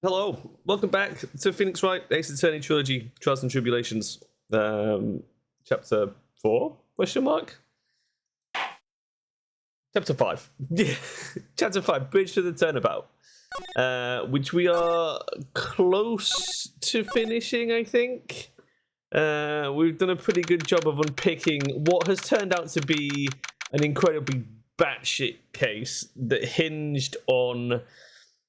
Hello, welcome back to Phoenix Wright, Ace Attorney Trilogy, Trials and Tribulations, Chapter 4, question mark? Chapter 5. Yeah, Chapter 5, Bridge to the Turnabout, which we are close to finishing, I think. We've done a pretty good job of unpicking what has turned out to be an incredibly batshit case that hinged on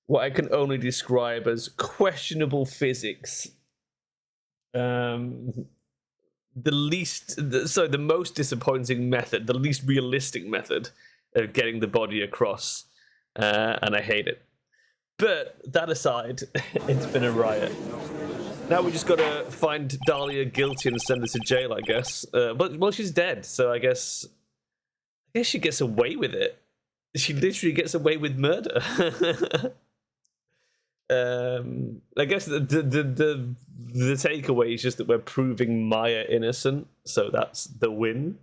what I can only describe as questionable physics. The most disappointing method, the least realistic method of getting the body across, and I hate it. But that aside, it's been a riot. Now we just gotta find Dahlia guilty and send her to jail, I guess. But she's dead, so I guess she gets away with it. She literally gets away with murder. I guess the takeaway is just that we're proving Maya innocent, so that's the win.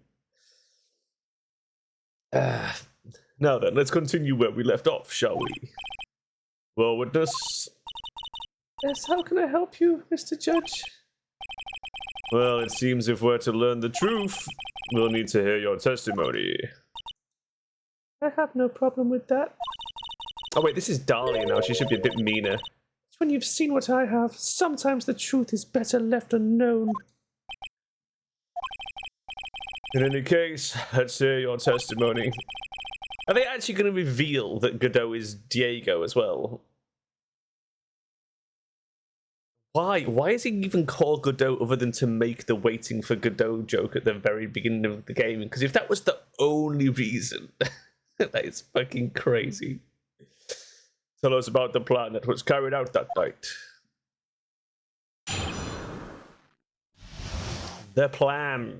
Now then, let's continue where we left off, shall we? Well, witness. Yes, how can I help you, Mr. Judge? Well, it seems if we're to learn the truth, we'll need to hear your testimony. I have no problem with that. Oh wait, this is Dahlia now. She should be a bit meaner. It's when you've seen what I have. Sometimes the truth is better left unknown. In any case, let's hear your testimony. Are they actually going to reveal that Godot is Diego as well? Why? Why is he even called Godot other than to make the waiting for Godot joke at the very beginning of the game? Because if that was the only reason, that is fucking crazy. Tell us about the plan that was carried out that night. The plan.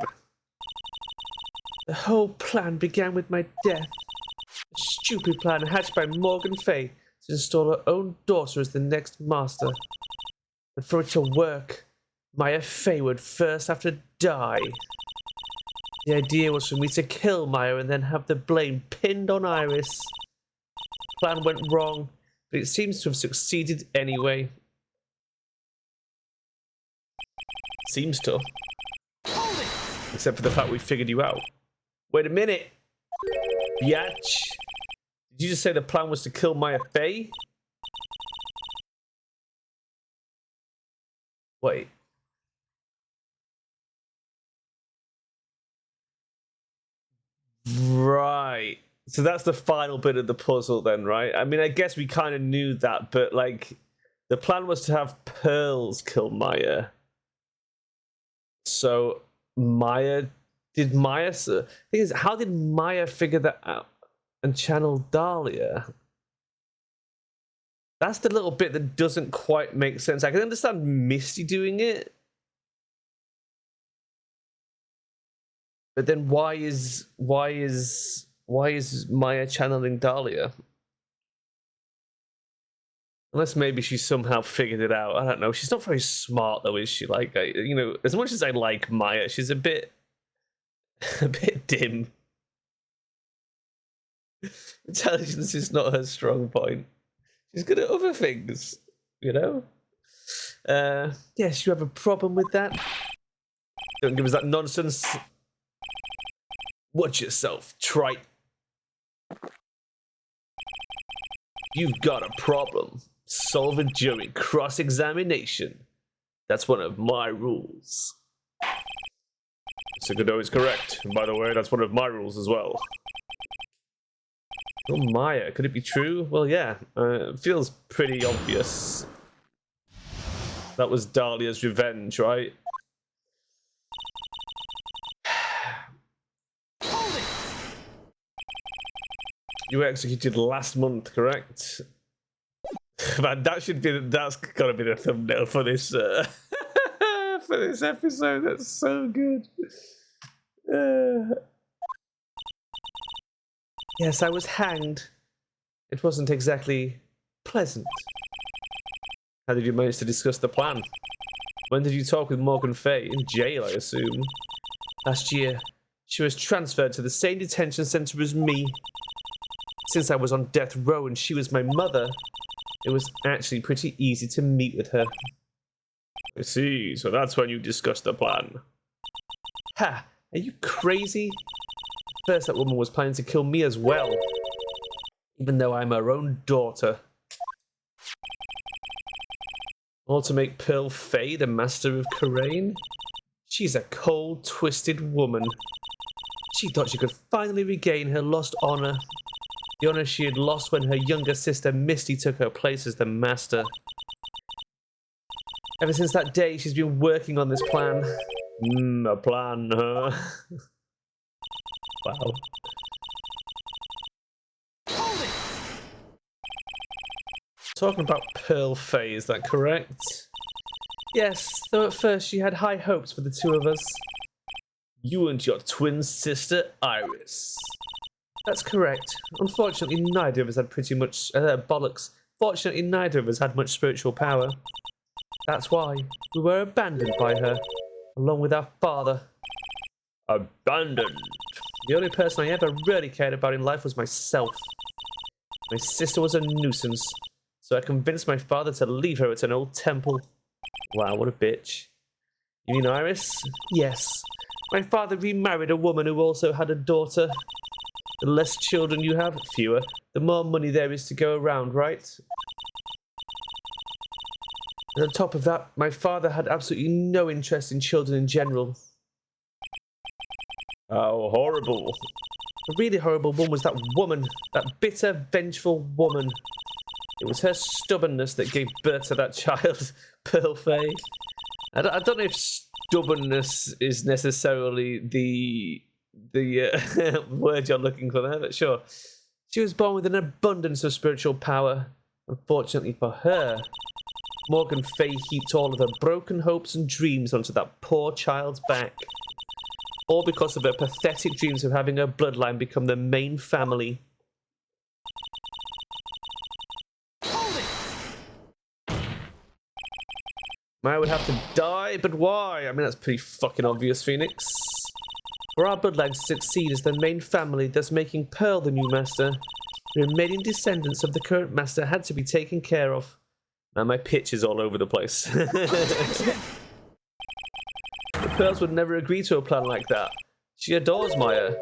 The whole plan began with my death. A stupid plan hatched by Morgan Fay to install her own daughter as the next master. But for it to work, Maya Fay would first have to die. The idea was for me to kill Maya and then have the blame pinned on Iris. The plan went wrong, but it seems to have succeeded anyway. Seems to. Except for the fact we figured you out. Wait a minute! Biatch! Did you just say the plan was to kill Maya Fay? Wait. Right. So that's the final bit of the puzzle then, right? I mean, I guess we kind of knew that, but like, the plan was to have Pearls kill Maya. So Maya, thing is, how did Maya figure that out and channel Dahlia? That's the little bit that doesn't quite make sense. I can understand Misty doing it, but then why is Maya channeling Dahlia? Unless maybe she somehow figured it out. I don't know. She's not very smart though, is she? Like, you know, as much as I like Maya, she's a bit dim. Intelligence is not her strong point. She's good at other things, you know? Yes, you have a problem with that? Don't give us that nonsense. Watch yourself, trite. You've got a problem. Solve it during cross-examination. That's one of my rules. Mr. Godot is correct. And by the way, that's one of my rules as well. Oh, Maya, could it be true? Well, yeah, it feels pretty obvious. That was Dahlia's revenge, right? You were executed last month, correct? Man, that's gotta be the thumbnail for this for this episode. That's so good. Yes, I was hanged. It wasn't exactly pleasant. How did you manage to discuss the plan? When did you talk with Morgan Fay? In jail, I assume. Last year, she was transferred to the same detention center as me. Since I was on death row and she was my mother, it was actually pretty easy to meet with her. I see, so that's when you discussed the plan. Ha! Are you crazy? First, that woman was planning to kill me as well. Even though I'm her own daughter. All to make Pearl Fey the master of Karain? She's a cold, twisted woman. She thought she could finally regain her lost honor. The honor she had lost when her younger sister Misty took her place as the master. Ever since that day, she's been working on this plan. A plan, huh? Wow. Talking about Pearl Fey, is that correct? Yes, though at first she had high hopes for the two of us. You and your twin sister, Iris. That's correct. Unfortunately, neither of us had pretty much... bollocks. Fortunately, neither of us had much spiritual power. That's why we were abandoned by her, along with our father. Abandoned? The only person I ever really cared about in life was myself. My sister was a nuisance, so I convinced my father to leave her at an old temple. Wow, what a bitch. You mean Iris? Yes. My father remarried a woman who also had a daughter. The less children you have, fewer, the more money there is to go around, right? And on top of that, my father had absolutely no interest in children in general. Oh, horrible. The really horrible one was that woman, that bitter, vengeful woman. It was her stubbornness that gave birth to that child, Pearl Fey. I don't know if stubbornness is necessarily the word you're looking for there, but sure. She was born with an abundance of spiritual power. Unfortunately for her, Morgan Fey heaped all of her broken hopes and dreams onto that poor child's back. All because of her pathetic dreams of having her bloodline become the main family. Maya would have to die, but why? I mean, that's pretty fucking obvious, Phoenix. For our bloodline to succeed as the main family, thus making Pearl the new master, the remaining descendants of the current master had to be taken care of. Now my pitch is all over the place. The Pearls would never agree to a plan like that. She adores Maya.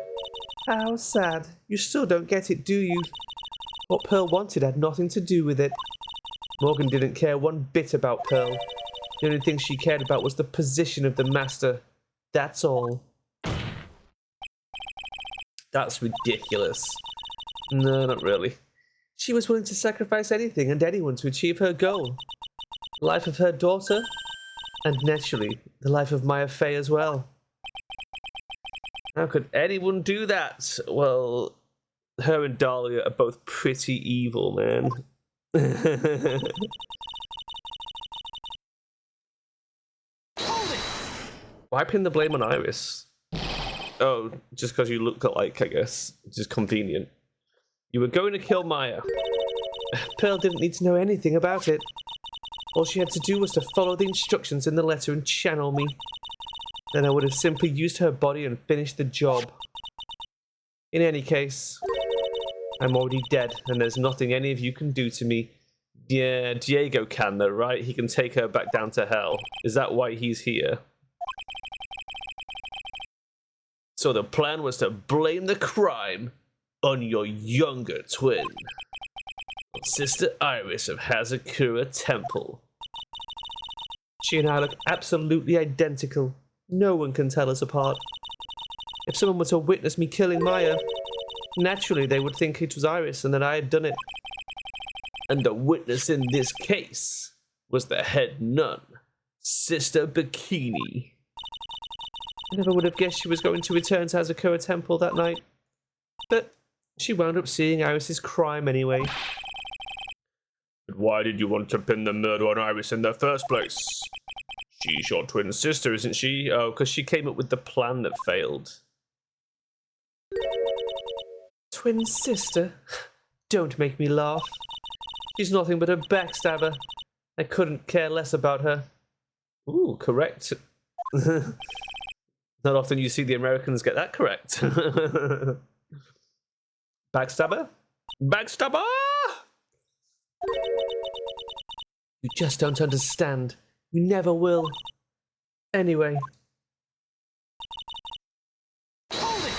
How sad. You still don't get it, do you? What Pearl wanted had nothing to do with it. Morgan didn't care one bit about Pearl. The only thing she cared about was the position of the master. That's all. That's ridiculous. No, not really. She was willing to sacrifice anything and anyone to achieve her goal. The life of her daughter, and naturally, the life of Maya Fey as well. How could anyone do that? Well, her and Dahlia are both pretty evil, man. Why pin the blame on Iris? Oh, just because you look alike, I guess. Which is convenient. You were going to kill Maya. Pearl didn't need to know anything about it. All she had to do was to follow the instructions in the letter and channel me. Then I would have simply used her body and finished the job. In any case, I'm already dead, and there's nothing any of you can do to me. Yeah, Diego can though, right? He can take her back down to hell. Is that why he's here? So the plan was to blame the crime on your younger twin, Sister Iris of Hazakura Temple. She and I look absolutely identical. No one can tell us apart. If someone were to witness me killing Maya, naturally they would think it was Iris and that I had done it. And the witness in this case was the head nun, Sister Bikini. I never would have guessed she was going to return to Hazakura Temple that night. But she wound up seeing Iris's crime anyway. But why did you want to pin the murder on Iris in the first place? She's your twin sister, isn't she? Oh, because she came up with the plan that failed. Twin sister? Don't make me laugh. She's nothing but a backstabber. I couldn't care less about her. Ooh, correct. Not often you see the Americans get that correct. Backstabber? Backstabber! You just don't understand. You never will. Anyway. Hold it!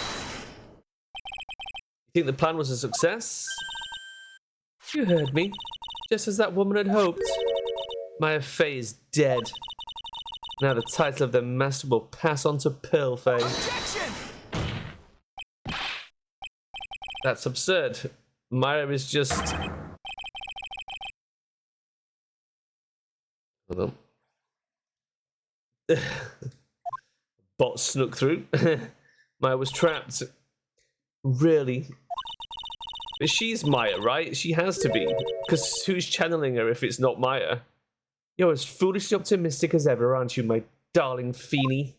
You think the plan was a success? You heard me. Just as that woman had hoped. Maya Fey is dead. Now the title of their master will pass on to Pearl Fey. Objection! That's absurd. Maya is just... Hold on. Bot snuck through. Maya was trapped. Really? But she's Maya, right? She has to be. Because who's channeling her if it's not Maya? You're as foolishly optimistic as ever, aren't you, my darling Feeny?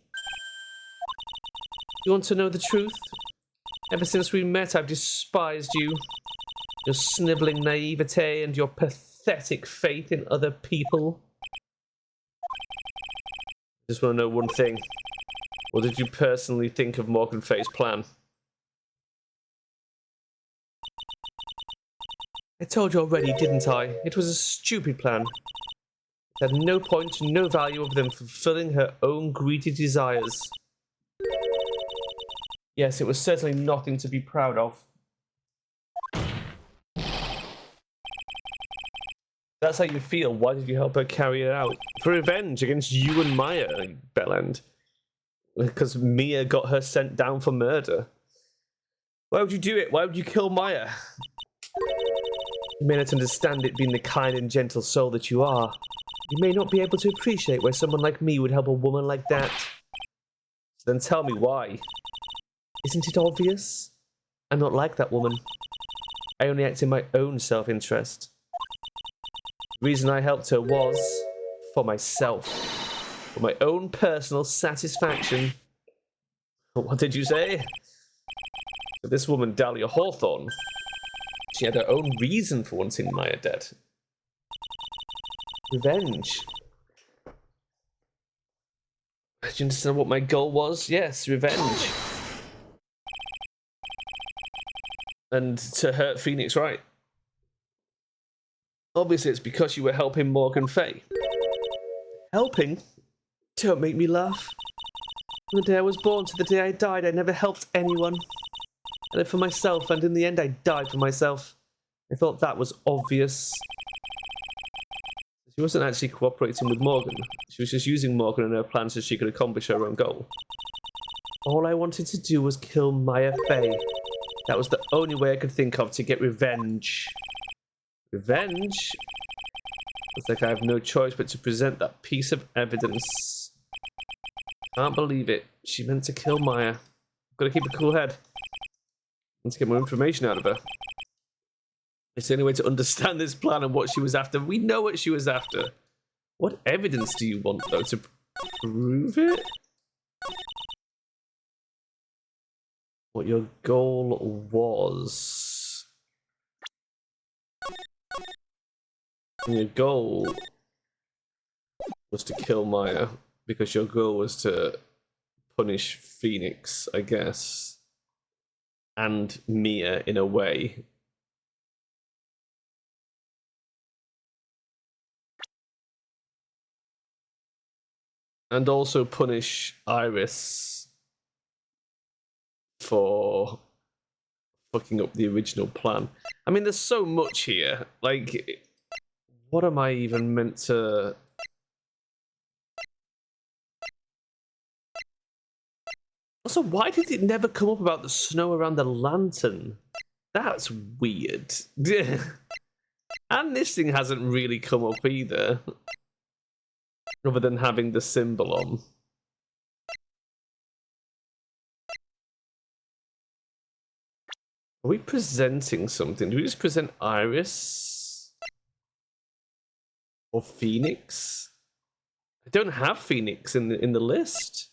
You want to know the truth? Ever since we met, I've despised you. Your snivelling naivete and your pathetic faith in other people. I just want to know one thing. What did you personally think of Morgan Fay's plan? I told you already, didn't I? It was a stupid plan. It had no point, no value other than fulfilling her own greedy desires. Yes, it was certainly nothing to be proud of. That's how you feel. Why did you help her carry it out? For revenge against you and Maya, Bellend. Because Mia got her sent down for murder. Why would you do it? Why would you kill Maya? You may not understand it, being the kind and gentle soul that you are. You may not be able to appreciate why someone like me would help a woman like that. So then tell me why. Isn't it obvious? I'm not like that woman. I only act in my own self-interest. The reason I helped her was for myself. For my own personal satisfaction. What did you say? So this woman, Dahlia Hawthorne, she had her own reason for wanting Maya dead. Revenge. Do you understand what my goal was? Yes, revenge. And to hurt Phoenix Wright. Obviously, it's because you were helping Morgan Fay. Helping? Don't make me laugh. From the day I was born to the day I died, I never helped anyone. I lived for myself, and in the end, I died for myself. I thought that was obvious. She wasn't actually cooperating with Morgan. She was just using Morgan and her plan so she could accomplish her own goal. All I wanted to do was kill Maya Fey. That was the only way I could think of to get revenge. Revenge? Looks like I have no choice but to present that piece of evidence. Can't believe it. She meant to kill Maya. Gotta keep a cool head. Need to get more information out of her. It's the only way to understand this plan and what she was after. We know what she was after. What evidence do you want, though, to prove it? What your goal was. And your goal was to kill Maya, because your goal was to punish Phoenix, I guess, and Mia in a way. And also punish Iris for fucking up the original plan. I mean, there's so much here. Like, what am I even meant to... Also, why did it never come up about the snow around the lantern? That's weird. And this thing hasn't really come up either. Other than having the symbol on. Are we presenting something? Do we just present Iris? Or Phoenix? I don't have Phoenix in the list.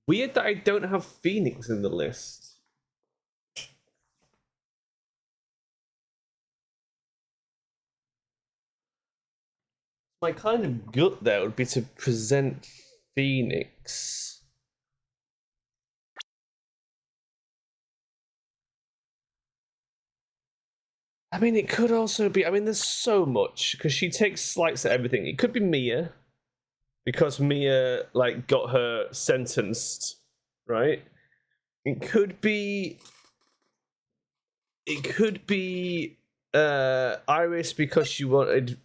Weird that I don't have Phoenix in the list. My kind of gut there would be to present Phoenix. I mean, it could also be... I mean, there's so much, because she takes slights at everything. It could be Mia, because Mia, like, got her sentenced, right? It could be... Iris, because she wanted,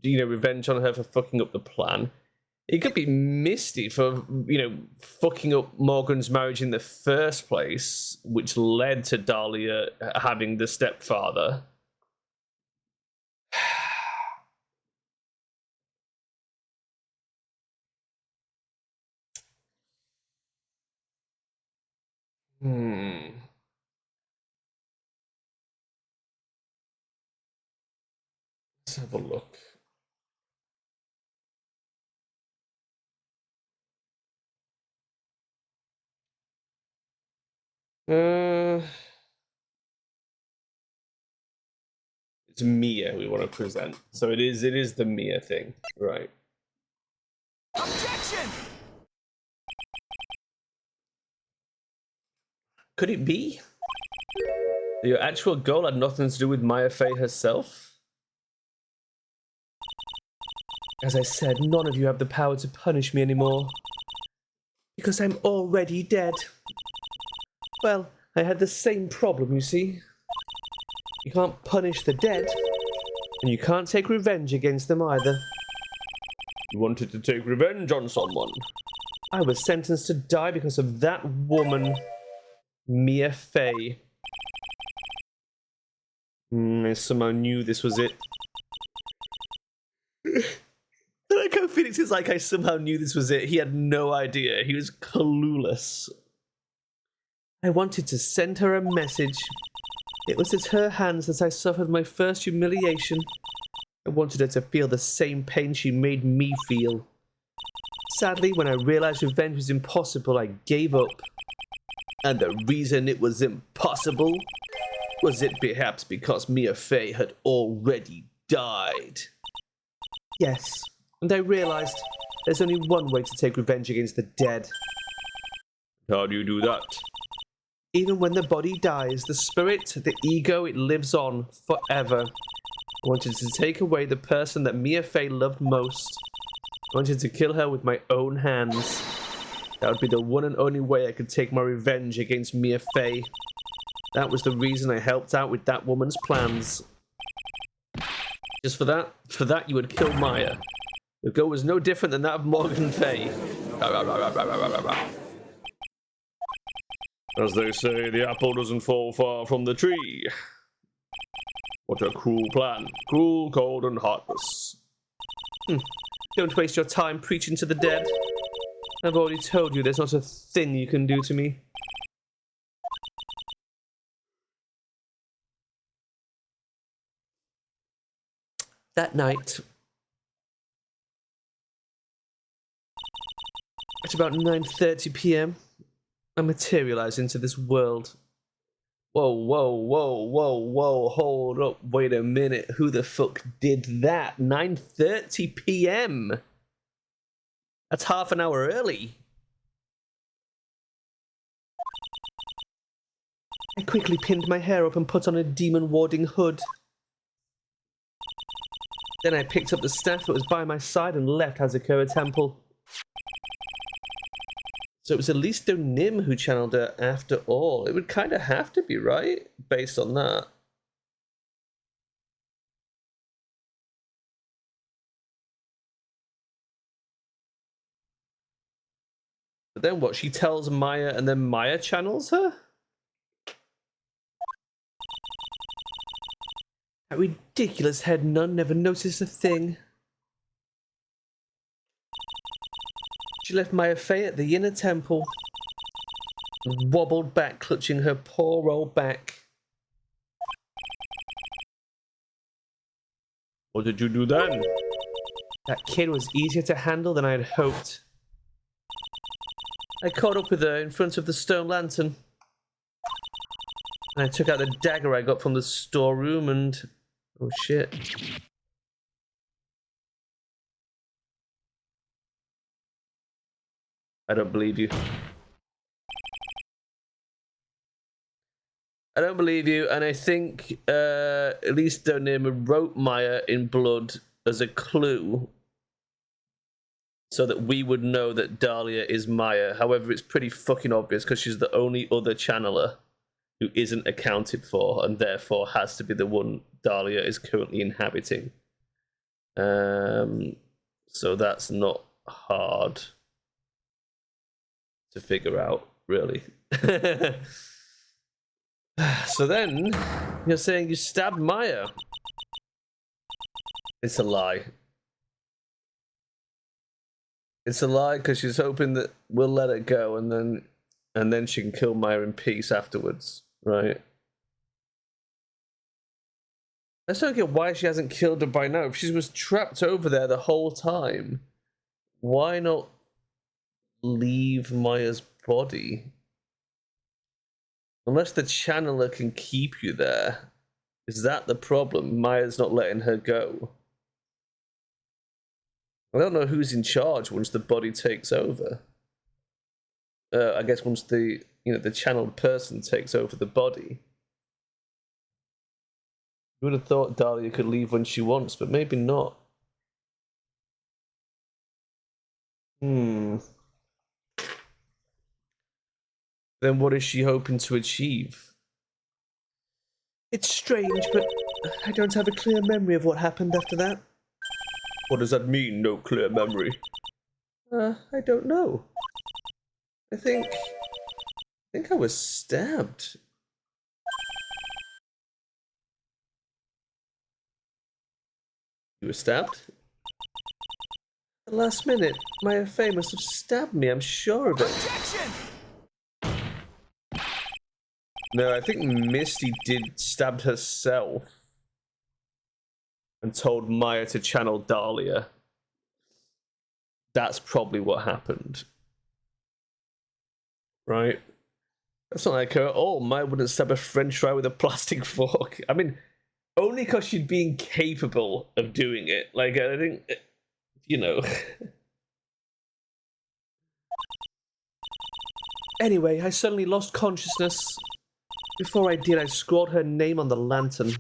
revenge on her for fucking up the plan. It could be Misty for, fucking up Morgan's marriage in the first place, which led to Dahlia having the stepfather. Let's have a look. It's Mia we want to present. So it is the Mia thing, right? Objection! Could it be? Your actual goal had nothing to do with Maya Fey herself? As I said, none of you have the power to punish me anymore. Because I'm already dead. Well, I had the same problem, you see. You can't punish the dead, and you can't take revenge against them either. You wanted to take revenge on someone? I was sentenced to die because of that woman, Mia Fey. I somehow knew this was it. Like how Phoenix is like, I somehow knew this was it. He had no idea. He was clueless. I wanted to send her a message. It was at her hands that I suffered my first humiliation. I wanted her to feel the same pain she made me feel. Sadly, when I realized revenge was impossible, I gave up. And the reason it was impossible was it perhaps because Mia Fey had already died. Yes, and I realized there's only one way to take revenge against the dead. How do you do that? Even when the body dies, the spirit, the ego, it lives on forever. I wanted to take away the person that Mia Fey loved most. I wanted to kill her with my own hands. That would be the one and only way I could take my revenge against Mia Fey. That was the reason I helped out with that woman's plans. Just for that you would kill Maya. Your goal was no different than that of Morgan Fey. As they say, the apple doesn't fall far from the tree. What a cruel plan. Cruel, cold, and heartless. Don't waste your time preaching to the dead. I've already told you there's not a thing you can do to me. That night, at about 9:30 p.m., I materialized into this world. Whoa, hold up, wait a minute, who the fuck did that? 9:30 p.m.? That's half an hour early. I quickly pinned my hair up and put on a demon-warding hood. Then I picked up the staff that was by my side and left Hazakura Temple. So it was at least Nim who channeled her after all. It would kind of have to be, right? Based on that. But then what? She tells Maya and then Maya channels her? That ridiculous head nun never noticed a thing. She left Maya Fey at the inner temple and wobbled back, clutching her poor old back. What did you do then? That kid was easier to handle than I had hoped. I caught up with her in front of the stone lantern. And I took out the dagger I got from the storeroom and... oh shit. I don't believe you. I don't believe you, and I think at least Donema wrote Maya in blood as a clue so that we would know that Dahlia is Maya. However, it's pretty fucking obvious because she's the only other channeler who isn't accounted for and therefore has to be the one Dahlia is currently inhabiting. So that's not hard to figure out, really. So then, you're saying you stabbed Maya. It's a lie. It's a lie because she's hoping that we'll let it go and then she can kill Maya in peace afterwards, right? I just don't get why she hasn't killed her by now. If she was trapped over there the whole time, why not leave Maya's body? Unless the channeler can keep you there. Is that the problem? Maya's not letting her go. I don't know who's in charge once the body takes over. I guess once the channeled person takes over the body. You would have thought Dahlia could leave when she wants, but maybe not. Then what is she hoping to achieve? It's strange, but I don't have a clear memory of what happened after that. What does that mean, no clear memory? I don't know. I think I was stabbed. You were stabbed? At the last minute, Maya Fey must have stabbed me, I'm sure of it. Objection! No, I think Misty stabbed herself and told Maya to channel Dahlia. That's probably what happened. Right? That's not like her at all. Maya wouldn't stab a french fry with a plastic fork. I mean, only because she'd be incapable of doing it. Like, I think, you know. Anyway, I suddenly lost consciousness. Before I did, I scrawled her name on the lantern.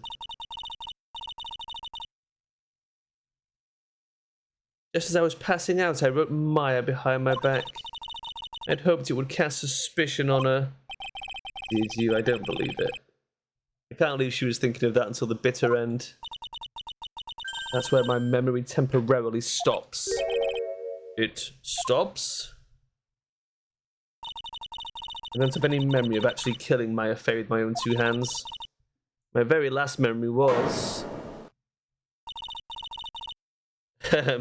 Just as I was passing out, I wrote Maya behind my back. I'd hoped it would cast suspicion on her. Did you? I don't believe it. I can't believe she was thinking of that until the bitter end. That's where my memory temporarily stops. It stops? I don't have any memory of actually killing Maya Fey with my own two hands. My very last memory was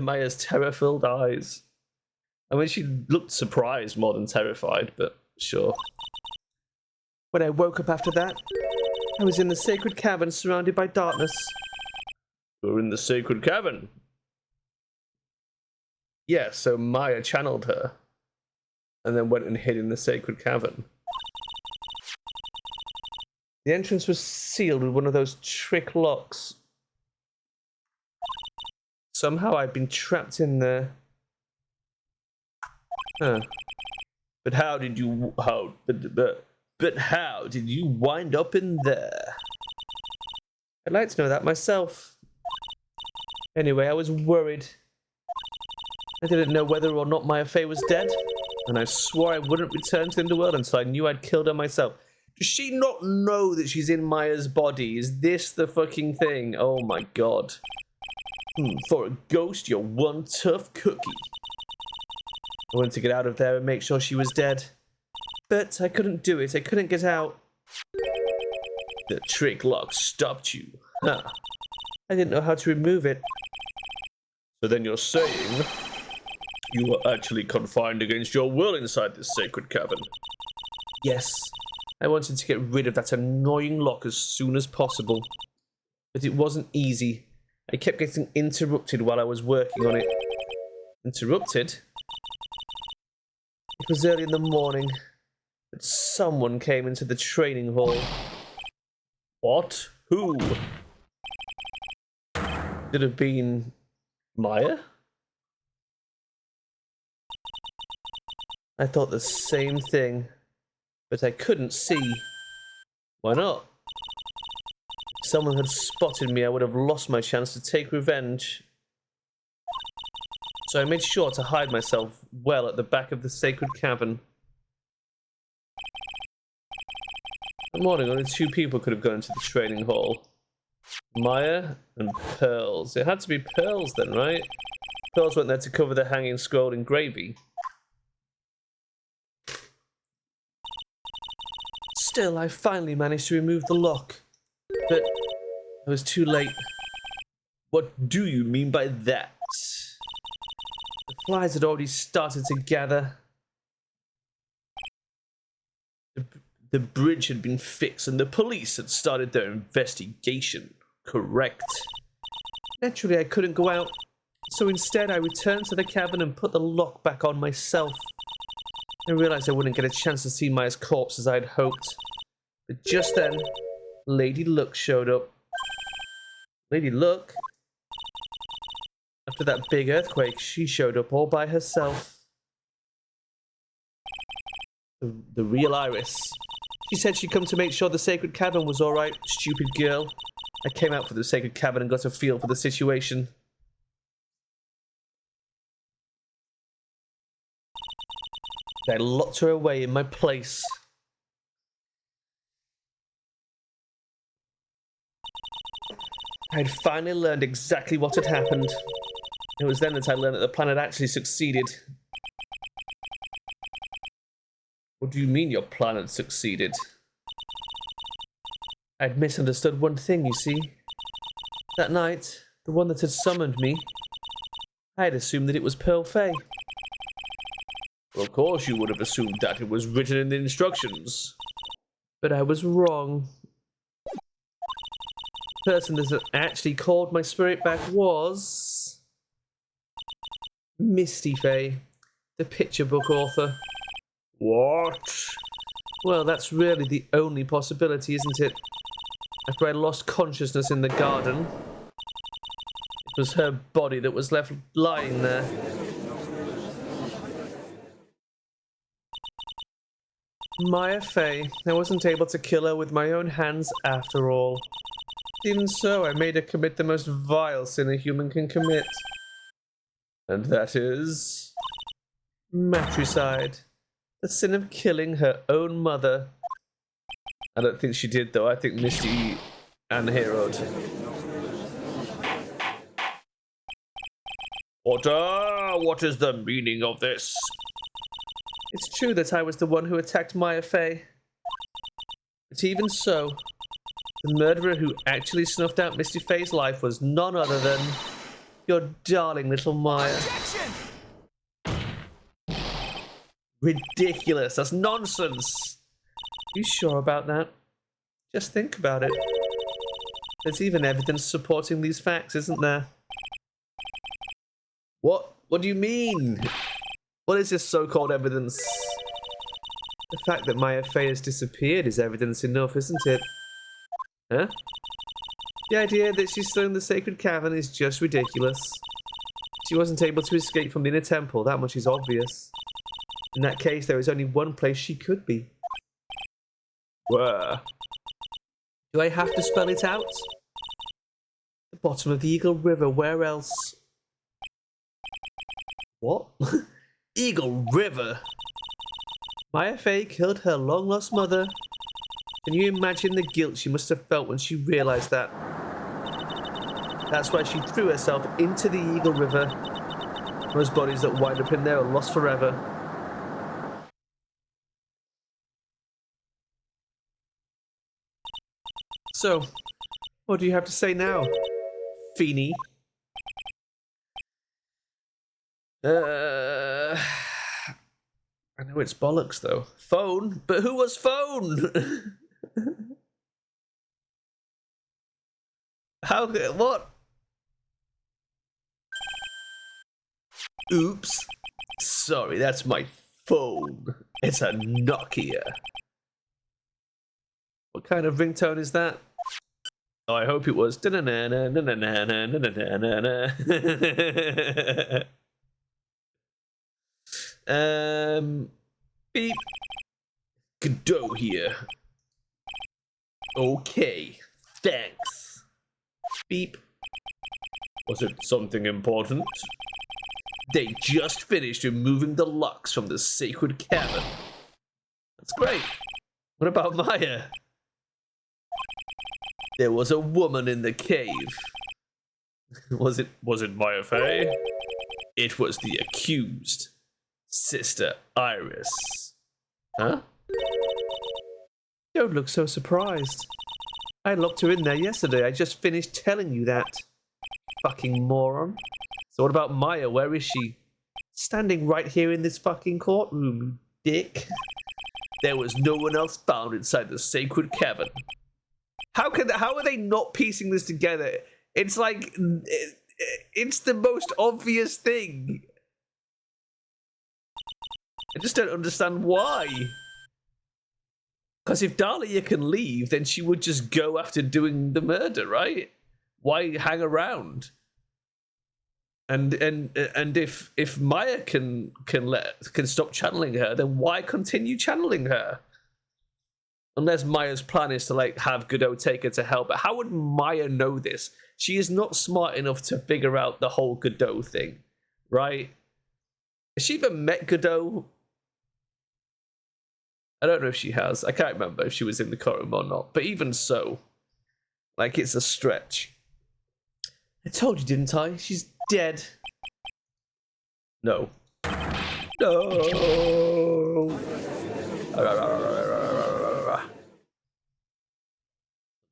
Maya's terror-filled eyes. I mean, she looked surprised more than terrified, but sure. When I woke up after that, I was in the sacred cavern surrounded by darkness. You were in the sacred cavern? Yeah, so Maya channeled her and then went and hid in the sacred cavern. The entrance was sealed with one of those trick locks. Somehow I'd been trapped in there. Huh. But how did you wind up in there? I'd like to know that myself. Anyway, I was worried. I didn't know whether or not Maya Fey was dead, and I swore I wouldn't return to the underworld until I knew I'd killed her myself. Does she not know that she's in Maya's body? Is this the fucking thing? Oh my god. For a ghost, you're one tough cookie. I wanted to get out of there and make sure she was dead. But I couldn't do it. I couldn't get out. The trick lock stopped you. Huh. I didn't know how to remove it. So then you're saying you were actually confined against your will inside this sacred cavern? Yes. I wanted to get rid of that annoying lock as soon as possible. But it wasn't easy. I kept getting interrupted while I was working on it. Interrupted? It was early in the morning, but someone came into the training hall. What? Who? Could have been Maya? I thought the same thing, but I couldn't see. Why not? If someone had spotted me, I would have lost my chance to take revenge. So I made sure to hide myself well at the back of the sacred cavern. That morning, only 2 people could have gone into the training hall. Maya and Pearls. It had to be Pearls then, right? Pearls went there to cover the hanging scroll in gravy. Still, I finally managed to remove the lock. But I was too late. What do you mean by that? The flies had already started to gather. The bridge had been fixed and the police had started their investigation. Correct. Naturally, I couldn't go out, so instead I returned to the cabin and put the lock back on myself. I realized I wouldn't get a chance to see Maya's corpse as I had hoped. But just then, Lady Luck showed up. Lady Luck? After that big earthquake, she showed up all by herself. The real Iris. She said she'd come to make sure the sacred cabin was alright, stupid girl. I came out for the sacred cabin and got a feel for the situation. I locked her away in my place. I had finally learned exactly what had happened. It was then that I learned that the plan had actually succeeded. What do you mean your plan had succeeded? I'd misunderstood one thing, you see. That night, the one that had summoned me, I had assumed that it was Pearl Fay. Well, of course you would have assumed that. It was written in the instructions. But I was wrong. The person that had actually called my spirit back was... Misty Fay, the picture book author. What? Well, that's really the only possibility, isn't it? After I lost consciousness in the garden, it was her body that was left lying there. Maya Fay. I wasn't able to kill her with my own hands after all. Even so, I made her commit the most vile sin a human can commit. And that is... matricide. The sin of killing her own mother. I don't think she did, though. I think Misty and Herod. What is the meaning of this? It's true that I was the one who attacked Maya Fay. But even so, the murderer who actually snuffed out Misty Fay's life was none other than your darling little Maya. Objection! Ridiculous. That's nonsense. You sure about that? Just think about it. There's even evidence supporting these facts, isn't there? What? What do you mean? What is this so-called evidence? The fact that Maya Fay has disappeared is evidence enough, isn't it? Huh? The idea that she's still in the sacred cavern is just ridiculous. She wasn't able to escape from the inner temple, that much is obvious. In that case, there is only one place she could be. Where? Do I have to spell it out? The bottom of the Eagle River, where else? What? Eagle River? Maya Fay killed her long-lost mother. Can you imagine the guilt she must have felt when she realized that? That's why she threw herself into the Eagle River. Most bodies that wind up in there are lost forever. So, what do you have to say now, Feeny? I know it's bollocks, though. Phone? But who was Phone? How? What? Oops. Sorry, that's my phone. It's a Nokia. What kind of ringtone is that? Oh, I hope it was. beep. Godot here. Okay, thanks. Beep. Was it something important? They just finished removing the locks from the sacred cavern. That's great. What about Maya? There was a woman in the cave. Was it Maya Fey? It was the accused, Sister Iris. Huh? Don't look so surprised. I locked her in there yesterday. I just finished telling you that. Fucking moron. So what about Maya? Where is she? Standing right here in this fucking courtroom, you dick. There was no one else found inside the sacred cavern. How are they not piecing this together? It's like, it's the most obvious thing. I just don't understand why. Because if Dahlia can leave, then she would just go after doing the murder, right? Why hang around? And if Maya can stop channeling her, then why continue channeling her? Unless Maya's plan is to like have Godot take her to hell. But how would Maya know this? She is not smart enough to figure out the whole Godot thing, right? Has she even met Godot? I don't know if she has. I can't remember if she was in the courtroom or not. But even so, like, it's a stretch. I told you, didn't I? She's dead. No. No.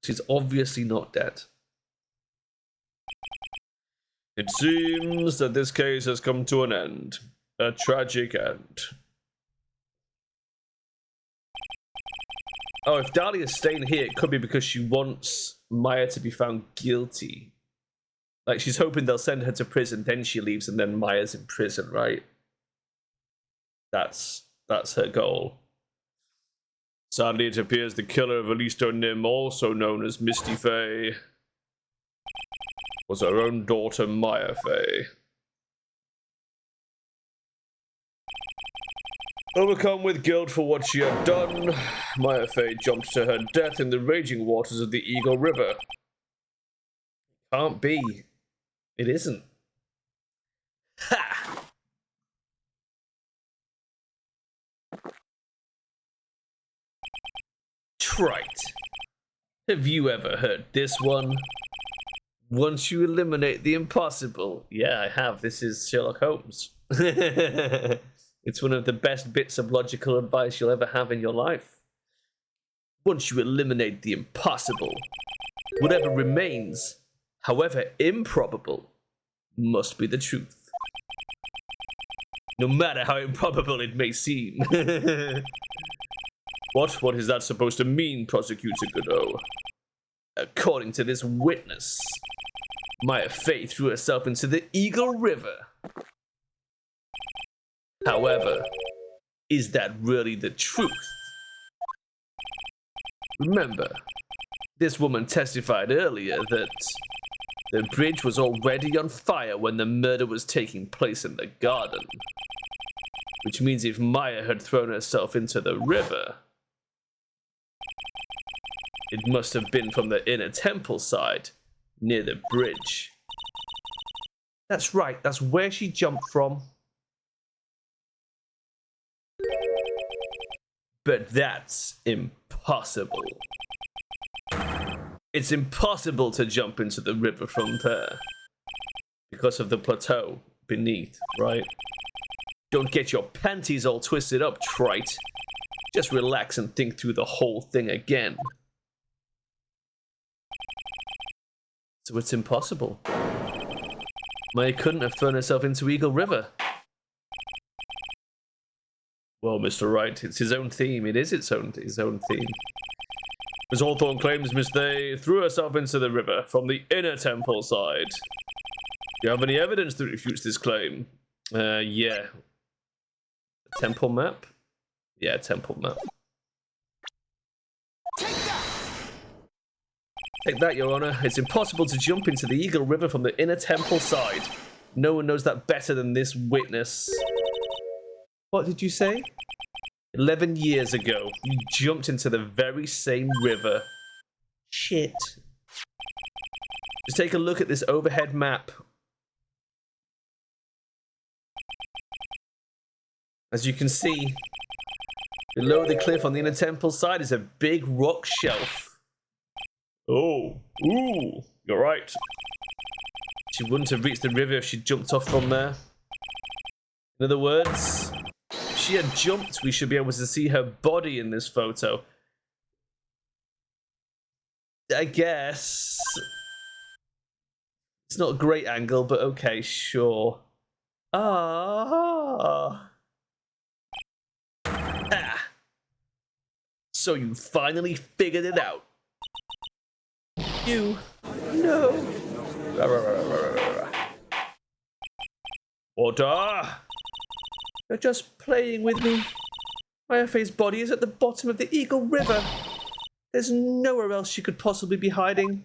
She's obviously not dead. It seems that this case has come to an end. A tragic end. Oh, if Dahlia's staying here, it could be because she wants Maya to be found guilty. Like, she's hoping they'll send her to prison, then she leaves, and then Maya's in prison, right? That's her goal. Sadly, it appears the killer of Alisto Nim, also known as Misty Fey, was her own daughter, Maya Fey. Overcome with guilt for what she had done, Maya Fey jumped to her death in the raging waters of the Eagle River. Can't be. It isn't. Ha! Trite. Have you ever heard this one? Once you eliminate the impossible. Yeah, I have. This is Sherlock Holmes. It's one of the best bits of logical advice you'll ever have in your life. Once you eliminate the impossible, whatever remains, however improbable, must be the truth. No matter how improbable it may seem. What is that supposed to mean, Prosecutor Godot? According to this witness, Maya Fey threw herself into the Eagle River. However, is that really the truth? Remember, this woman testified earlier that the bridge was already on fire when the murder was taking place in the garden. Which means if Maya had thrown herself into the river, it must have been from the inner temple side, near the bridge. That's right, that's where she jumped from. But that's impossible. It's impossible to jump into the river from there. Because of the plateau beneath, right? Don't get your panties all twisted up, trite. Just relax and think through the whole thing again. So it's impossible. Maya couldn't have thrown herself into Eagle River. Well, Mr. Wright, it's his own theme. It is his own theme. Miss Hawthorne claims Miss Day threw herself into the river from the inner temple side. Do you have any evidence that refutes this claim? Yeah. Temple map? Yeah, temple map. Take that, Your Honor. It's impossible to jump into the Eagle River from the inner temple side. No one knows that better than this witness. What did you say? 11 years ago, you jumped into the very same river. Shit. Just take a look at this overhead map. As you can see, below the cliff on the inner temple side is a big rock shelf. Oh, ooh, you're right. She wouldn't have reached the river if she jumped off from there. In other words, if she had jumped, we should be able to see her body in this photo. I guess. It's not a great angle, but okay, sure. Ah. So you finally figured it out. You. No. Order! You're just playing with me. Mayafei's body is at the bottom of the Eagle River. There's nowhere else she could possibly be hiding.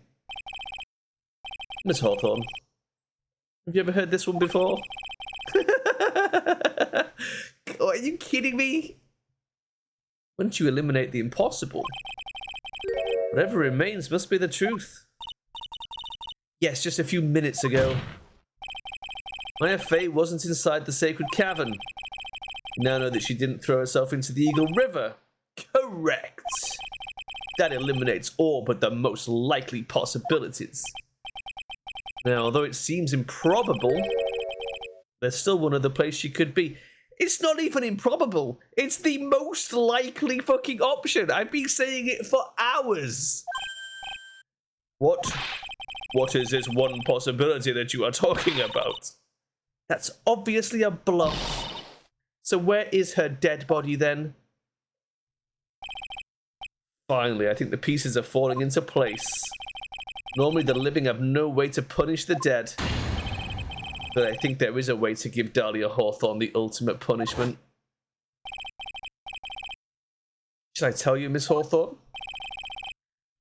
Miss Hawthorne, have you ever heard this one before? Are you kidding me? Once you eliminate the impossible, whatever remains must be the truth. Yes, just a few minutes ago, Mayafei wasn't inside the sacred cavern. You now know that she didn't throw herself into the Eagle River. Correct. That eliminates all but the most likely possibilities. Now, although it seems improbable, there's still one other place she could be. It's not even improbable. It's the most likely fucking option. I've been saying it for hours. What is this one possibility that you are talking about? That's obviously a bluff. So where is her dead body then? Finally, I think the pieces are falling into place. Normally the living have no way to punish the dead. But I think there is a way to give Dahlia Hawthorne the ultimate punishment. Should I tell you, Miss Hawthorne?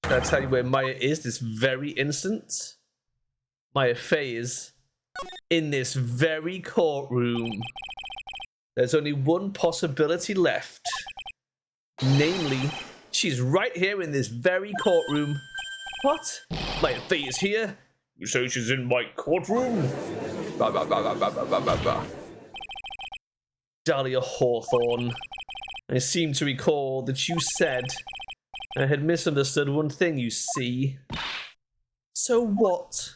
Should I tell you where Maya is this very instant? Mayafei is in this very courtroom. There's only one possibility left. Namely, she's right here in this very courtroom. What? Mayafei is here? You say she's in my courtroom? Dahlia Hawthorne, I seem to recall that you said I had misunderstood one thing, you see. So what?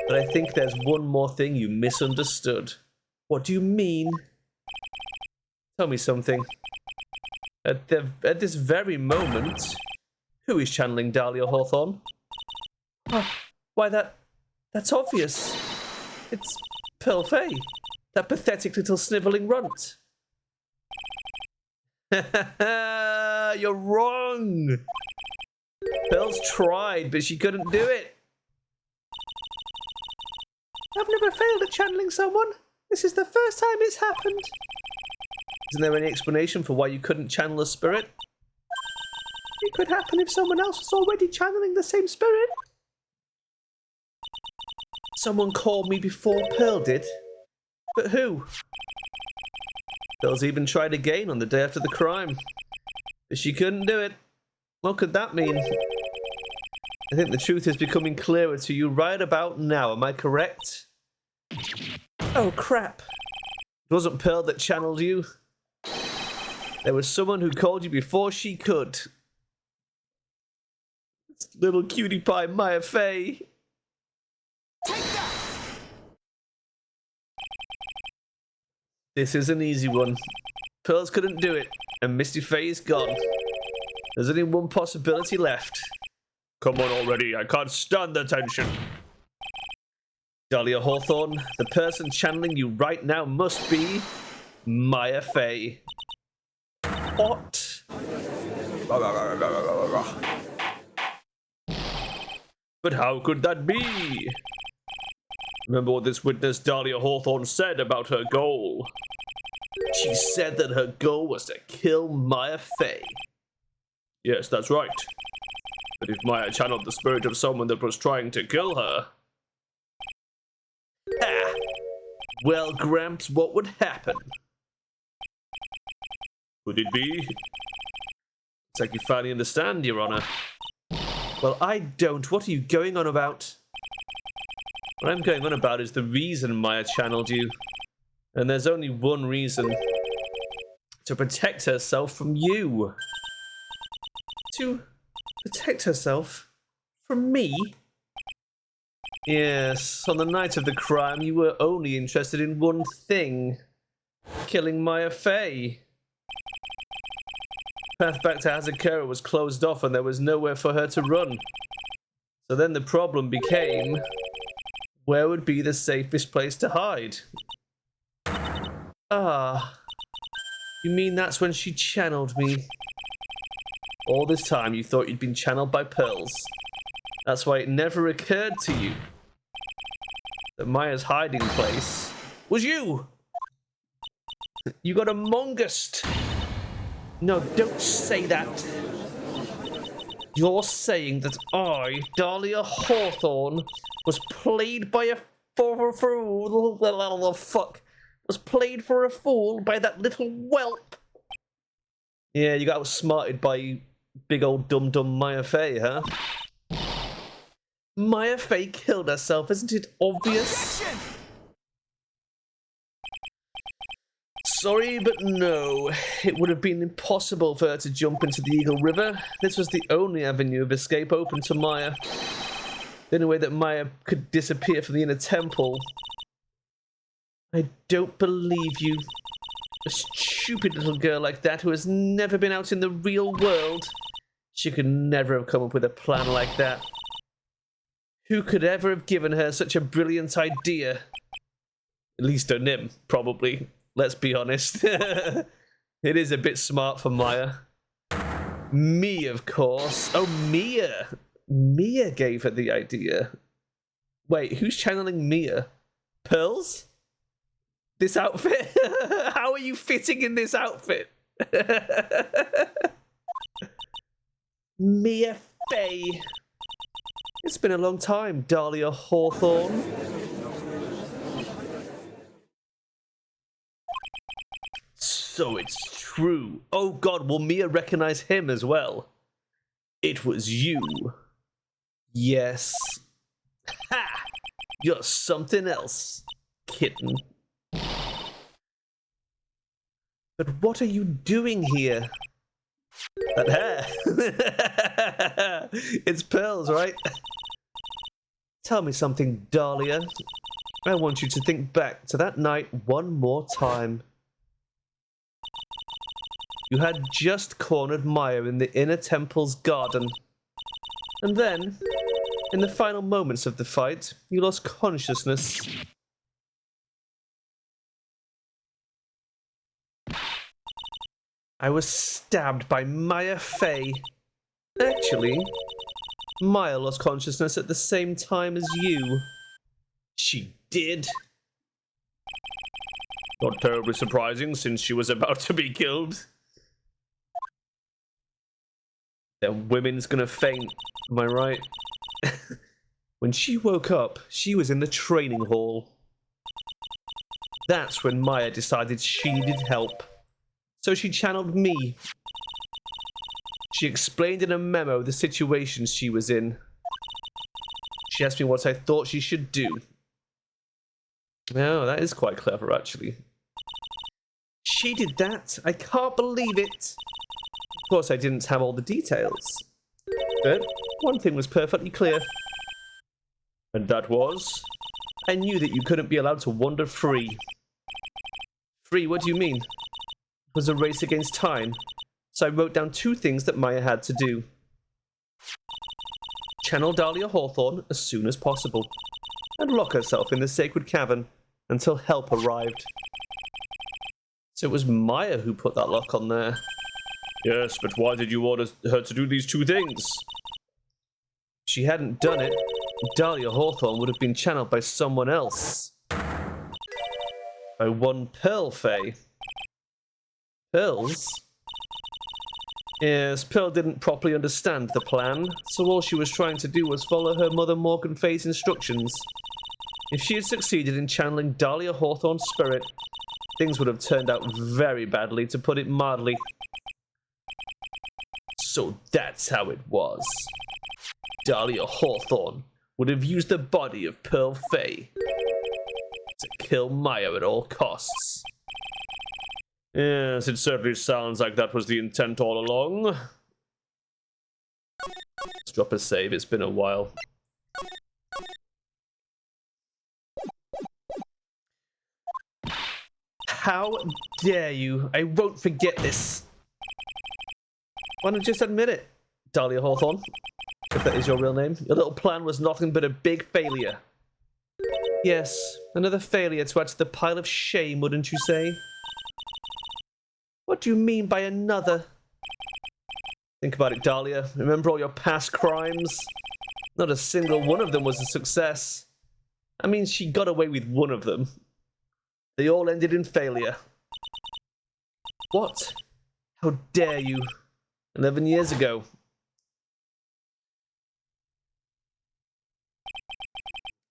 But I think there's one more thing you misunderstood. What do you mean? Tell me something. At this very moment, who is channeling Dahlia Hawthorne? Oh, why that's obvious. It's Pearl Fay, that pathetic little snivelling runt. You're wrong. Pearl's tried, but she couldn't do it. I've never failed at channeling someone. This is the first time it's happened. Isn't there any explanation for why you couldn't channel a spirit? It could happen if someone else was already channeling the same spirit. Someone called me before Pearl did. But who? Pearl's even tried again on the day after the crime. But she couldn't do it. What could that mean? I think the truth is becoming clearer to you right about now, am I correct? Oh crap. It wasn't Pearl that channeled you. There was someone who called you before she could. It's little cutie pie Mayafei. This is an easy one. Pearls couldn't do it, and Misty Faye is gone. There's only one possibility left. Come on already, I can't stand the tension. Dahlia Hawthorne, the person channeling you right now must be Mayafei. What? But how could that be? Remember what this witness Dahlia Hawthorne said about her goal. She said that her goal was to kill Mayafei. Yes, that's right. But if Maya channeled the spirit of someone that was trying to kill her... Ah! Well, Gramps, what would happen? Could it be? It's like you finally understand, Your Honor. Well, I don't. What are you going on about? What I'm going on about is the reason Maya channeled you. And there's only one reason. To protect herself from you. To protect herself from me? Yes, on the night of the crime, you were only interested in one thing. Killing Maya Fey. Path back to Hazakura was closed off and there was nowhere for her to run. So then the problem became, where would be the safest place to hide? Ah, you mean that's when she channeled me? All this time you thought you'd been channeled by Pearls. That's why it never occurred to you that Maya's hiding place was you. You got a mongust. No, don't say that. You're saying that I, Dahlia Hawthorne, was played by a fool. Was played for a fool by that little whelp. Yeah, you got outsmarted by big old dum-dum Maya Fey, huh? Maya Fey killed herself, isn't it obvious? Objection! Sorry, but no. It would have been impossible for her to jump into the Eagle River. This was the only avenue of escape open to Maya. The only way that Maya could disappear from the inner temple. I don't believe you. A stupid little girl like that who has never been out in the real world. She could never have come up with a plan like that. Who could ever have given her such a brilliant idea? At least a Nim, probably. Let's be honest. It is a bit smart for Maya. Me, of course. Oh, Mia. Mia gave her the idea. Wait, who's channeling Mia? Pearls? This outfit? How are you fitting in this outfit? Mia Fey. It's been a long time, Dahlia Hawthorne. So it's true. Oh god, will Mia recognize him as well? It was you. Yes. Ha! You're something else, kitten. But what are you doing here? That hair. It's Pearls, right? Tell me something, Dahlia. I want you to think back to that night one more time. You had just cornered Maya in the inner temple's garden. And then, in the final moments of the fight, you lost consciousness. I was stabbed by Maya Fey. Actually, Maya lost consciousness at the same time as you. She did. Not terribly surprising since she was about to be killed. The women's gonna faint, am I right? When she woke up, she was in the training hall. That's when Maya decided she needed help. So she channeled me. She explained in a memo the situation she was in. She asked me what I thought she should do. Oh, that is quite clever, actually. She did that? I can't believe it. Of course, I didn't have all the details. But one thing was perfectly clear. And that was? I knew that you couldn't be allowed to wander free. Free, what do you mean? It was a race against time. So I wrote down two things that Maya had to do. Channel Dahlia Hawthorne as soon as possible. And lock herself in the sacred cavern until help arrived. So it was Maya who put that lock on there. Yes, but why did you order her to do these two things? If she hadn't done it, Dahlia Hawthorne would have been channeled by someone else. By one Pearl Fey. Pearls? Yes, Pearl didn't properly understand the plan, so all she was trying to do was follow her mother Morgan Fey's instructions. If she had succeeded in channeling Dahlia Hawthorne's spirit, things would have turned out very badly, to put it mildly. So that's how it was. Dahlia Hawthorne would have used the body of Pearl Fay to kill Maya at all costs. Yes, it certainly sounds like that was the intent all along. Let's drop a save, it's been a while. How dare you? I won't forget this. Why don't you just admit it, Dahlia Hawthorne? If that is your real name. Your little plan was nothing but a big failure. Yes, another failure to add to the pile of shame, wouldn't you say? What do you mean by another? Think about it, Dahlia. Remember all your past crimes? Not a single one of them was a success. I mean, she got away with one of them. They all ended in failure. What? How dare you? 11 years ago.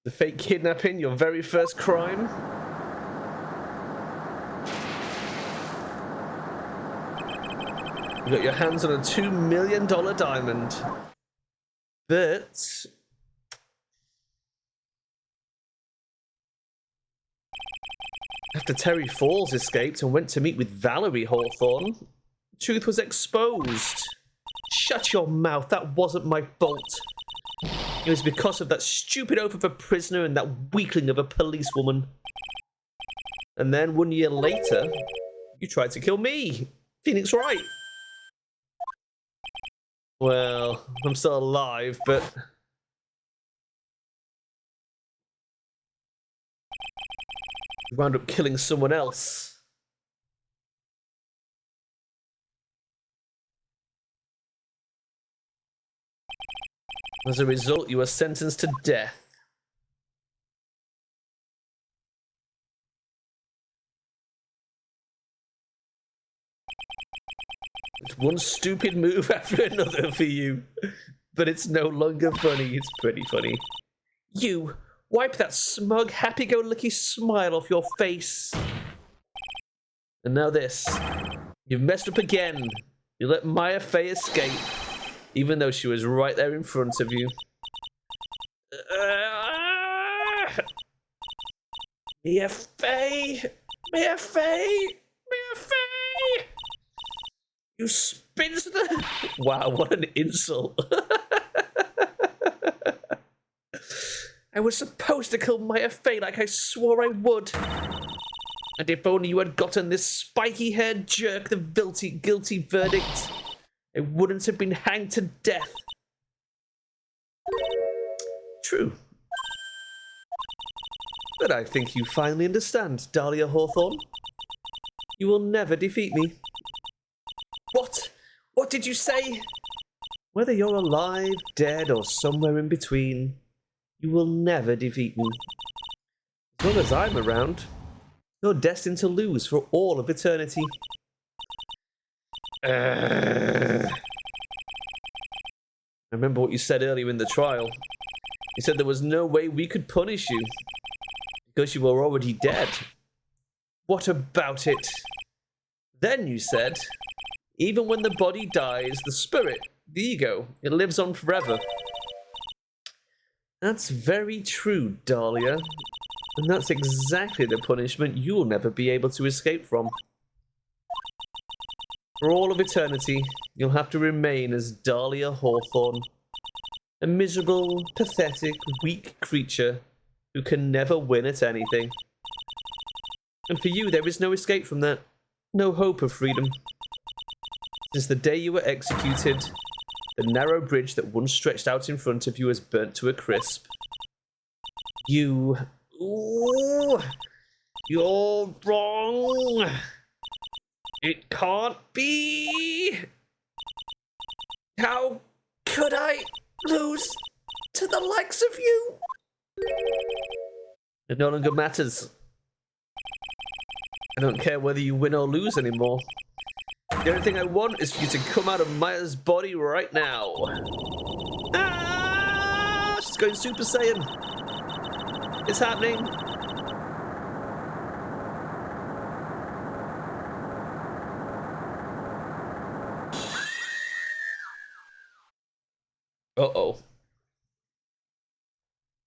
The fake kidnapping, your very first crime? You got your hands on a $2 million diamond. But after Terry Falls escaped and went to meet with Valerie Hawthorne, the truth was exposed. Shut your mouth, that wasn't my fault. It was because of that stupid oath of a prisoner and that weakling of a policewoman. And then 1 year later, you tried to kill me, Phoenix Wright. Well, I'm still alive, but you wound up killing someone else. As a result, you were sentenced to death. It's one stupid move after another for you. But it's no longer funny, it's pretty funny. You, wipe that smug, happy-go-lucky smile off your face. And now this. You've messed up again. You let Maya Fay escape, even though she was right there in front of you. Mia Fay! Mia Fay! Mia Fay! You spinster! Wow, what an insult. I was supposed to kill Maya Fay like I swore I would. And if only you had gotten this spiky-haired jerk the guilty verdict, I wouldn't have been hanged to death. True. But I think you finally understand, Dahlia Hawthorne. You will never defeat me. What? What did you say? Whether you're alive, dead, or somewhere in between, you will never defeat me. As long as I'm around, you're destined to lose for all of eternity. I remember what you said earlier in the trial. You said there was no way we could punish you because you were already dead. What about it? Then you said, even when the body dies, the spirit, the ego, it lives on forever. That's very true, Dahlia. And that's exactly the punishment you'll never be able to escape from. For all of eternity, you'll have to remain as Dahlia Hawthorne. A miserable, pathetic, weak creature who can never win at anything. And for you, there is no escape from that. No hope of freedom. Since the day you were executed, the narrow bridge that once stretched out in front of you has burnt to a crisp. You... Ooh, you're wrong. It can't be. How could I lose to the likes of you? It no longer matters. I don't care whether you win or lose anymore. The only thing I want is for you to come out of Maya's body right now. Ah! She's going Super Saiyan. It's happening. Uh-oh.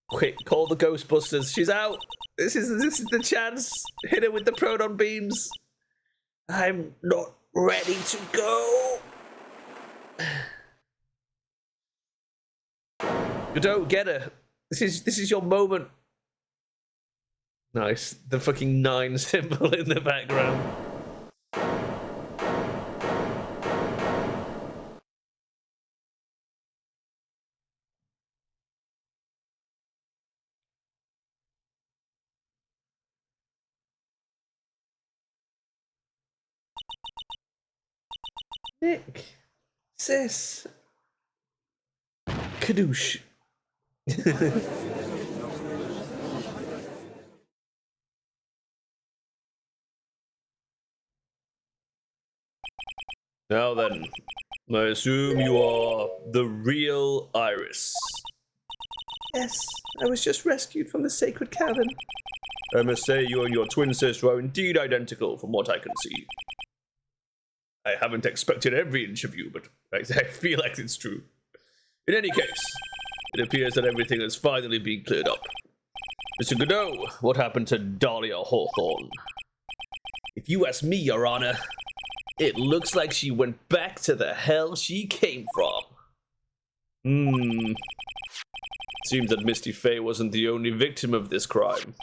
Quick, call the Ghostbusters. She's out. This is the chance. Hit her with the proton beams. I'm not ready to go. Godot, get her. This is your moment. Nice. The fucking 9 symbol in the background. Nick. Sis. Kadoosh. Now then, I assume you are the real Iris. Yes, I was just rescued from the sacred cavern. I must say you and your twin sister are indeed identical from what I can see. I haven't expected every inch of you, but I feel like it's true. In any case, it appears that everything has finally been cleared up. Mr. Godot, what happened to Dahlia Hawthorne? If you ask me, Your Honor, it looks like she went back to the hell she came from. Seems that Misty Faye wasn't the only victim of this crime.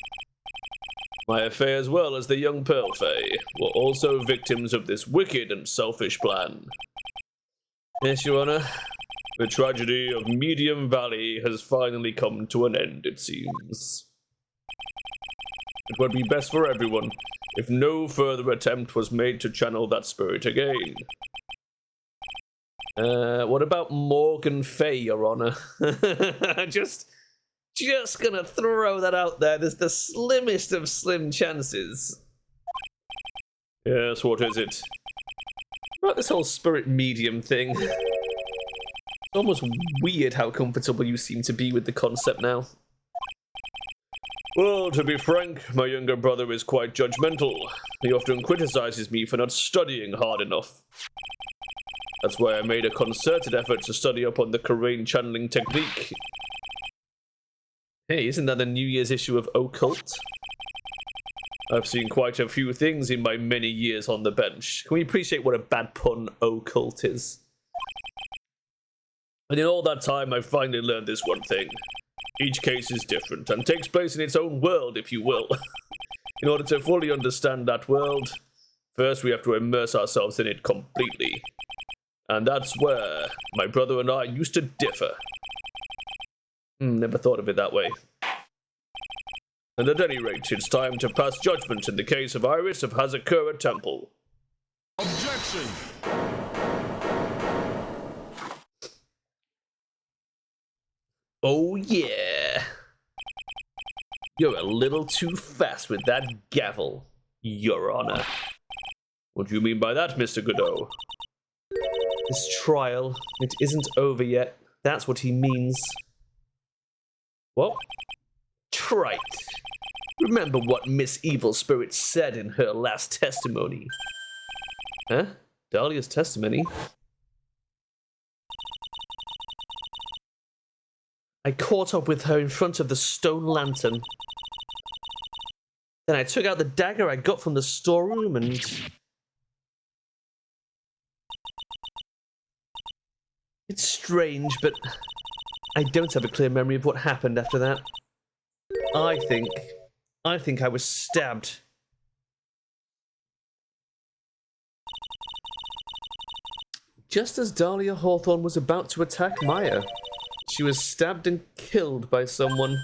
Maya Faye, as well as the young Pearl Faye, were also victims of this wicked and selfish plan. Yes, Your Honor. The tragedy of Medium Valley has finally come to an end, it seems. It would be best for everyone if no further attempt was made to channel that spirit again. What about Morgan Faye, Your Honor? just gonna throw that out there. There's the slimmest of slim chances. Yes, what is it? About this whole spirit medium thing. It's almost weird how comfortable you seem to be with the concept now. Well, to be frank, my younger brother is quite judgmental. He often criticizes me for not studying hard enough. That's why I made a concerted effort to study up on the Korean channeling technique. Hey, isn't that the New Year's issue of Occult? I've seen quite a few things in my many years on the bench. Can we appreciate what a bad pun Occult is? And in all that time, I finally learned this one thing. Each case is different and takes place in its own world, if you will. In order to fully understand that world, first we have to immerse ourselves in it completely. And that's where my brother and I used to differ. Never thought of it that way. And at any rate, it's time to pass judgment in the case of Iris of Hazakura Temple. Objection! Oh yeah. You're a little too fast with that gavel, Your Honor. What do you mean by that, Mr. Godot? This trial, it isn't over yet. That's what he means. What? Trite. Remember what Miss Evil Spirit said in her last testimony. Huh? Dahlia's testimony? I caught up with her in front of the stone lantern. Then I took out the dagger I got from the storeroom and... It's strange, but I don't have a clear memory of what happened after that. I think I was stabbed. Just as Dahlia Hawthorne was about to attack Maya, she was stabbed and killed by someone.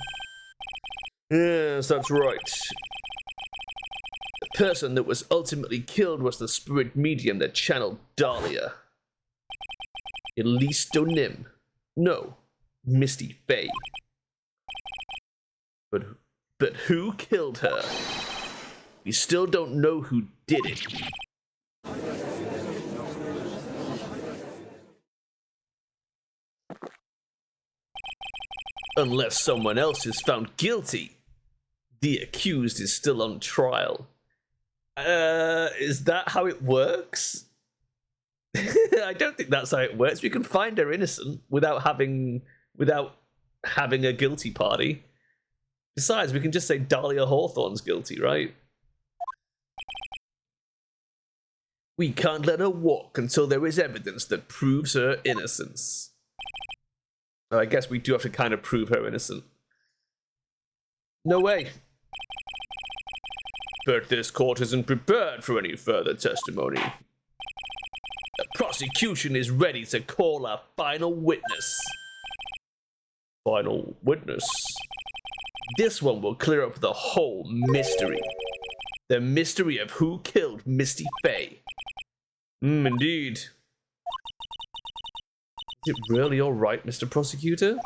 Yes, that's right. The person that was ultimately killed was the spirit medium that channeled Dahlia. Elise Donim. No, Misty Faye. But who killed her? We still don't know who did it. Unless someone else is found guilty, the accused is still on trial. Is that how it works? I don't think that's how it works. We can find her innocent without having a guilty party. Besides, we can just say Dahlia Hawthorne's guilty, right? We can't let her walk until there is evidence that proves her innocence. Oh, I guess we do have to kind of prove her innocent. No way. But this court isn't prepared for any further testimony. The prosecution is ready to call a final witness. Final witness? This one will clear up the whole mystery. The mystery of who killed Misty Faye. Indeed. Is it really all right, Mr. Prosecutor?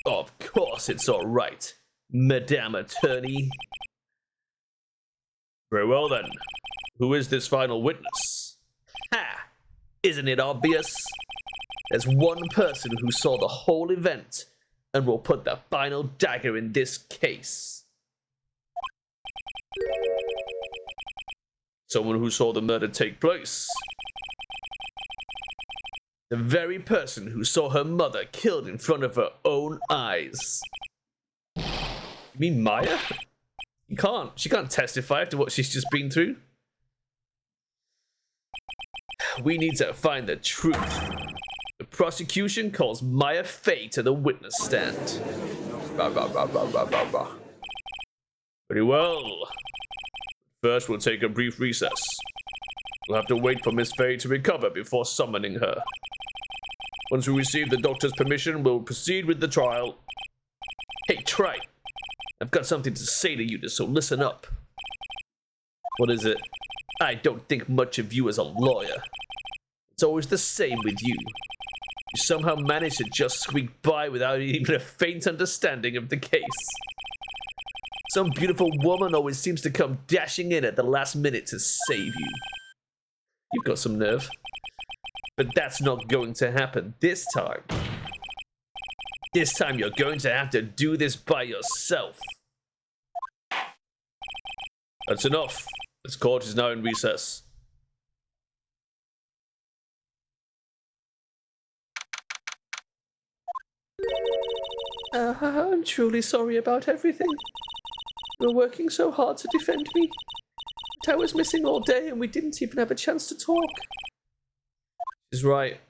Of course it's all right, Madame Attorney. Very well then. Who is this final witness? Ha! Isn't it obvious? There's one person who saw the whole event and will put the final dagger in this case. Someone who saw the murder take place. The very person who saw her mother killed in front of her own eyes. You mean Maya? She can't testify after what she's just been through. We need to find the truth. The prosecution calls Maya Faye to the witness stand. Very well. First, we'll take a brief recess. We'll have to wait for Miss Faye to recover before summoning her. Once we receive the doctor's permission, we'll proceed with the trial. Hey, Wright. I've got something to say to you, so listen up. What is it? I don't think much of you as a lawyer. It's always the same with you. You somehow manage to just squeak by without even a faint understanding of the case. Some beautiful woman always seems to come dashing in at the last minute to save you. You've got some nerve. But that's not going to happen this time. This time you're going to have to do this by yourself. That's enough. This court is now in recess. I'm truly sorry about everything. You were working so hard to defend me. But I was missing all day and we didn't even have a chance to talk. She's right.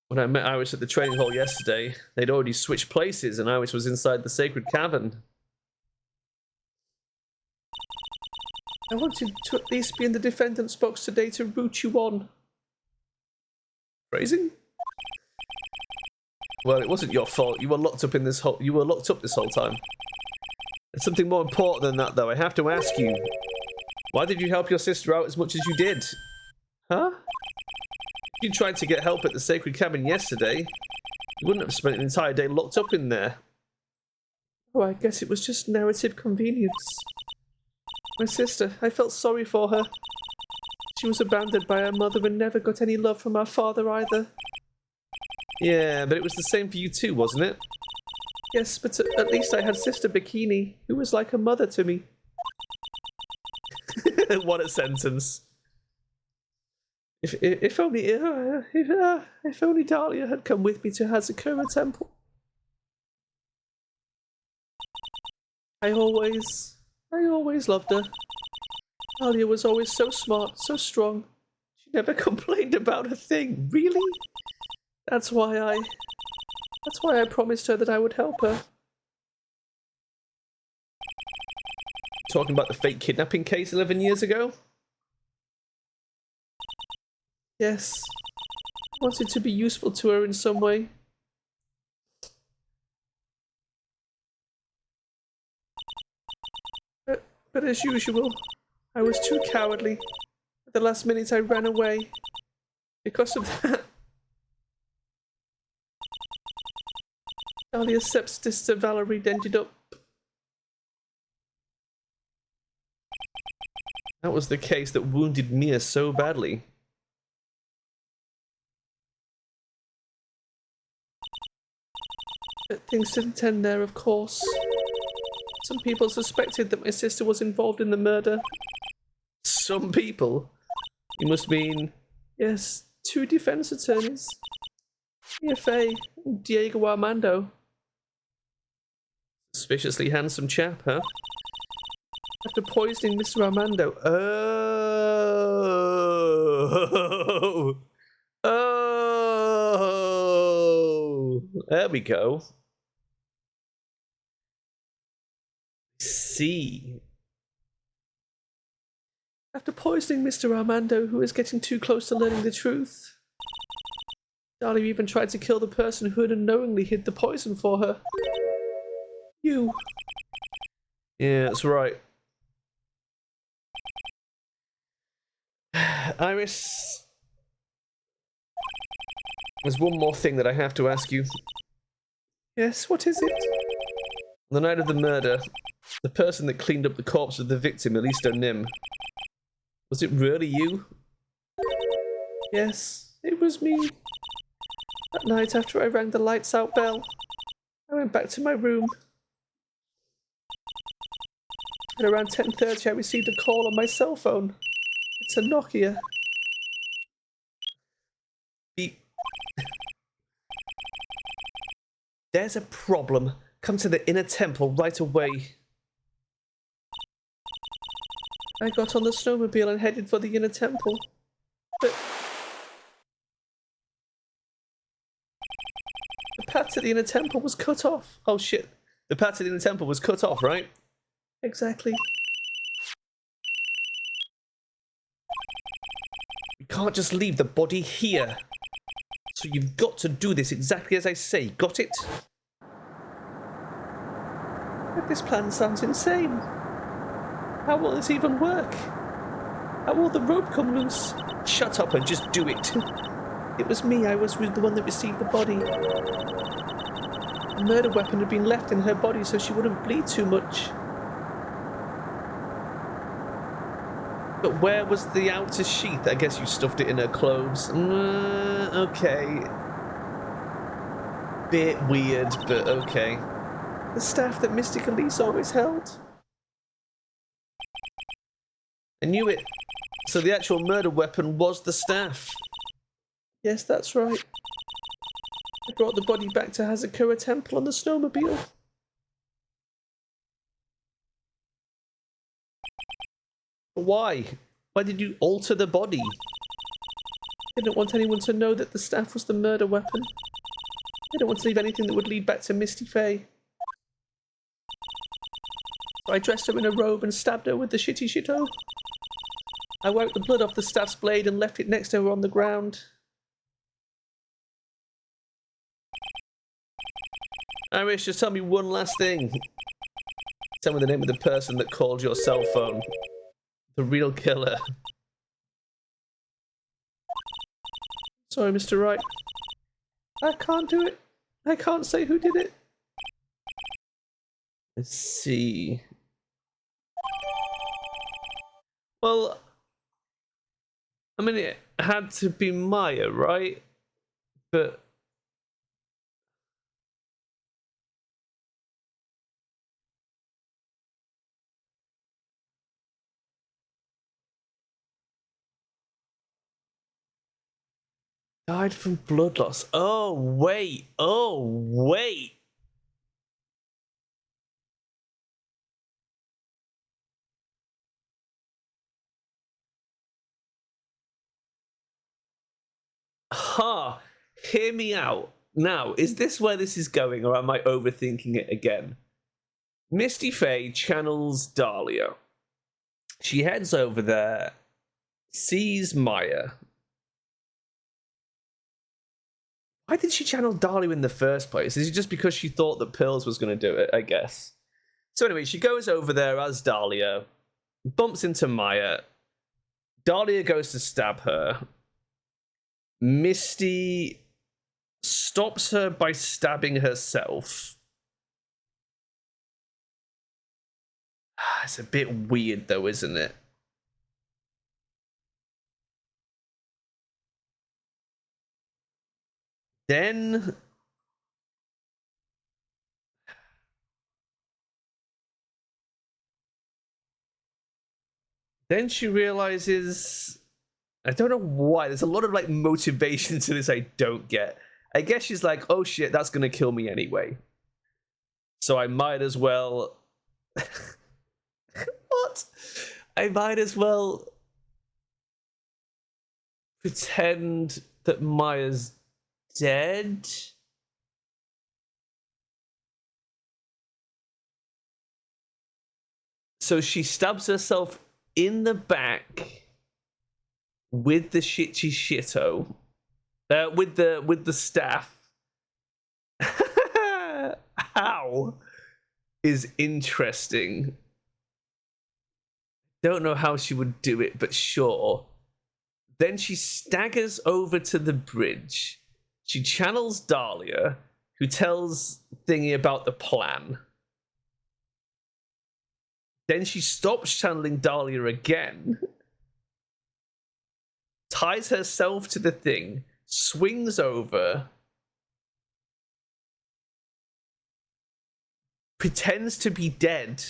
When I met Iris at the training hall yesterday, they'd already switched places and Iris was inside the sacred cavern. I wanted to at least be in the defendant's box today to root you on. Phrasing? Well, it wasn't your fault. You were locked up this whole time. There's something more important than that, though. I have to ask you. Why did you help your sister out as much as you did? Huh? If you tried to get help at the sacred cabin yesterday, you wouldn't have spent an entire day locked up in there. Oh, I guess it was just narrative convenience. My sister, I felt sorry for her. She was abandoned by her mother and never got any love from her father either. Yeah, but it was the same for you too, wasn't it? Yes, but at least I had Sister Bikini, who was like a mother to me. What a sentence. If only Dahlia had come with me to Hazakura Temple. I always loved her. Dahlia was always so smart, so strong. She never complained about a thing. Really? That's why I promised her that I would help her. Talking about the fake kidnapping case 11 years ago? Yes. I wanted to be useful to her in some way. But as usual, I was too cowardly. At the last minute I ran away. Because of that, Dahlia's stepsister Valerie ended up. That was the case that wounded Mia so badly. But things didn't end there, of course. Some people suspected that my sister was involved in the murder. Some people? You must mean... Yes, 2 defense attorneys. EFA and Diego Armando. Suspiciously handsome chap, huh? After poisoning Mr. Armando. Oh! Oh! There we go. See. After poisoning Mr. Armando, who is getting too close to learning the truth, Dahlia even tried to kill the person who had unknowingly hid the poison for her. You. Yeah, that's right. Iris, there's one more thing that I have to ask you. Yes, what is it? On the night of the murder, the person that cleaned up the corpse of the victim, Elisto Nim, was it really you? Yes, it was me. That night after I rang the lights out bell, I went back to my room. At around 10:30 I received a call on my cell phone. It's a Nokia. There's a problem. Come to the inner temple right away. I got on the snowmobile and headed for the inner temple. But the path to the inner temple was cut off. Oh shit. The path to the inner temple was cut off, right? Exactly. You can't just leave the body here. So you've got to do this exactly as I say. Got it? But this plan sounds insane. How will this even work? How will the rope come loose? Shut up and just do it. It was me. I was the one that received the body. A murder weapon had been left in her body so she wouldn't bleed too much. But where was the outer sheath? I guess you stuffed it in her clothes. Okay. Bit weird, but okay. The staff that Mystic Elise always held. I knew it. So the actual murder weapon was the staff. Yes, that's right. I brought the body back to Hazakura Temple on the snowmobile. Why? Why did you alter the body? I didn't want anyone to know that the staff was the murder weapon. I didn't want to leave anything that would lead back to Misty Faye. So I dressed her in a robe and stabbed her with the shitty shito. I wiped the blood off the staff's blade and left it next to her on the ground. Iris, just tell me one last thing. Tell me the name of the person that called your cell phone. The real killer. Sorry, Mr. Wright. I can't do it. I can't say who did it. Let's see. Well, I mean, it had to be Maya, right? But died from blood loss. Oh, wait. Oh, wait. Ha! Hear me out. Now, is this where this is going, or am I overthinking it again? Misty Faye channels Dahlia. She heads over there, sees Maya. Why did she channel Dahlia in the first place? Is it just because she thought that Pearls was going to do it, I guess? So anyway, she goes over there as Dahlia, bumps into Maya. Dahlia goes to stab her. Misty stops her by stabbing herself. It's a bit weird though, isn't it? Then she realizes I don't know why. There's a lot of like motivation to this I don't get. I guess she's like, oh shit, that's gonna kill me anyway. So I might as well. What? I might as well pretend that Maya's dead. So she stabs herself in the back with the shitty shitto, with the staff. How is interesting. Don't know how she would do it, but sure. Then she staggers over to the bridge. She channels Dahlia, who tells Thingy about the plan. Then she stops channeling Dahlia again, ties herself to the thing, swings over, pretends to be dead,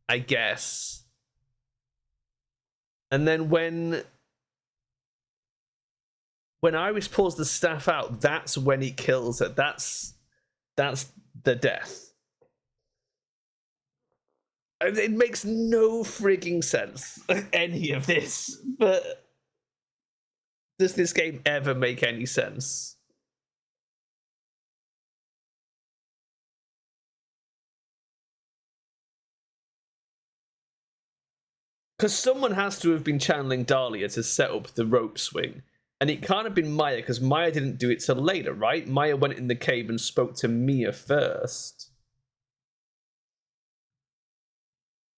I guess. And then when Iris pulls the staff out, that's when he kills her. That's the death. It makes no frigging sense, any of this. But does this game ever make any sense? Because someone has to have been channeling Dahlia to set up the rope swing. And it can't have been Maya, because Maya didn't do it till later, right? Maya went in the cave and spoke to Mia first.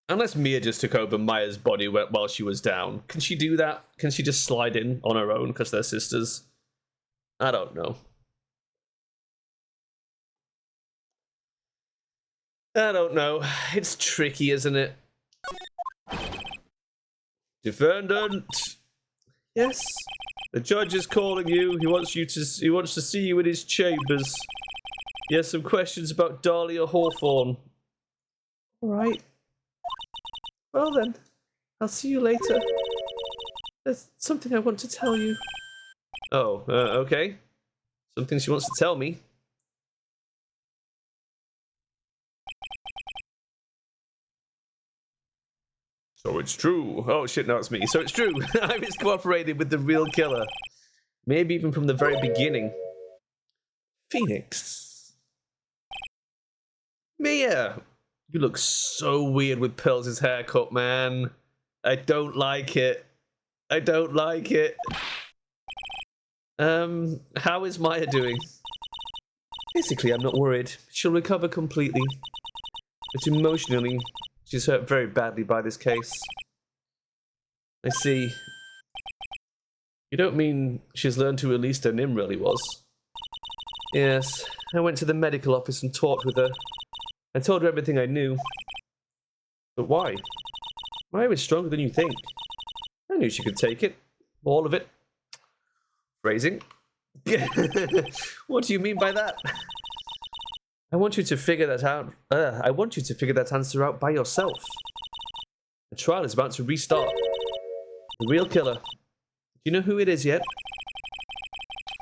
Unless Mia just took over Maya's body while she was down. Can she do that? Can she just slide in on her own because they're sisters? I don't know. I don't know. It's tricky, isn't it? Defendant! Yes? The judge is calling you. He wants to see you in his chambers. He has some questions about Dahlia Hawthorne. Alright. Well then, I'll see you later. There's something I want to tell you. Oh, okay. Something she wants to tell me. So it's true. Oh shit, no, it's me. So it's true. Iris cooperated with the real killer. Maybe even from the very beginning. Phoenix. Mia! You look so weird with Pills' haircut, man. I don't like it. I don't like it. How is Maya doing? Basically, I'm not worried. She'll recover completely. But emotionally, she's hurt very badly by this case. I see. You don't mean she's learned who Elista Nim really was? Yes, I went to the medical office and talked with her. I told her everything I knew. But why? Maya is stronger than you think. I knew she could take it. All of it. Phrasing. What do you mean by that? I want you to figure that out. I want you to figure that answer out by yourself. The trial is about to restart. The real killer. Do you know who it is yet?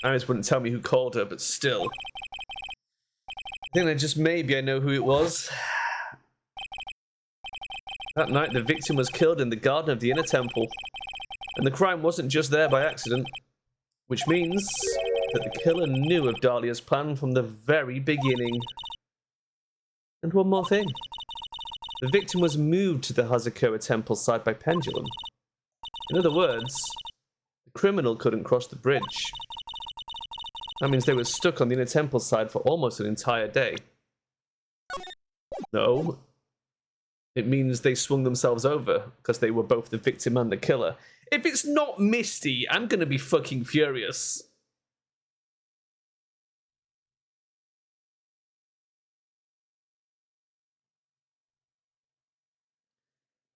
Iris wouldn't tell me who called her, but still. I think that just maybe I know who it was. That night, the victim was killed in the garden of the Inner Temple. And the crime wasn't just there by accident. Which means that the killer knew of Dahlia's plan from the very beginning. And one more thing. The victim was moved to the Hazukoa Temple site by pendulum. In other words, the criminal couldn't cross the bridge. That means they were stuck on the Inner Temple side for almost an entire day. No. It means they swung themselves over, because they were both the victim and the killer. If it's not Misty, I'm gonna be fucking furious.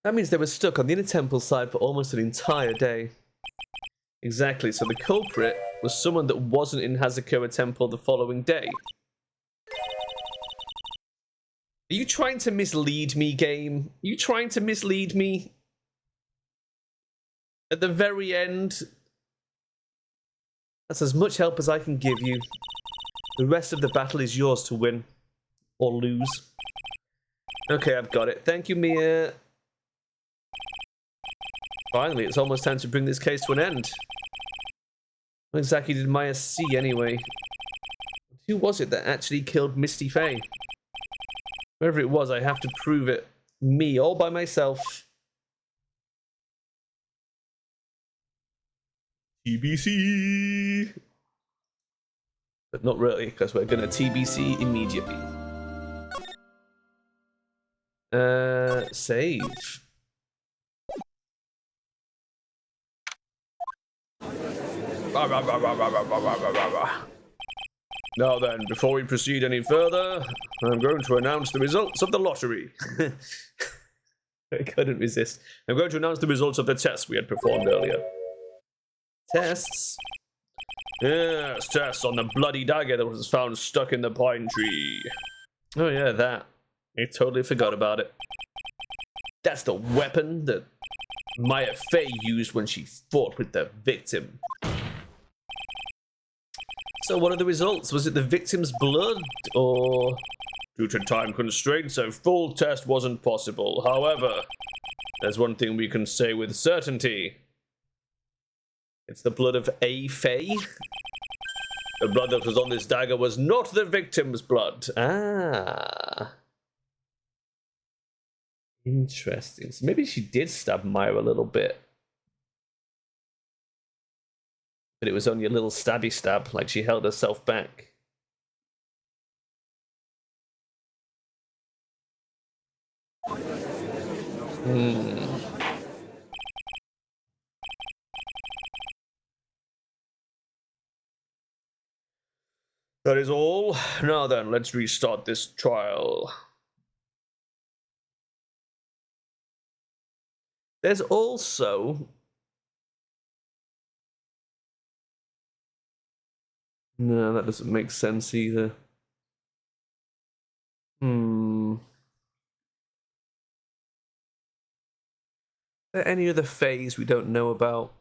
That means they were stuck on the Inner Temple side for almost an entire day. Exactly, so the culprit was someone that wasn't in Hazukoa Temple the following day. Are you trying to mislead me, game? Are you trying to mislead me? At the very end, That's as much help as I can give you. The rest of the battle is yours to win. Or lose. Okay, I've got it. Thank you, Mia. Finally, it's almost time to bring this case to an end. What exactly did Maya see, anyway? Who was it that actually killed Misty Faye? Whoever it was, I have to prove it. Me, all by myself. TBC! But not really, because we're gonna TBC immediately. Save. Now then, before we proceed any further, I'm going to announce the results of the lottery. I couldn't resist. I'm going to announce the results of the tests we had performed earlier. Tests? Yes, tests on the bloody dagger that was found stuck in the pine tree. Oh yeah, that. I totally forgot about it. That's the weapon that Maya Fey used when she fought with the victim. So what are the results? Was it the victim's blood, or... Due to time constraints, a full test wasn't possible. However, there's one thing we can say with certainty. It's the blood of A. Fey. The blood that was on this dagger was not the victim's blood. Ah. Interesting. So maybe she did stab Maya a little bit. But it was only a little stabby stab, like she held herself back. That is all. Now then, let's restart this trial. There's also... No, that doesn't make sense either. Are there any other phase we don't know about?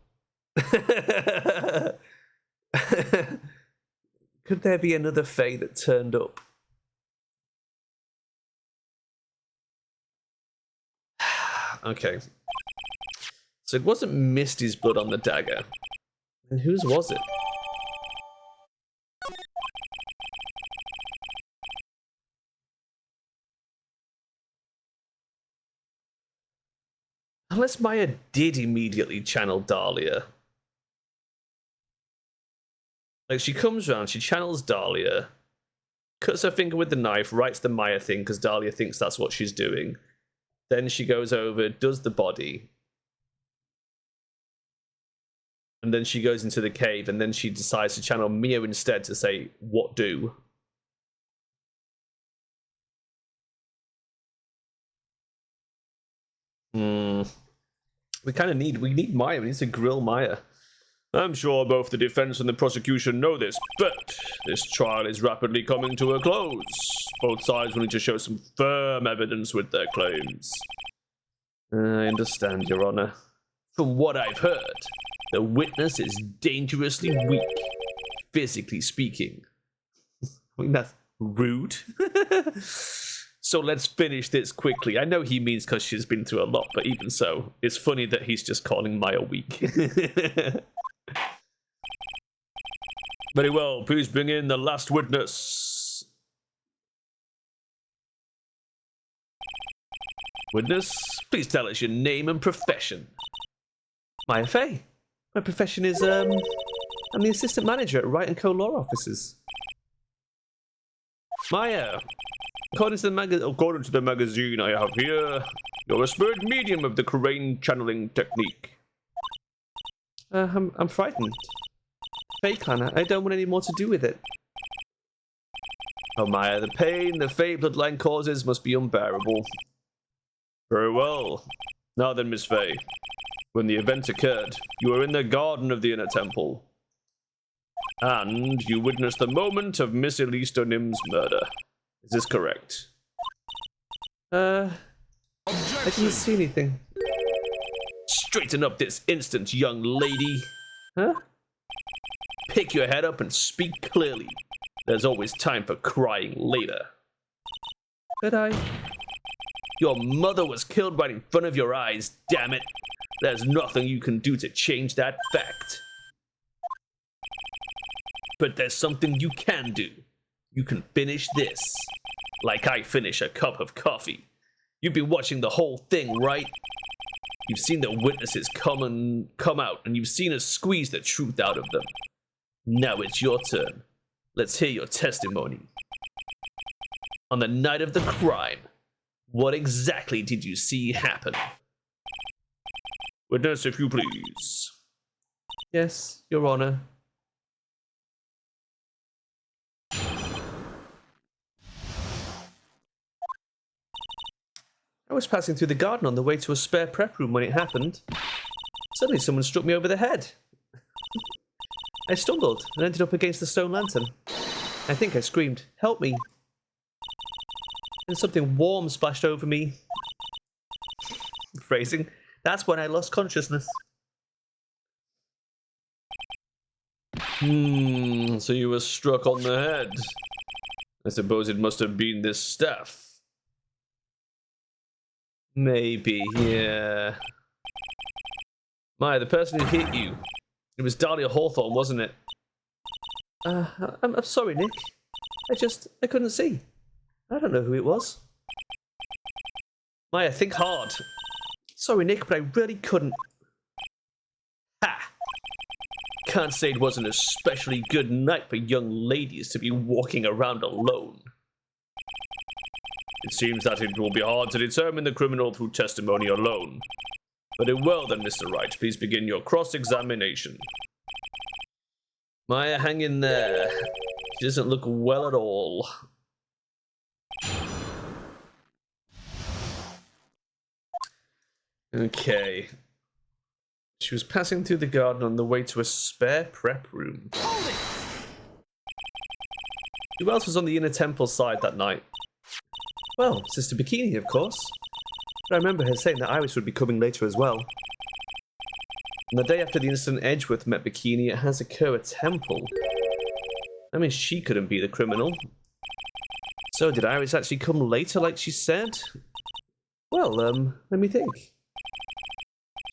Could there be another Fae that turned up? Okay. So it wasn't Misty's blood on the dagger. And whose was it? Unless Maya did immediately channel Dahlia. Like, she comes around, she channels Dahlia, cuts her finger with the knife, writes the Maya thing because Dahlia thinks that's what she's doing. Then she goes over, does the body. And then she goes into the cave, and then she decides to channel Mia instead to say, what do? We kind of need Maya. We need to grill Maya. I'm sure both the defense and the prosecution know this, but this trial is rapidly coming to a close. Both sides will need to show some firm evidence with their claims. I understand, Your Honor. From what I've heard, the witness is dangerously weak, physically speaking. I mean, that's rude. So let's finish this quickly. I know he means because she's been through a lot, but even so, it's funny that he's just calling Maya weak. Very well, please bring in the last witness. Witness, please tell us your name and profession. Maya Fey. My profession is, I'm the assistant manager at Wright & Co. Law Offices. Maya, according to the magazine I have here, you're a spirit medium of the Crane channeling technique. I'm frightened. Fae Clan, I don't want any more to do with it. Oh Maya, the pain the Fae bloodline causes must be unbearable. Very well. Now then, Miss Fae. When the event occurred, you were in the garden of the inner temple. And you witnessed the moment of Miss Elise Donim's murder. Is this correct? I didn't see anything. Straighten up this instant, young lady. Huh? pick your head up and speak clearly. There's always time for crying later. But Your mother was killed right in front of your eyes, damn it. There's nothing you can do to change that fact. But there's something you can do. You can finish this. Like I finish a cup of coffee. You've been watching the whole thing, right? You've seen the witnesses come out, and you've seen us squeeze the truth out of them. Now it's your turn. Let's hear your testimony. On the night of the crime, what exactly did you see happen? Witness, if you please. Yes, Your Honor. I was passing through the garden on the way to a spare prep room when it happened. Suddenly someone struck me over the head. I stumbled and ended up against the stone lantern. I think I screamed, "Help me!" And something warm splashed over me. Phrasing. That's when I lost consciousness. So you were struck on the head. I suppose it must have been this staff. Maybe, yeah. Maya, the person who hit you, it was Dahlia Hawthorne, wasn't it? I'm sorry, Nick. I couldn't see. I don't know who it was. Maya, think hard. Sorry, Nick, but I really couldn't. Ha! Can't say it wasn't an especially good night for young ladies to be walking around alone. It seems that it will be hard to determine the criminal through testimony alone. Very well then, Mr. Wright, please begin your cross-examination. Maya, hang in there. She doesn't look well at all. Okay. She was passing through the garden on the way to a spare prep room. Who else was on the inner temple side that night? Well, Sister Bikini, of course. But I remember her saying that Iris would be coming later as well. On the day after the incident Edgeworth met Bikini at Hazakura Temple. I mean, she couldn't be the criminal. So did Iris actually come later like she said? Well, let me think.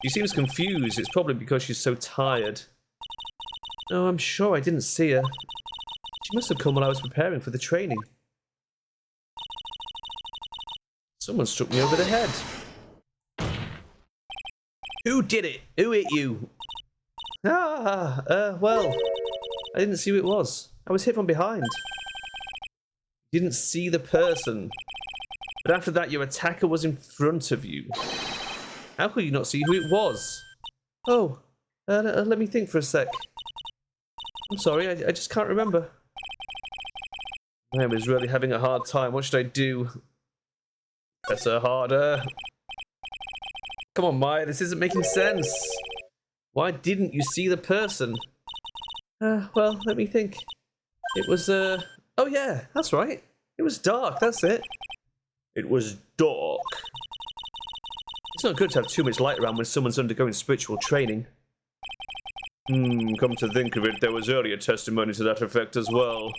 She seems confused. It's probably because she's so tired. No, I'm sure I didn't see her. She must have come while I was preparing for the training. Someone struck me over the head. Who did it? Who hit you? Well, I didn't see who it was. I was hit from behind. You didn't see the person. But after that, your attacker was in front of you. How could you not see who it was? Oh, let me think for a sec. I'm sorry, I just can't remember. I was really having a hard time. What should I do? Press her harder. Come on, Maya, this isn't making sense. Why didn't you see the person? Well, let me think. It was, oh yeah, that's right. It was dark, that's it. It was dark. It's not good to have too much light around when someone's undergoing spiritual training. Come to think of it, there was earlier testimony to that effect as well.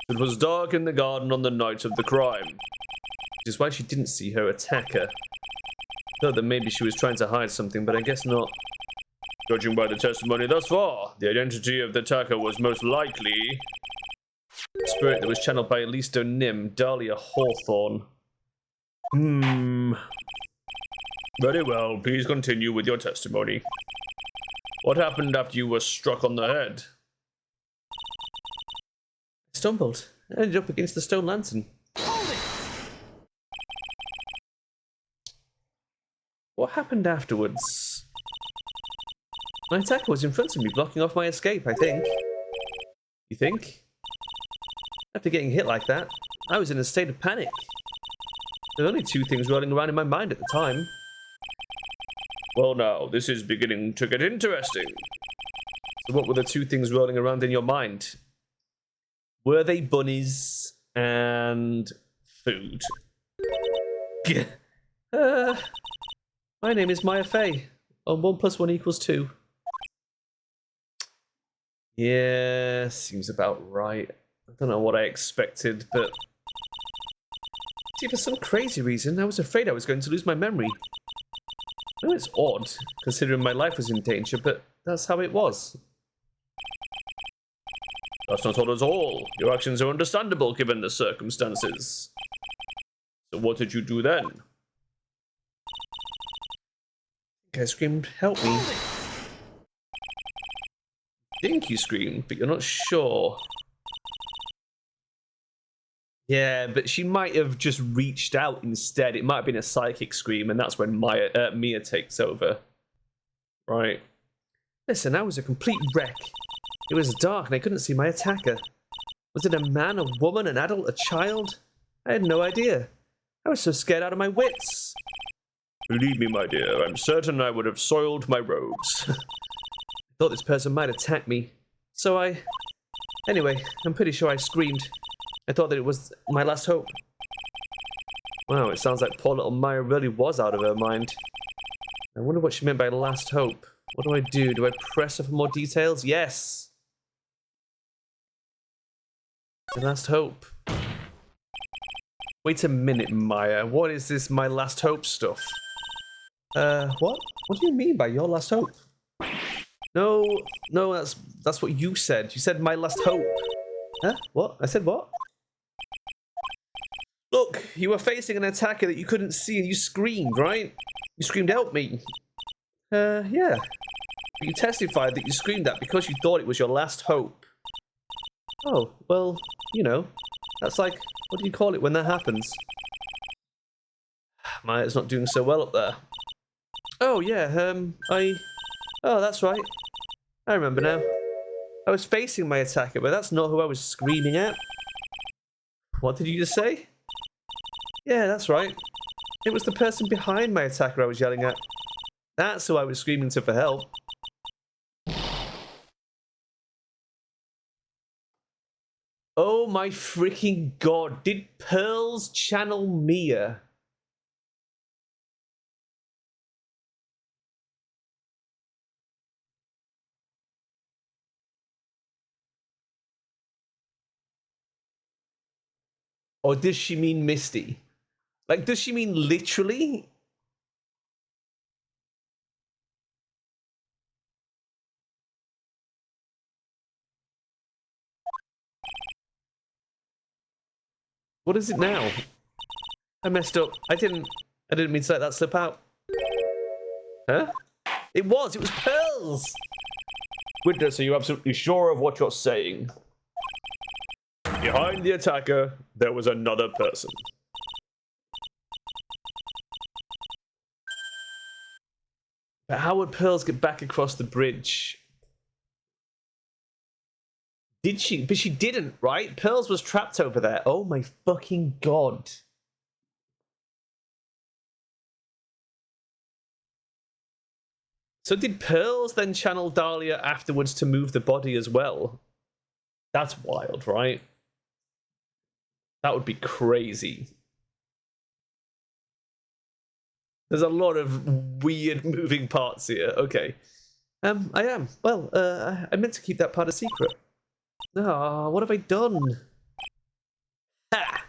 It was dark in the garden on the night of the crime. Which is why she didn't see her attacker. Thought that maybe she was trying to hide something, but I guess not. Judging by the testimony thus far, the identity of the attacker was most likely the spirit that was channeled by Alisto Nim, Dahlia Hawthorne. Very well, please continue with your testimony. What happened after you were struck on the head? I stumbled. I ended up against the stone lantern. What happened afterwards? My attacker was in front of me, blocking off my escape, I think. You think? After getting hit like that, I was in a state of panic. There were only two things rolling around in my mind at the time. Well now, this is beginning to get interesting. So what were the two things rolling around in your mind? Were they bunnies and food? My name is Maya Fey. 1 + 1 = 2. Yeah, seems about right. I don't know what I expected, but... See, for some crazy reason, I was afraid I was going to lose my memory. I know it's odd, considering my life was in danger, but that's how it was. That's not odd at all. Your actions are understandable given the circumstances. So what did you do then? I screamed, "Help me." I think you screamed, but you're not sure. Yeah, but she might have just reached out instead. It might have been a psychic scream, and that's when Mia takes over. Right. Listen, I was a complete wreck. It was dark and I couldn't see my attacker. Was it a man, a woman, an adult, a child? I had no idea. I was so scared out of my wits. Believe me, my dear, I'm certain I would have soiled my robes. I thought this person might attack me. So Anyway, I'm pretty sure I screamed. I thought that it was my last hope. Wow, it sounds like poor little Maya really was out of her mind. I wonder what she meant by last hope. What do I do? Do I press her for more details? Yes! The last hope. Wait a minute, Maya. What is this my last hope stuff? What? What do you mean by your last hope? No, that's what you said. You said my last hope. Huh? What? I said what? Look, you were facing an attacker that you couldn't see and you screamed, right? You screamed, "Help me." Yeah. But you testified that you screamed that because you thought it was your last hope. Oh, well, you know, that's like, what do you call it when that happens? Maya's not doing so well up there. Oh, yeah, oh, that's right. I remember now. I was facing my attacker, but that's not who I was screaming at. What did you just say? Yeah, that's right. It was the person behind my attacker I was yelling at. That's who I was screaming to for help. Oh my freaking god, did Pearls channel Mia? Or does she mean Misty? Like, does she mean literally? What is it now? I messed up. I didn't mean to let that slip out. Huh? It was Pearls! Witness, are you absolutely sure of what you're saying? Behind the attacker, there was another person. But how would Pearls get back across the bridge? Did she? But she didn't, right? Pearls was trapped over there. Oh my fucking god. So did Pearls then channel Dahlia afterwards to move the body as well? That's wild, right? That would be crazy. There's a lot of weird moving parts here. Okay. I am. Well, I meant to keep that part a secret. Ah, what have I done? Ha!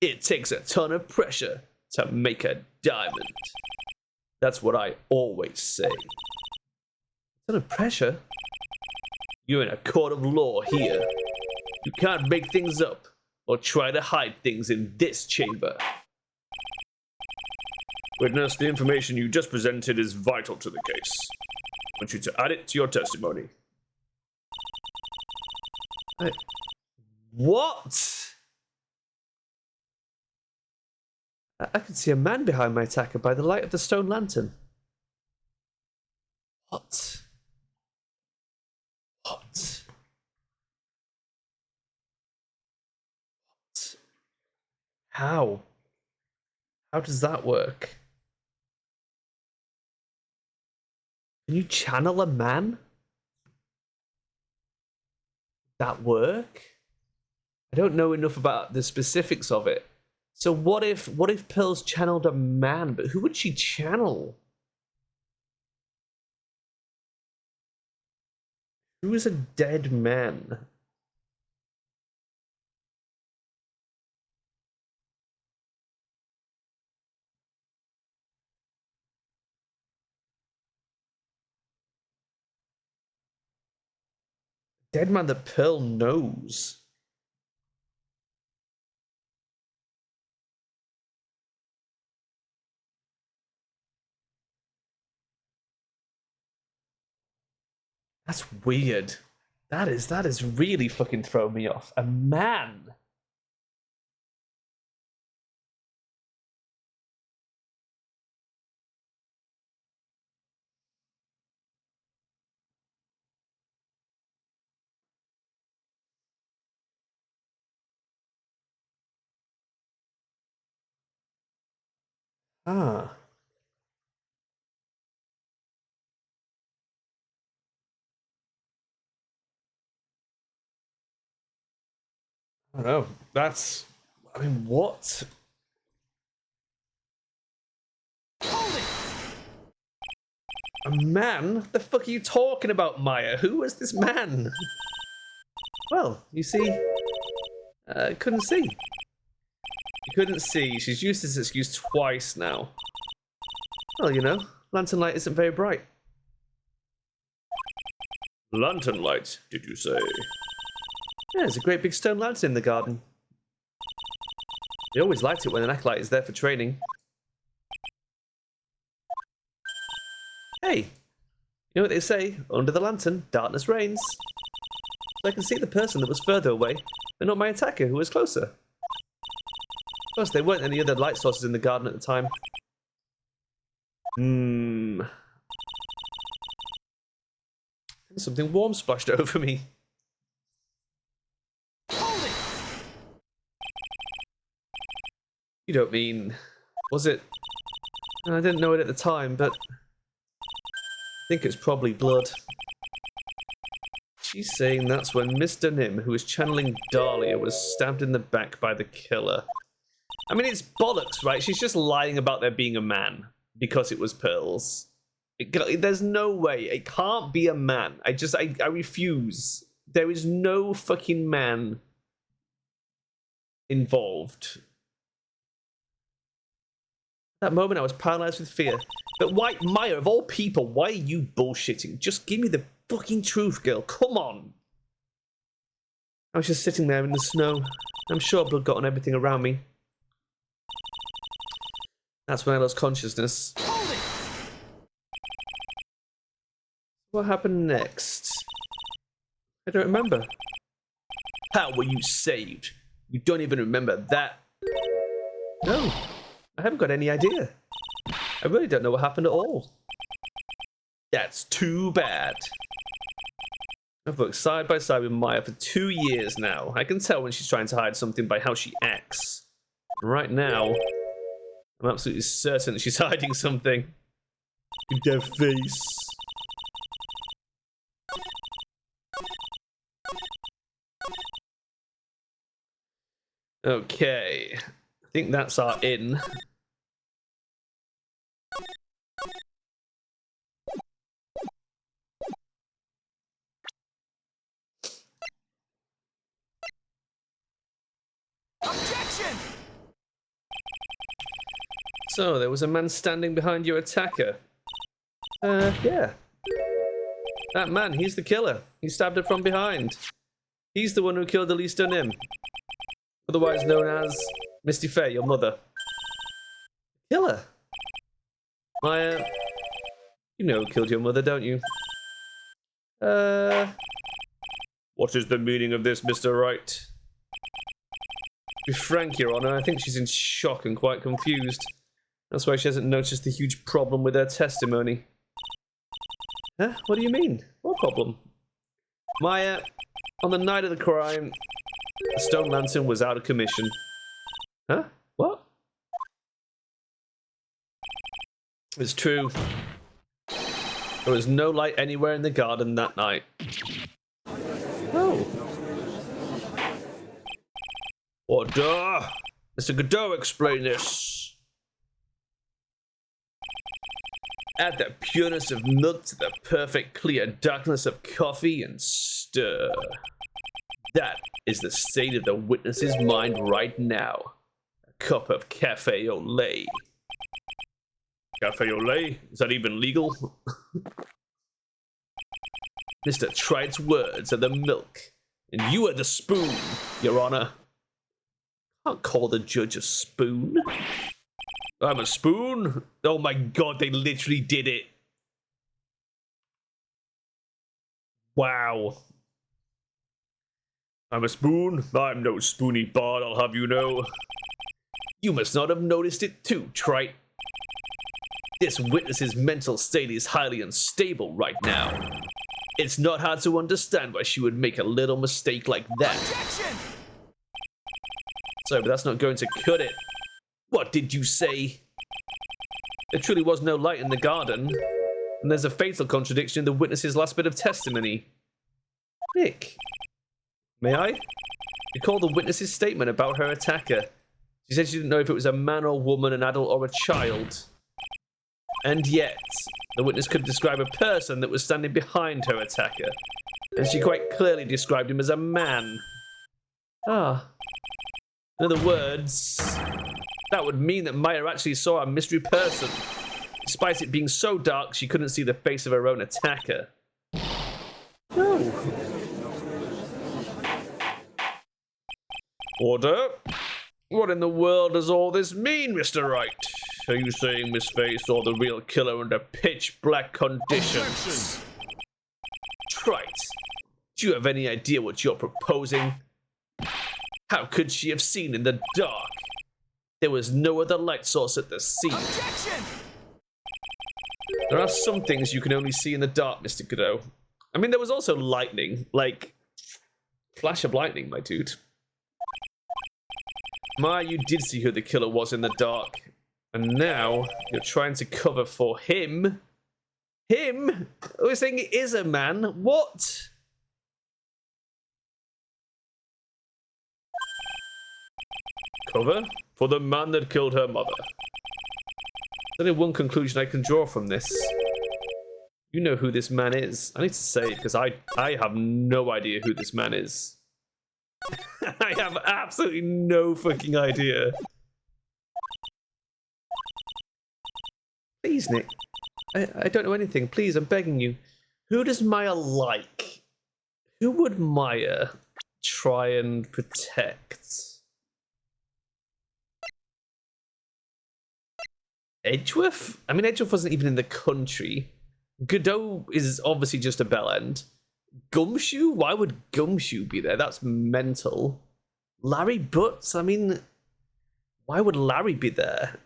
It takes a ton of pressure to make a diamond. That's what I always say. A ton of pressure? You're in a court of law here. You can't make things up or try to hide things in this chamber. Witness, the information you just presented is vital to the case. I want you to add it to your testimony. What? I can see a man behind my attacker by the light of the stone lantern. What? What? What? How? How does that work? Can you channel a man? That work? I don't know enough about the specifics of it. So what if Pearls channeled a man? But who would she channel? Who is a dead man? Dead man that Pearl knows. That's weird. That is really fucking throwing me off. A man. Ah. I don't know. That's. I mean, what? Hold it! A man? The fuck are you talking about, Maya? Who was this man? Well, you see, couldn't see. You couldn't see. She's used this excuse twice now. Well, you know, lantern light isn't very bright. Lantern light, did you say? Yeah, there's a great big stone lantern in the garden. They always light it when an acolyte is there for training. Hey, you know what they say? Under the lantern, darkness reigns. So I can see the person that was further away, but not my attacker who was closer. Of course, there weren't any other light sources in the garden at the time. Something warm splashed over me. Hold it! You don't mean... Was it... I didn't know it at the time, but... I think it's probably blood. She's saying that's when Mr. Nim, who was channeling Dahlia, was stabbed in the back by the killer. I mean, it's bollocks, right? She's just lying about there being a man because it was Pearls. There's no way. It can't be a man. I refuse. There is no fucking man involved. That moment I was paralyzed with fear. But why, Maya, of all people, why are you bullshitting? Just give me the fucking truth, girl. Come on. I was just sitting there in the snow. I'm sure blood got on everything around me. That's when I lost consciousness. Hold it! What happened next? I don't remember. How were you saved? You don't even remember that? No, I haven't got any idea. I really don't know what happened at all. That's too bad. I've worked side by side with Maya for 2 years now. I can tell when she's trying to hide something by how she acts. Right now, I'm absolutely certain that she's hiding something. With their face. Okay, I think that's our in. Objection! So, there was a man standing behind your attacker. Yeah. That man, he's the killer. He stabbed her from behind. He's the one who killed Elise Nim. Otherwise known as Misty Faye, your mother. Killer? Maya, you know who killed your mother, don't you? What is the meaning of this, Mr. Wright? To be frank, Your Honor, I think she's in shock and quite confused. That's why she hasn't noticed the huge problem with her testimony. Huh? What do you mean? What problem? Maya, on the night of the crime, the stone lantern was out of commission. Huh? What? It's true. There was no light anywhere in the garden that night. Oh. Order! Mr. Godot, explain this. Add the pureness of milk to the perfect clear darkness of coffee and stir. That is the state of the witness's mind right now. A cup of cafe au lait. Cafe au lait? Is that even legal? Mr. Tright's words are the milk, and you are the spoon, Your Honor. Can't call the judge a spoon. I'm a spoon? Oh my god, they literally did it. Wow. I'm a spoon? I'm no spoony bard, I'll have you know. You must not have noticed it too, Trite. This witness's mental state is highly unstable right now. It's not hard to understand why she would make a little mistake like that. Objection! Sorry, but that's not going to cut it. What did you say? There truly was no light in the garden, and there's a fatal contradiction in the witness's last bit of testimony. Nick, may I? Recall the witness's statement about her attacker. She said she didn't know if it was a man or woman, an adult or a child. And yet, the witness could describe a person that was standing behind her attacker, and she quite clearly described him as a man. Ah. In other words, that would mean that Maya actually saw a mystery person, despite it being so dark she couldn't see the face of her own attacker. No. Order? What in the world does all this mean, Mr. Wright? Are you saying Miss Faye saw the real killer under pitch black conditions? Trite, do you have any idea what you're proposing? How could she have seen in the dark? There was no other light source at the scene. Objection! There are some things you can only see in the dark, Mr. Godot. I mean, there was also lightning. Like, flash of lightning, my dude. Maya, you did see who the killer was in the dark. And now, you're trying to cover for him. Him? We're saying it is a man? What? Cover? For the man that killed her mother. There's only one conclusion I can draw from this. You know who this man is. I need to say it because I have no idea who this man is. I have absolutely no fucking idea. Please, Nick. I don't know anything. Please, I'm begging you. Who does Maya like? Who would Maya try and protect? Edgeworth? I mean, Edgeworth wasn't even in the country. Godot is obviously just a bell end. Gumshoe? Why would Gumshoe be there? That's mental. Larry Butts? I mean, why would Larry be there?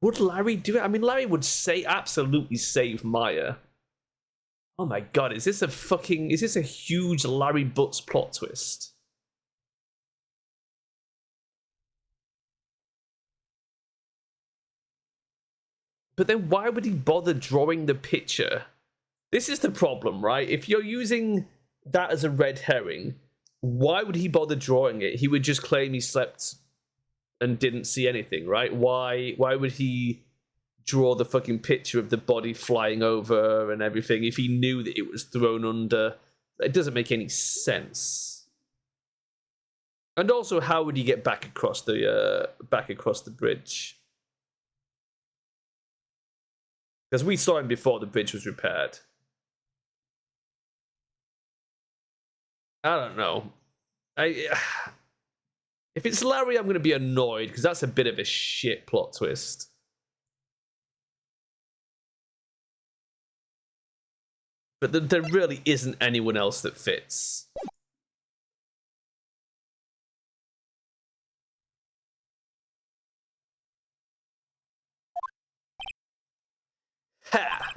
Would Larry do it? I mean, Larry would absolutely save Maya. Oh my god, is this a huge Larry Butts plot twist? But then why would he bother drawing the picture? This is the problem, right? If you're using that as a red herring, why would he bother drawing it? He would just claim he slept and didn't see anything, right? Why would he draw the fucking picture of the body flying over and everything if he knew that it was thrown under? It doesn't make any sense. And also, how would he get back across the bridge? Because we saw him before the bridge was repaired. I don't know. If it's Larry, I'm going to be annoyed because that's a bit of a shit plot twist. But there really isn't anyone else that fits. Ha!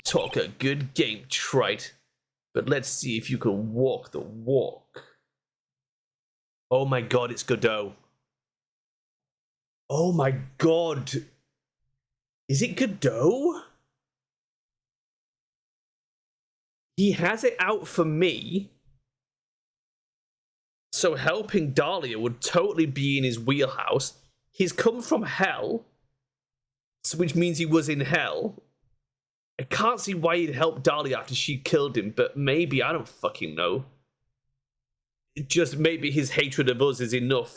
Talk a good game, Trite. But let's see if you can walk the walk. Oh my god, it's Godot. Oh my god. Is it Godot? He has it out for me. So helping Dahlia would totally be in his wheelhouse. he's come from hell, which means he was in hell. I can't see why he'd help Dahlia after she killed him, but maybe, I don't fucking know. Just maybe his hatred of us is enough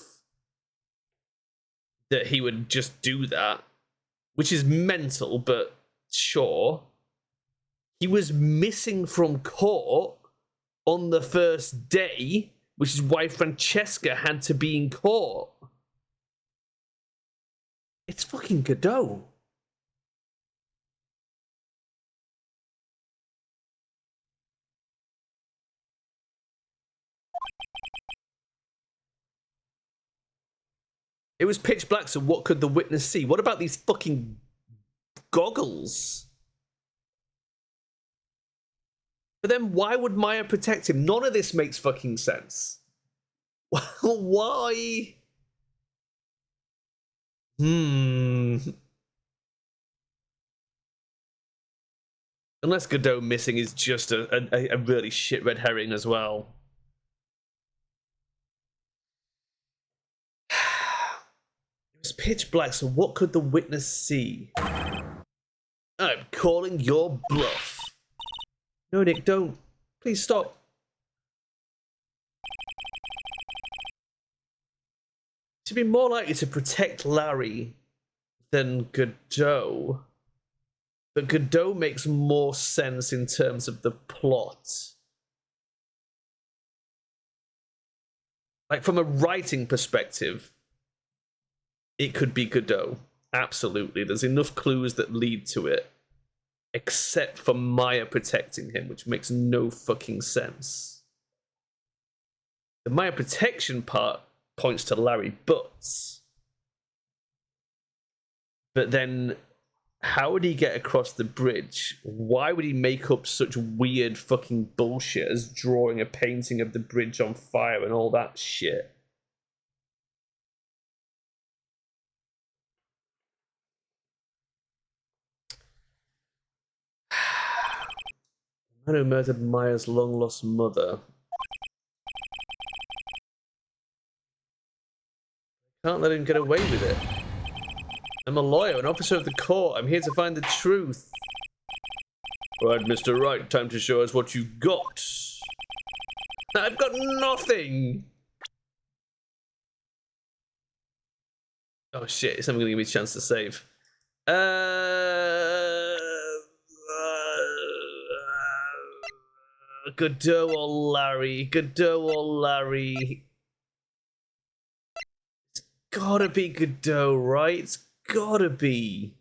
that he would just do that, which is mental, but sure. He was missing from court on the first day, which is why Francesca had to be in court. It's fucking Godot. It was pitch black, so what could the witness see? What about these fucking goggles? But then why would Maya protect him? None of this makes fucking sense. Why? Unless Godot missing is just a really shit red herring as well. It was pitch black, so what could the witness see? I'm calling your bluff. No, Nick, don't. Please stop. To be more likely to protect Larry than Godot. But Godot makes more sense in terms of the plot. Like, from a writing perspective, it could be Godot. Absolutely. There's enough clues that lead to it. Except for Maya protecting him, which makes no fucking sense. The Maya protection part points to Larry Butts. But then, how would he get across the bridge? Why would he make up such weird fucking bullshit as drawing a painting of the bridge on fire and all that shit? The man who murdered Maya's long-lost mother. Can't let him get away with it. I'm a lawyer, an officer of the court. I'm here to find the truth. Right, Mr. Wright, time to show us what you got. I've got nothing. Oh shit, is someone gonna give me a chance to save? Godot or Larry? Godot or Larry? It's gotta be Godot, right? It's gotta be.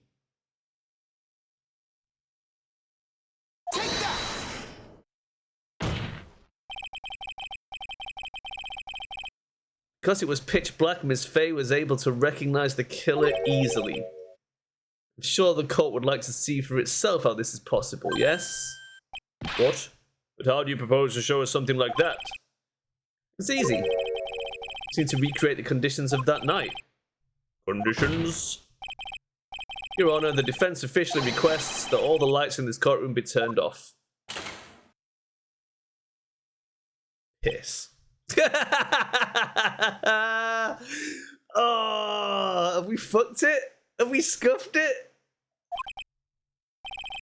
Take that! Because it was pitch black, Miss Fay was able to recognize the killer easily. I'm sure the court would like to see for itself how this is possible, yes? What? But how do you propose to show us something like that? It's easy. You need to recreate the conditions of that night. Conditions? Your Honor, the defense officially requests that all the lights in this courtroom be turned off. Piss. Oh, have we fucked it? Have we scuffed it?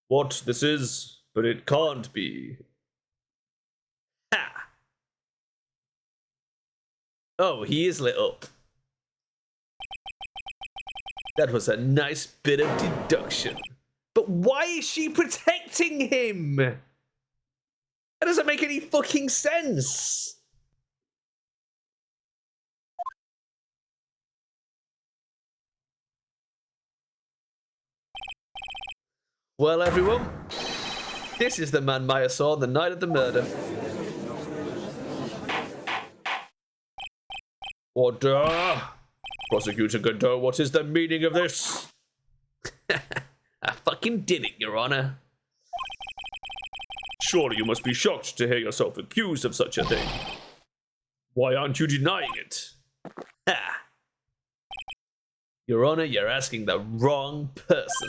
What this is, but it can't be. Ha! Oh, he is lit up. That was a nice bit of deduction. But why is she protecting him? That doesn't make any fucking sense. Well, everyone, this is the man Maya saw on the night of the murder. Order! Prosecutor Godot, what is the meaning of this? I fucking did it, Your Honor. Surely you must be shocked to hear yourself accused of such a thing. Why aren't you denying it? Ha! Your Honor, you're asking the wrong person.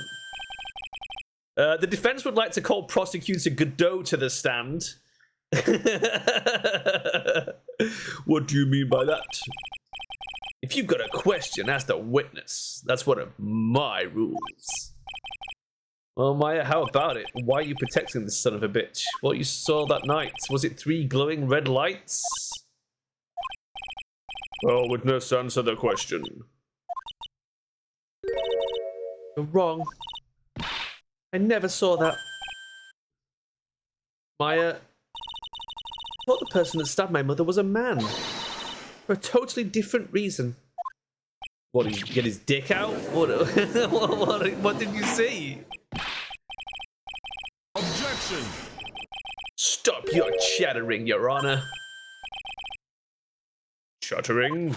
The defense would like to call Prosecutor Godot to the stand. What do you mean by that? If you've got a question, ask the witness. That's one of my rules. Well, Maya, how about it? Why are you protecting this son of a bitch? What you saw that night, was it 3 glowing red lights? Well, witness, answer the question. You're wrong. I never saw that. Maya, I thought the person that stabbed my mother was a man. For a totally different reason. What, did he get his dick out? What did you see? Objection! Stop your chattering, Your Honor. Chattering?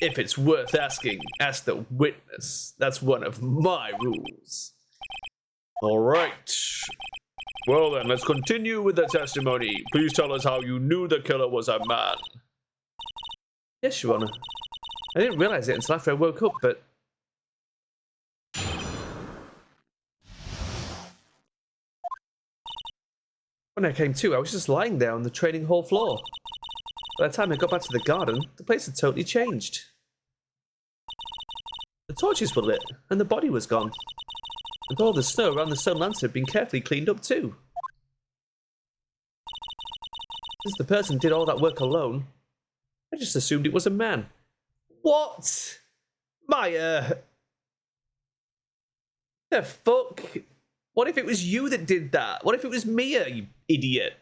If it's worth asking, ask the witness. That's one of my rules. All right. Well then, let's continue with the testimony. Please tell us how you knew the killer was a man. Yes, Your Honor. I didn't realize it until after I woke up, but... When I came to, I was just lying there on the training hall floor. By the time I got back to the garden, the place had totally changed. The torches were lit, and the body was gone. And all the snow around the stone lantern had been carefully cleaned up too. Since the person did all that work alone, I just assumed it was a man. What? Maya? The fuck? What if it was you that did that? What if it was Mia, you idiot?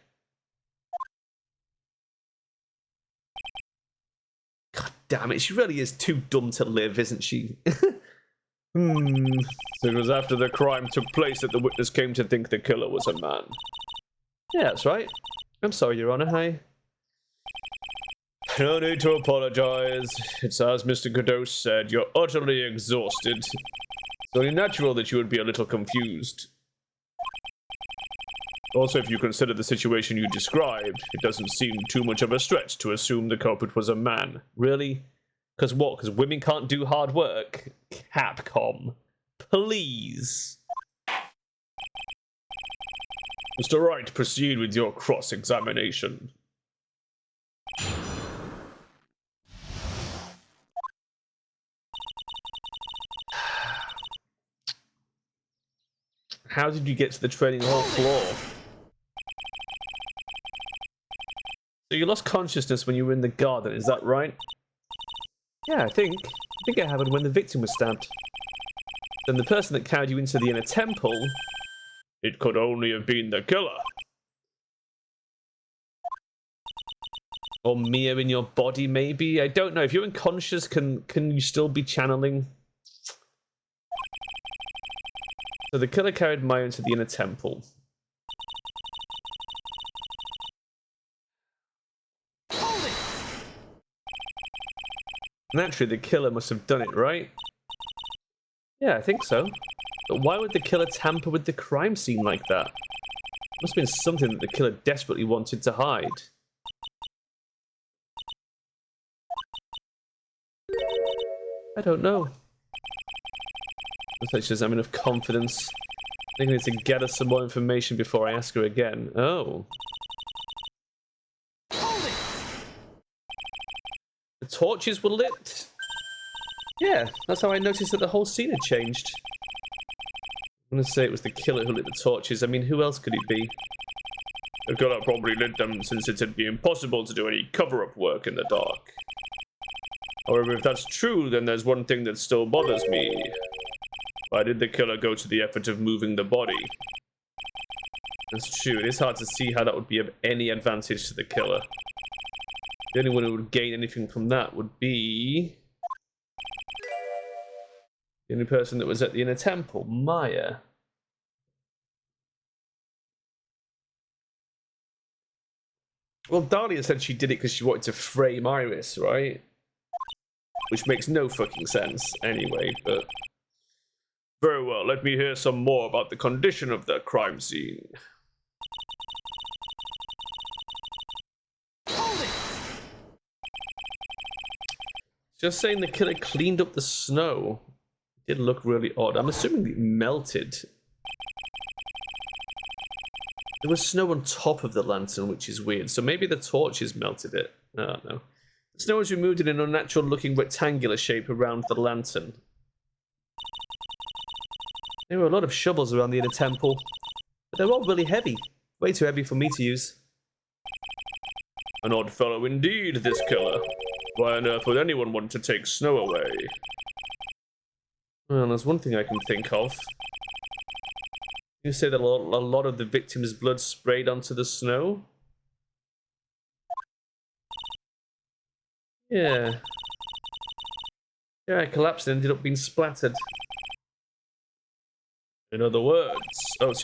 God damn it, she really is too dumb to live, isn't she? So it was after the crime took place that the witness came to think the killer was a man. Yeah, that's right. I'm sorry, Your Honor. No need to apologize. It's as Mr. Godot said, you're utterly exhausted. It's only natural that you would be a little confused. Also, if you consider the situation you described, it doesn't seem too much of a stretch to assume the culprit was a man. Really? Because what? Because women can't do hard work? Capcom. Please. Mr. Wright, proceed with your cross-examination. How did you get to the training hall floor? So you lost consciousness when you were in the garden, is that right? Yeah, I think it happened when the victim was stabbed. Then the person that carried you into the inner temple... It could only have been the killer. Or Mia in your body, maybe? I don't know. If you're unconscious, can you still be channeling? So the killer carried Maya into the inner temple. Naturally, the killer must have done it, right? Yeah, I think so. But why would the killer tamper with the crime scene like that? Must have been something that the killer desperately wanted to hide. I don't know. Looks like she doesn't have enough confidence. I think I need to gather some more information before I ask her again. Oh. The torches were lit? Yeah, that's how I noticed that the whole scene had changed. I'm gonna say it was the killer who lit the torches. I mean, who else could it be? The killer probably lit them since it would be impossible to do any cover-up work in the dark. However, if that's true, then there's one thing that still bothers me. Why did the killer go to the effort of moving the body? That's true. It is hard to see how that would be of any advantage to the killer. The only one who would gain anything from that would be... the only person that was at the inner temple, Maya. Well, Dahlia said she did it because she wanted to frame Iris, right? Which makes no fucking sense anyway, but... Very well, let me hear some more about the condition of the crime scene. Just saying the killer cleaned up the snow. It did look really odd. I'm assuming it melted. There was snow on top of the lantern, which is weird. So maybe the torches melted it. I don't know. The snow was removed in an unnatural-looking rectangular shape around the lantern. There were a lot of shovels around the inner temple, but they're all really heavy. Way too heavy for me to use. An odd fellow indeed, this killer. Why on earth would anyone want to take snow away? Well, there's one thing I can think of. You say that a lot of the victim's blood sprayed onto the snow? Yeah. Yeah, I collapsed and ended up being splattered. In other words,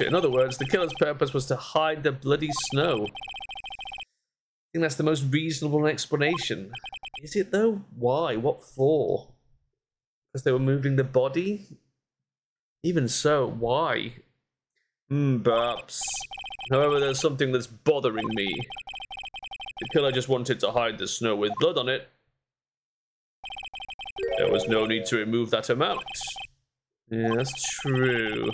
In other words, the killer's purpose was to hide the bloody snow. I think that's the most reasonable explanation. Is it though? Why? What for? Because they were moving the body? Even so, why? perhaps. However, there's something that's bothering me. The killer just wanted to hide the snow with blood on it. There was no need to remove that amount. Yeah, that's true.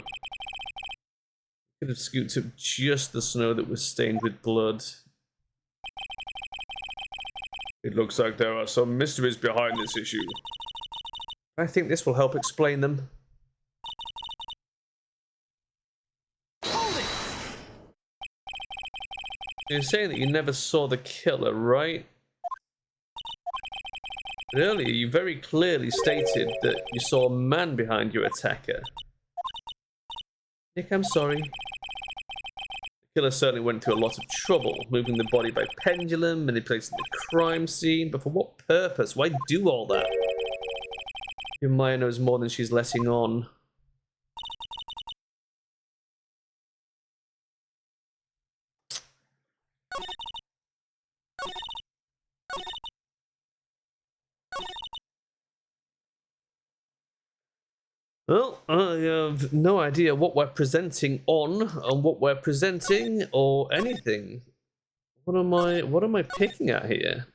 Could have scooped up just the snow that was stained with blood. It looks like there are some mysteries behind this issue. I think this will help explain them. Hold it! You're saying that you never saw the killer, right? But earlier, you very clearly stated that you saw a man behind your attacker. Nick, I'm sorry. The killer certainly went through a lot of trouble, moving the body by pendulum, manipulating the crime scene, but for what purpose? Why do all that? Your Maya knows more than she's letting on. Well, I have no idea what we're presenting on, and what we're presenting, or anything. What am I picking at here?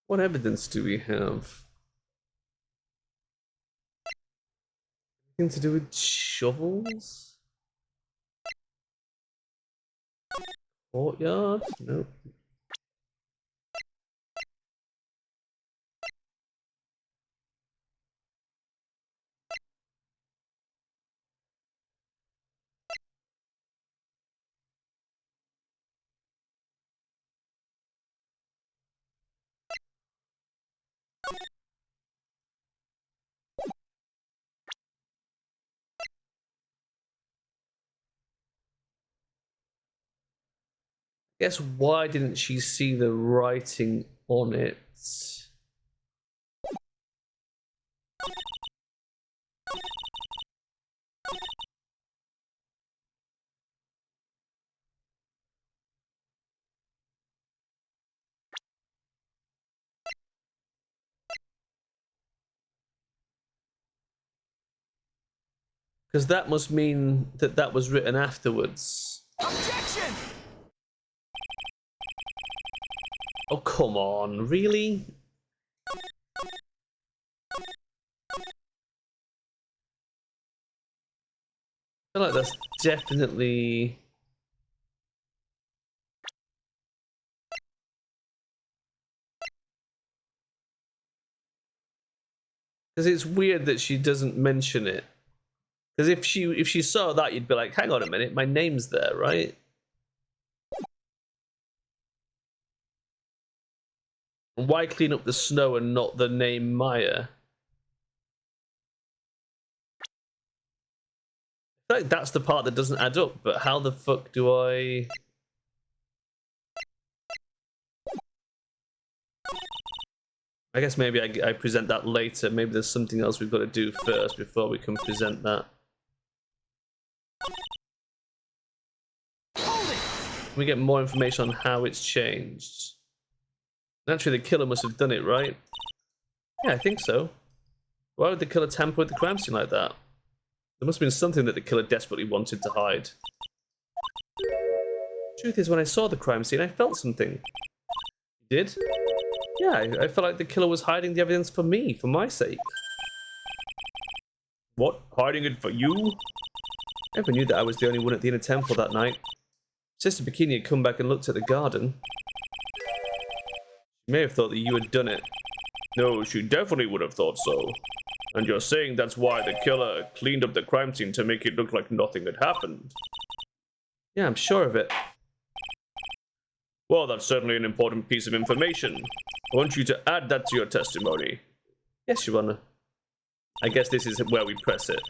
What evidence do we have? Anything to do with shovels? Courtyard? Nope. Guess why didn't she see the writing on it? Because that must mean that that was written afterwards. Objection! Oh, come on, really? I feel like that's definitely... Because it's weird that she doesn't mention it. Because if she saw that, you'd be like, hang on a minute, my name's there, right? Why clean up the snow and not the name Maya? I feel like that's the part that doesn't add up, but how the fuck do I... I guess maybe I present that later. Maybe there's something else we've got to do first before we can present that. Hold it! We get more information on how it's changed. Naturally, the killer must have done it, right? Yeah, I think so. Why would the killer tamper with the crime scene like that? There must have been something that the killer desperately wanted to hide. Truth is, when I saw the crime scene, I felt something. You did? Yeah, I felt like the killer was hiding the evidence for me, for my sake. What? Hiding it for you? I never knew that I was the only one at the inner temple that night. Sister Bikini had come back and looked at the garden. She may have thought that you had done it. No, she definitely would have thought so. And you're saying that's why the killer cleaned up the crime scene to make it look like nothing had happened? Yeah, I'm sure of it. Well, that's certainly an important piece of information. I want you to add that to your testimony. Yes, Your Honor. I guess this is where we press it.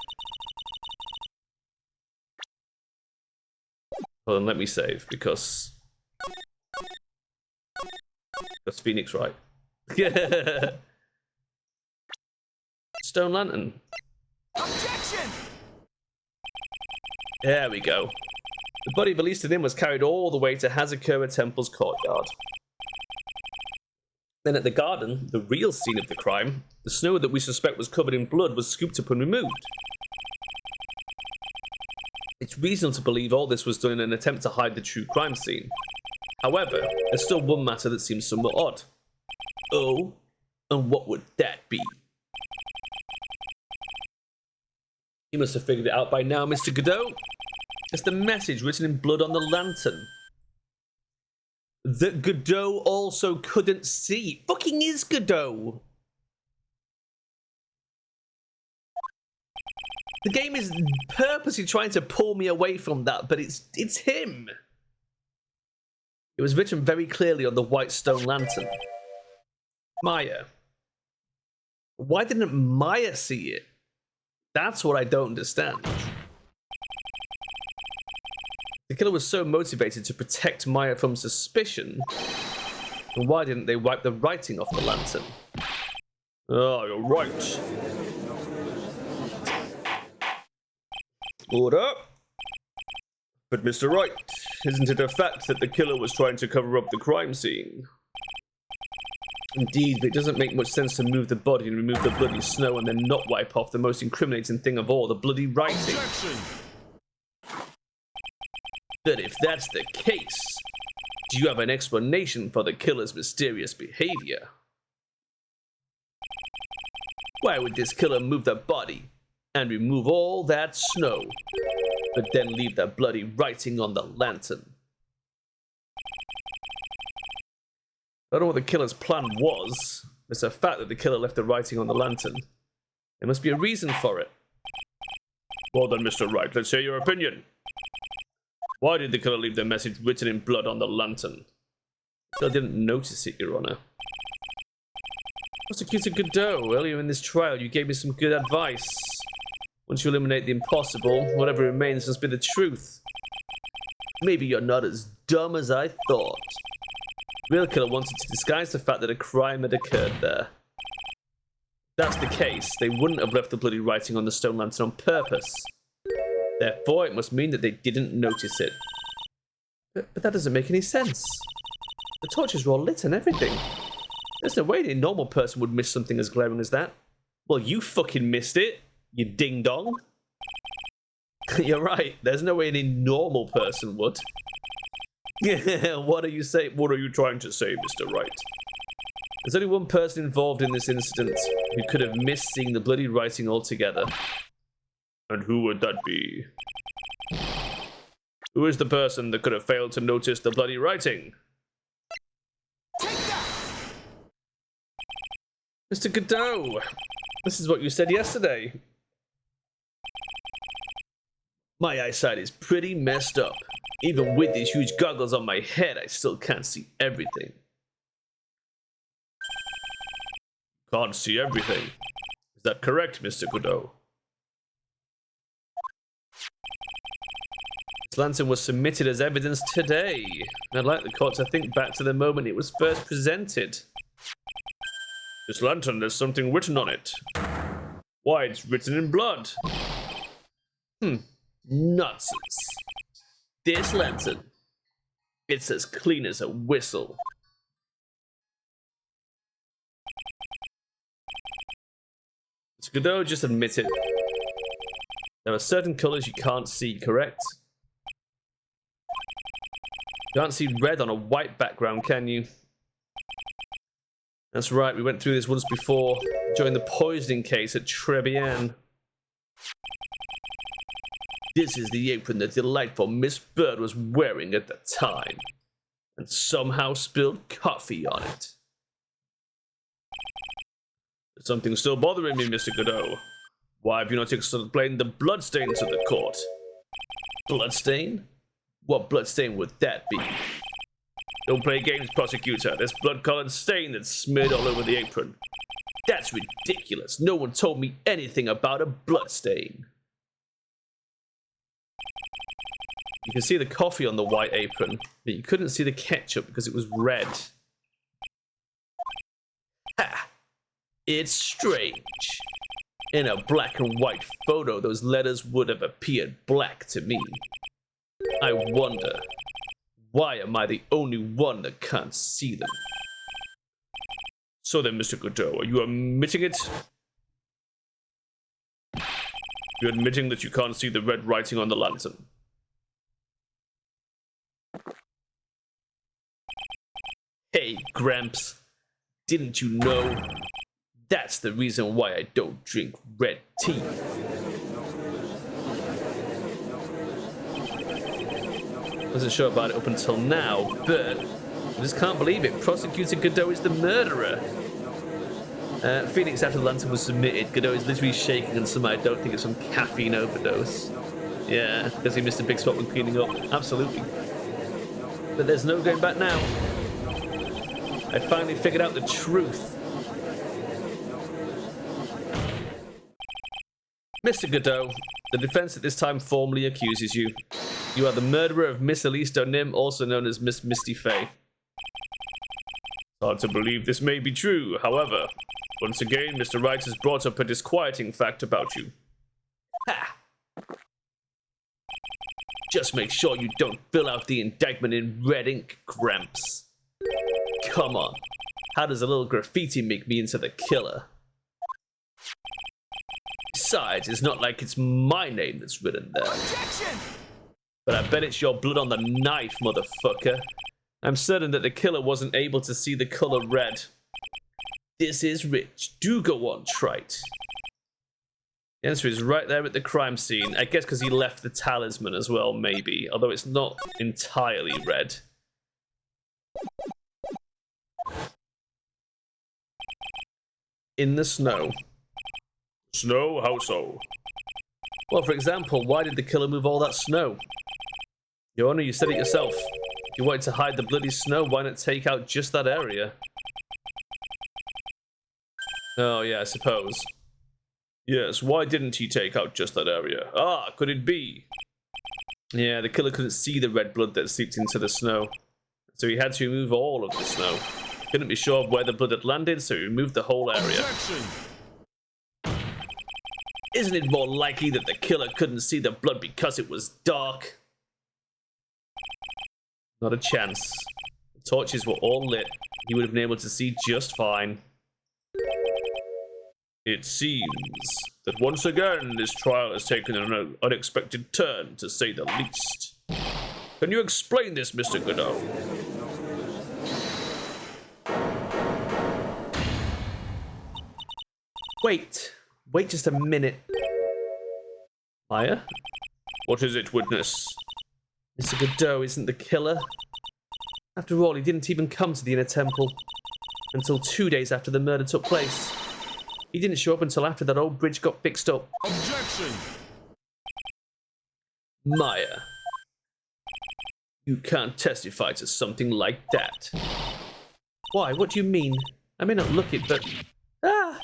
Hold on, let me save, because Phoenix Wright. Stone Lantern. Objection! There we go. The body of Elisa Nim was carried all the way to Hazakura Temple's courtyard. Then at the garden, the real scene of the crime, the snow that we suspect was covered in blood was scooped up and removed. It's reasonable to believe all this was done in an attempt to hide the true crime scene. However, there's still one matter that seems somewhat odd. Oh, and what would that be? You must have figured it out by now, Mr. Godot. It's the message written in blood on the lantern that Godot also couldn't see. Fucking is Godot. The game is purposely trying to pull me away from that, but it's him. It was written very clearly on the white stone lantern. Maya. Why didn't Maya see it? That's what I don't understand. The killer was so motivated to protect Maya from suspicion. And why didn't they wipe the writing off the lantern? Oh, you're right. Order. But Mr. Wright, isn't it a fact that the killer was trying to cover up the crime scene? Indeed, but it doesn't make much sense to move the body and remove the bloody snow and then not wipe off the most incriminating thing of all, the bloody writing. Objection! But if that's the case, do you have an explanation for the killer's mysterious behavior? Why would this killer move the body and remove all that snow, but then leave the bloody writing on the lantern? I don't know what the killer's plan was. It's a fact that the killer left the writing on the lantern. There must be a reason for it. Well then, Mr. Wright, let's hear your opinion. Why did the killer leave the message written in blood on the lantern? I didn't notice it, Your Honor. Prosecutor Godot, earlier in this trial you gave me some good advice. Once you eliminate the impossible, whatever remains must be the truth. Maybe you're not as dumb as I thought. Real killer wanted to disguise the fact that a crime had occurred there. If that's the case, they wouldn't have left the bloody writing on the stone lantern on purpose. Therefore, it must mean that they didn't notice it. But that doesn't make any sense. The torches were all lit and everything. There's no way any normal person would miss something as glaring as that. Well, you fucking missed it, you ding-dong. You're right, there's no way any normal person would. What are you saying? What are you trying to say, Mr. Wright? There's only one person involved in this incident who could have missed seeing the bloody writing altogether. And who would that be? Who is the person that could have failed to notice the bloody writing? Take that! Mr. Godot, this is what you said yesterday. My eyesight is pretty messed up. Even with these huge goggles on my head, I still can't see everything. Can't see everything. Is that correct, Mr. Godot? This lantern was submitted as evidence today. I'd like the court to think back to the moment it was first presented. This lantern, there's something written on it. Why, it's written in blood. Nonsense. This lantern, it's as clean as a whistle. Mr. Godot, just admit it. There are certain colors you can't see, correct? You can't see red on a white background, can you? That's right, we went through this once before, during the poisoning case at Tribulations. This is the apron that delightful Miss Bird was wearing at the time, and somehow spilled coffee on it. There's something still bothering me, Mr. Godot. Why have you not explained the bloodstain to the court? Bloodstain? What bloodstain would that be? Don't play games, prosecutor. There's blood-colored stain that's smeared all over the apron. That's ridiculous. No one told me anything about a bloodstain. You can see the coffee on the white apron, but you couldn't see the ketchup because it was red. Ha! It's strange. In a black and white photo, those letters would have appeared black to me. I wonder, why am I the only one that can't see them? So then, Mr. Godot, are you admitting it? You're admitting that you can't see the red writing on the lantern. Hey, Gramps, didn't you know? That's the reason why I don't drink red tea. Wasn't sure about it up until now, but I just can't believe it. Prosecutor Godot is the murderer. Phoenix, after the lantern was submitted, Godot is literally shaking and somehow I don't think it's from caffeine overdose. Yeah, because he missed a big spot when cleaning up. Absolutely. But there's no going back now. I finally figured out the truth. Mr. Godot, the defense at this time formally accuses you. You are the murderer of Miss Elise Donim, also known as Miss Misty Fey. Hard to believe this may be true, however. Once again, Mr. Wright has brought up a disquieting fact about you. Ha! Just make sure you don't fill out the indictment in red ink, Gramps. Come on. How does a little graffiti make me into the killer? Besides, it's not like it's my name that's written there. Objection! But I bet it's your blood on the knife, motherfucker. I'm certain that the killer wasn't able to see the color red. This is rich. Do go on, Trite. The answer is right there at the crime scene. I guess because he left the talisman as well, maybe. Although it's not entirely red. In the snow. Snow? How so? Well, for example, why did the killer move all that snow? Your Honor, you said it yourself. If you wanted to hide the bloody snow, why not take out just that area? Oh, yeah, I suppose. Yes, why didn't he take out just that area? Ah, could it be? Yeah, the killer couldn't see the red blood that seeped into the snow. So he had to remove all of the snow. Couldn't be sure of where the blood had landed, so he removed the whole area. Objection! Isn't it more likely that the killer couldn't see the blood because it was dark? Not a chance. The torches were all lit. He would have been able to see just fine. It seems that once again this trial has taken an unexpected turn, to say the least. Can you explain this, Mr. Godot? Wait just a minute. Maya? What is it, witness? Mr. Godot isn't the killer. After all, he didn't even come to the Inner Temple until 2 days after the murder took place. He didn't show up until after that old bridge got fixed up. Objection! Maya. You can't testify to something like that. Why? What do you mean? I may not look it, but... Ah!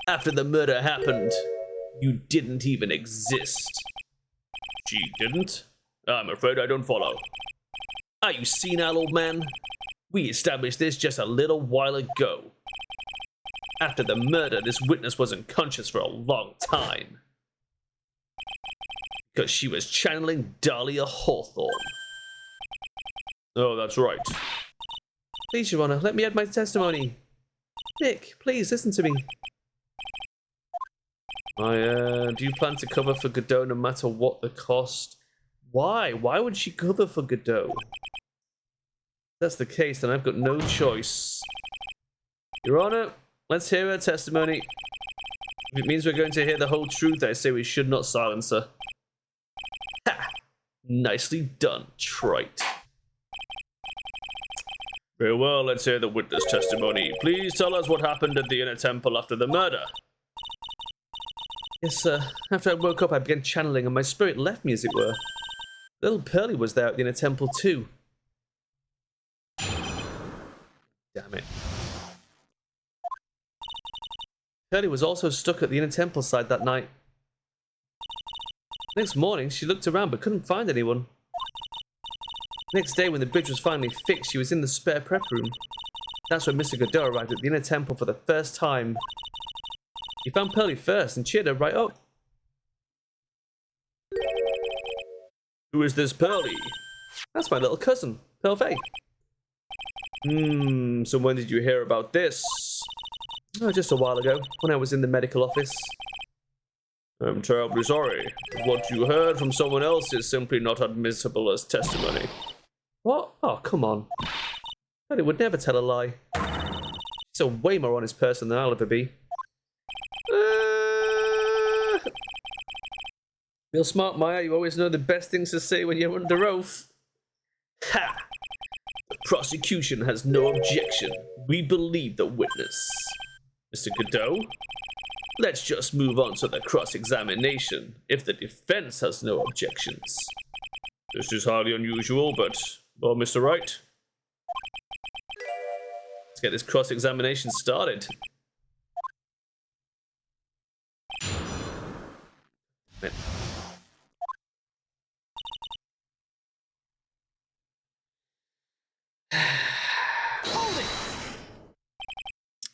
After the murder happened, you didn't even exist. She didn't? I'm afraid I don't follow. Are you senile, old man? We established this just a little while ago. After the murder, this witness was unconscious for a long time. Because she was channeling Dahlia Hawthorne. Oh, that's right. Please, Your Honor, let me add my testimony. Nick, please, listen to me. Do you plan to cover for Godot no matter what the cost? Why? Why would she cover for Godot? If that's the case, then I've got no choice. Your Honor, let's hear her testimony. If it means we're going to hear the whole truth, I say we should not silence her. Ha! Nicely done, Trite. Very well, let's hear the witness testimony. Please tell us what happened at the inner temple after the murder. Yes, sir. After I woke up, I began channeling, and my spirit left me, as it were. Little Pearlie was there at the inner temple, too. Damn it. Pearlie was also stuck at the inner temple side that night. Next morning, she looked around but couldn't find anyone. Next day, when the bridge was finally fixed, she was in the spare prep room. That's when Mr. Godot arrived at the inner temple for the first time. He found Pearlie first and cheered her right up. Who is this Pearlie? That's my little cousin, Pearl Faye. So when did you hear about this? Oh, just a while ago, when I was in the medical office. I'm terribly sorry. What you heard from someone else is simply not admissible as testimony. What? Oh, come on. Pearlie would never tell a lie. She's a way more honest person than I'll ever be. Real smart, Maya. You always know the best things to say when you're under oath. Ha! The prosecution has no objection. We believe the witness. Mr. Godot, let's just move on to the cross-examination, if the defense has no objections. This is highly unusual, but, well, Mr. Wright? Let's get this cross-examination started.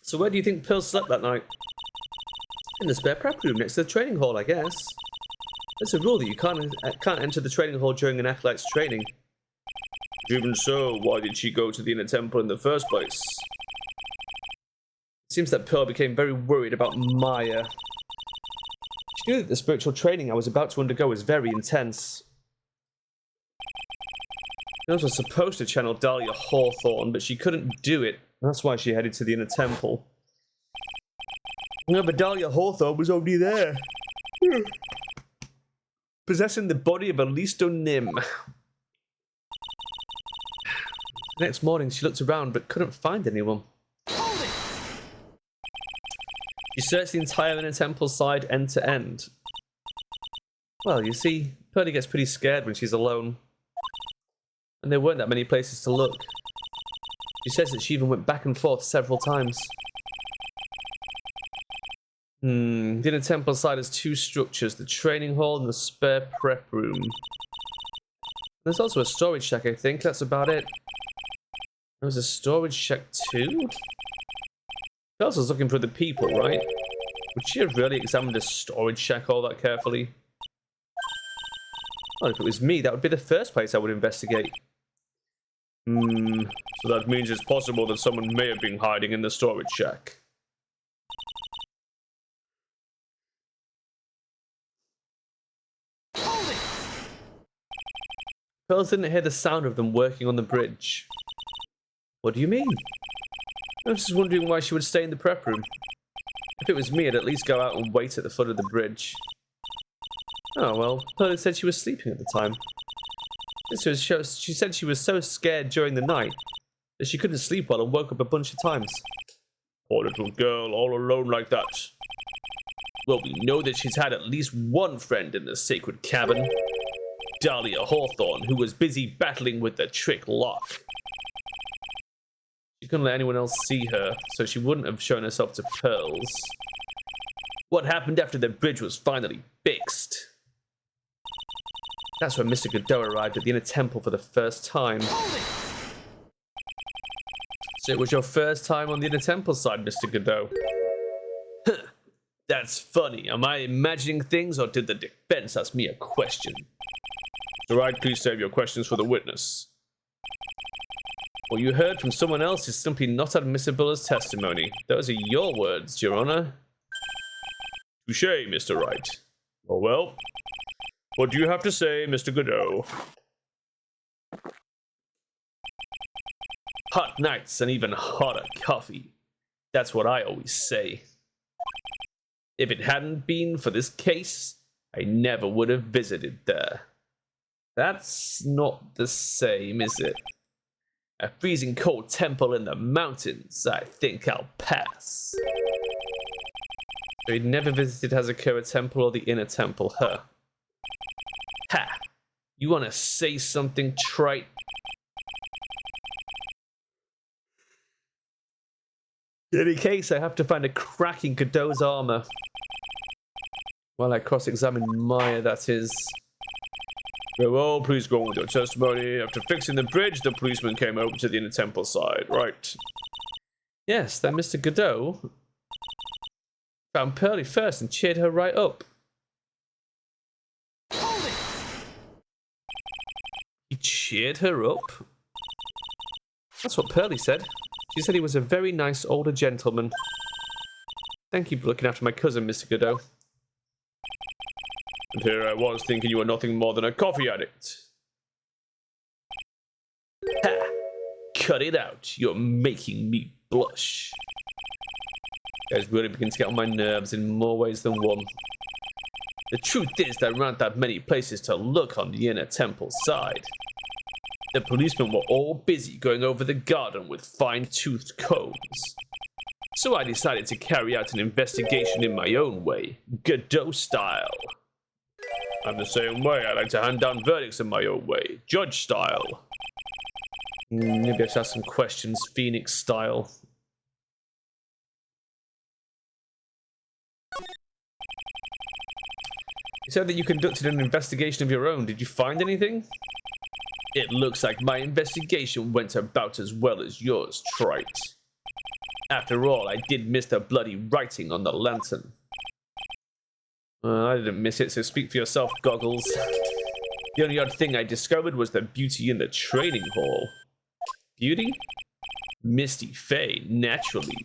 So where do you think Pearl slept that night? In the spare prep room next to the training hall, I guess. There's a rule that you can't enter the training hall during an athlete's training. Even so, why did she go to the inner temple in the first place? It seems that Pearl became very worried about Maya. She knew that the spiritual training I was about to undergo was very intense. She was supposed to channel Dahlia Hawthorne, but she couldn't do it. That's why she headed to the inner temple. No, but Dahlia Hawthorne was already there. Possessing the body of Alisto Nim. The next morning, she looked around but couldn't find anyone. She searched the entire inner temple side end to end. Well, you see, Pearlie gets pretty scared when she's alone. And there weren't that many places to look. She says that she even went back and forth several times. The inner temple side has two structures, the training hall and the spare prep room. There's also a storage shack, I think. That's about it. There was a storage shack too? Charles was looking for the people, right? Would she have really examined a storage shack all that carefully? Well, if it was me, that would be the first place I would investigate. So that means it's possible that someone may have been hiding in the storage shack. Pearls didn't hear the sound of them working on the bridge. What do you mean? I was just wondering why she would stay in the prep room. If it was me, I'd at least go out and wait at the foot of the bridge. Oh well, Pearl said she was sleeping at the time. She said she was so scared during the night that she couldn't sleep well and woke up a bunch of times. Poor little girl, all alone like that. Well, we know that she's had at least one friend in the sacred cabin. Dahlia Hawthorne, who was busy battling with the trick lock. She couldn't let anyone else see her, so she wouldn't have shown herself to Pearls. What happened after the bridge was finally fixed? That's when Mr. Godot arrived at the inner temple for the first time. So it was your first time on the inner temple side, Mr. Godot? That's funny. Am I imagining things, or did the defense ask me a question? All right, please save your questions for the witness. What you heard from someone else is simply not admissible as testimony. Those are your words, Your Honor. Touché, Mr. Wright. Well, what do you have to say, Mr. Godot? Hot nights and even hotter coffee. That's what I always say. If it hadn't been for this case, I never would have visited there. That's not the same, is it? A freezing cold temple in the mountains. I think I'll pass. So he'd never visited Hazakura Temple or the Inner Temple, huh? Ha! You want to say something trite? In any case, I have to find a crack in Godot's armor. While I cross-examine Maya, that is. Very well, please go on with your testimony. After fixing the bridge, the policeman came over to the Inner Temple side, right? Yes, then Mr. Godot found Pearlie first and cheered her right up. Hold it! He cheered her up? That's what Pearlie said. She said he was a very nice older gentleman. Thank you for looking after my cousin, Mr. Godot. And here I was thinking you were nothing more than a coffee addict. Ha! Cut it out. You're making me blush. You guys really begin to get on my nerves in more ways than one. The truth is there aren't that many places to look on the Inner Temple side. The policemen were all busy going over the garden with fine-toothed combs. So I decided to carry out an investigation in my own way, Godot style. I'm the same way. I like to hand down verdicts in my own way, judge style. Maybe I should ask some questions, Phoenix style. You said that you conducted an investigation of your own. Did you find anything? It looks like my investigation went about as well as yours, Trite. After all, I did miss the bloody writing on the lantern. I didn't miss it, so speak for yourself, Goggles. The only odd thing I discovered was the beauty in the training hall. Beauty? Misty Faye, naturally.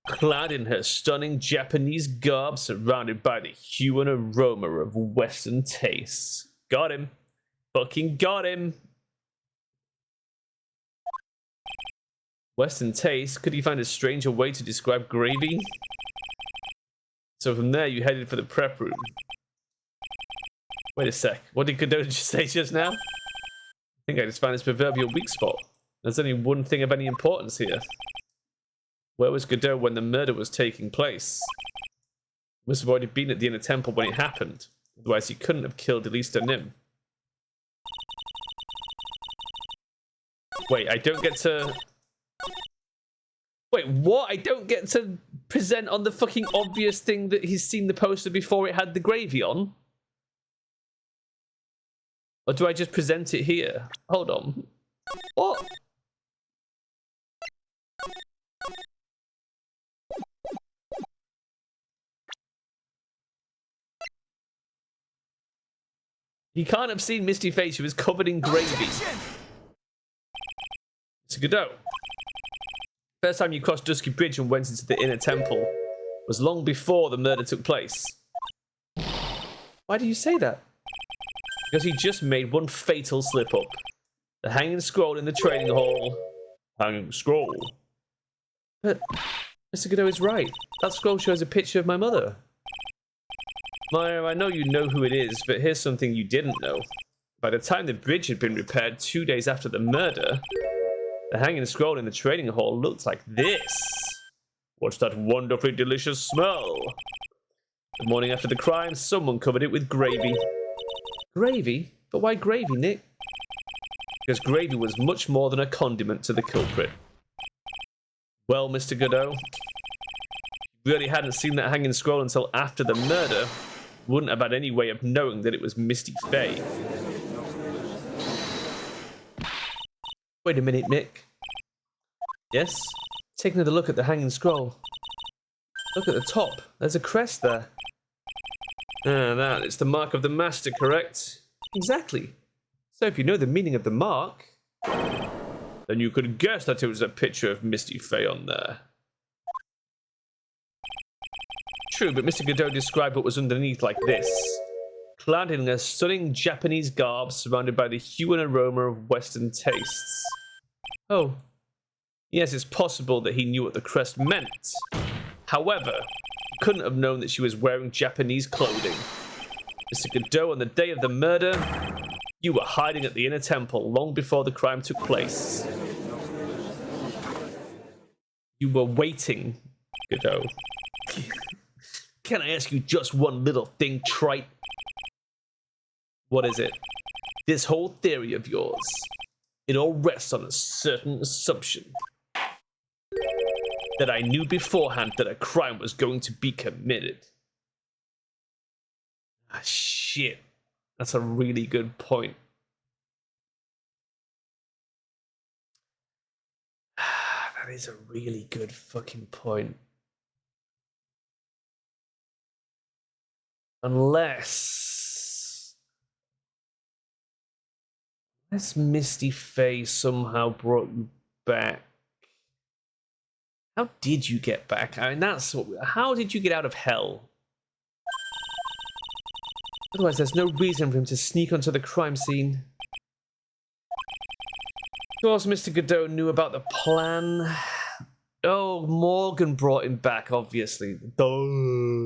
Clad in her stunning Japanese garb, surrounded by the hue and aroma of Western tastes. Got him. Fucking got him. Western taste? Could he find a stranger way to describe gravy? So from there, you headed for the prep room. Wait a sec. What did Godot just say just now? I think I just found this proverbial weak spot. There's only one thing of any importance here. Where was Godot when the murder was taking place? He must have already been at the Inner Temple when it happened. Otherwise, he couldn't have killed Elista Nim. Wait, I don't get to... Wait, what? I don't get to present on the fucking obvious thing that he's seen the poster before it had the gravy on? Or do I just present it here? Hold on. What? He can't have seen Misty Face. She was covered in gravy. It's Godot. First time you crossed Dusky Bridge and went into the Inner Temple was long before the murder took place. Why do you say that? Because he just made one fatal slip-up. The hanging scroll in the training hall. Hanging scroll? But Mr. Godot is right. That scroll shows a picture of my mother. Maya, I know you know who it is, but here's something you didn't know. By the time the bridge had been repaired 2 days after the murder, the hanging scroll in the training hall looked like this. What's that wonderfully delicious smell? The morning after the crime, someone covered it with gravy. Gravy? But why gravy, Nick? Because gravy was much more than a condiment to the culprit. Well, Mr. Godot, if you really hadn't seen that hanging scroll until after the murder, wouldn't have had any way of knowing that it was Misty Faye. Wait a minute, Nick. Yes? Take another look at the hanging scroll. Look at the top. There's a crest there. Ah, that. It's the mark of the master, correct? Exactly. So if you know the meaning of the mark, then you could guess that it was a picture of Misty Faye on there. True, but Mr. Godot described what was underneath like this. Clad in a stunning Japanese garb surrounded by the hue and aroma of Western tastes. Oh. Yes, it's possible that he knew what the crest meant. However, couldn't have known that she was wearing Japanese clothing. Mr. Godot, on the day of the murder, you were hiding at the inner temple long before the crime took place. You were waiting, Godot. Can I ask you just one little thing, trite? What is it? This whole theory of yours, it all rests on a certain assumption. That I knew beforehand that a crime was going to be committed. Ah, shit. That's a really good point. That is a really good fucking point. Unless Misty Faye somehow brought you back. How did you get back? I mean, that's what. How did you get out of hell? Otherwise, there's no reason for him to sneak onto the crime scene. Of course, Mr. Godot knew about the plan. Oh, Morgan brought him back, obviously. Duh.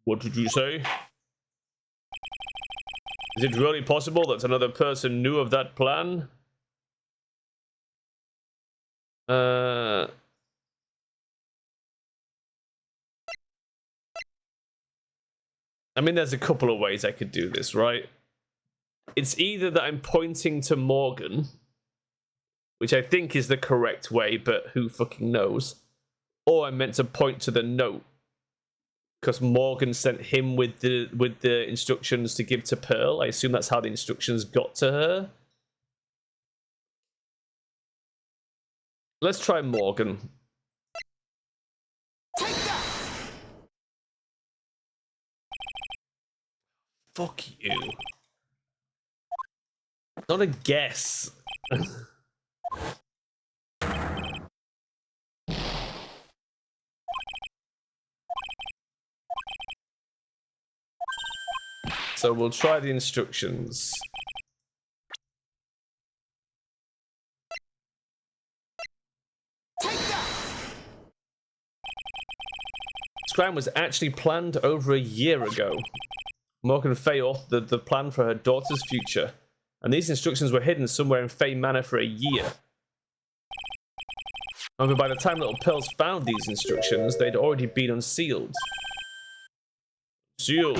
What did you say? Is it really possible that another person knew of that plan? I mean, there's a couple of ways I could do this, right? It's either that I'm pointing to Morgan, which I think is the correct way, but who fucking knows? Or I'm meant to point to the note, because Morgan sent him with the instructions to give to Pearl. I assume that's how the instructions got to her. Let's try Morgan. Take that! Fuck you. Not a guess. So we'll try the instructions. Take that! This crime was actually planned over a year ago. Morgan Fay authored the plan for her daughter's future, and these instructions were hidden somewhere in Fay Manor for a year. However, by the time Little Pearls found these instructions, they'd already been unsealed. Sealed.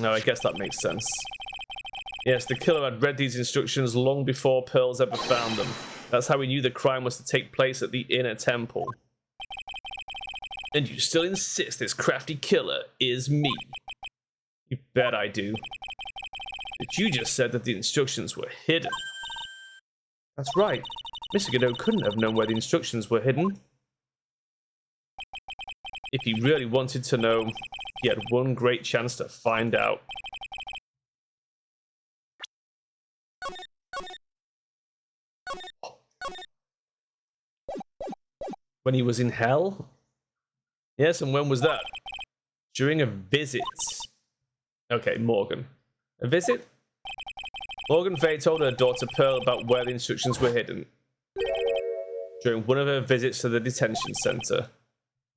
No, I guess that makes sense. Yes, the killer had read these instructions long before Pearls ever found them. That's how he knew the crime was to take place at the inner temple. And you still insist this crafty killer is me? You bet I do. But you just said that the instructions were hidden. That's right. Mr. Godot couldn't have known where the instructions were hidden. If he really wanted to know, he had one great chance to find out. When he was in hell? Yes, and when was that? During a visit. Okay, Morgan. A visit? Morgan Fay told her daughter Pearl about where the instructions were hidden. During one of her visits to the detention center.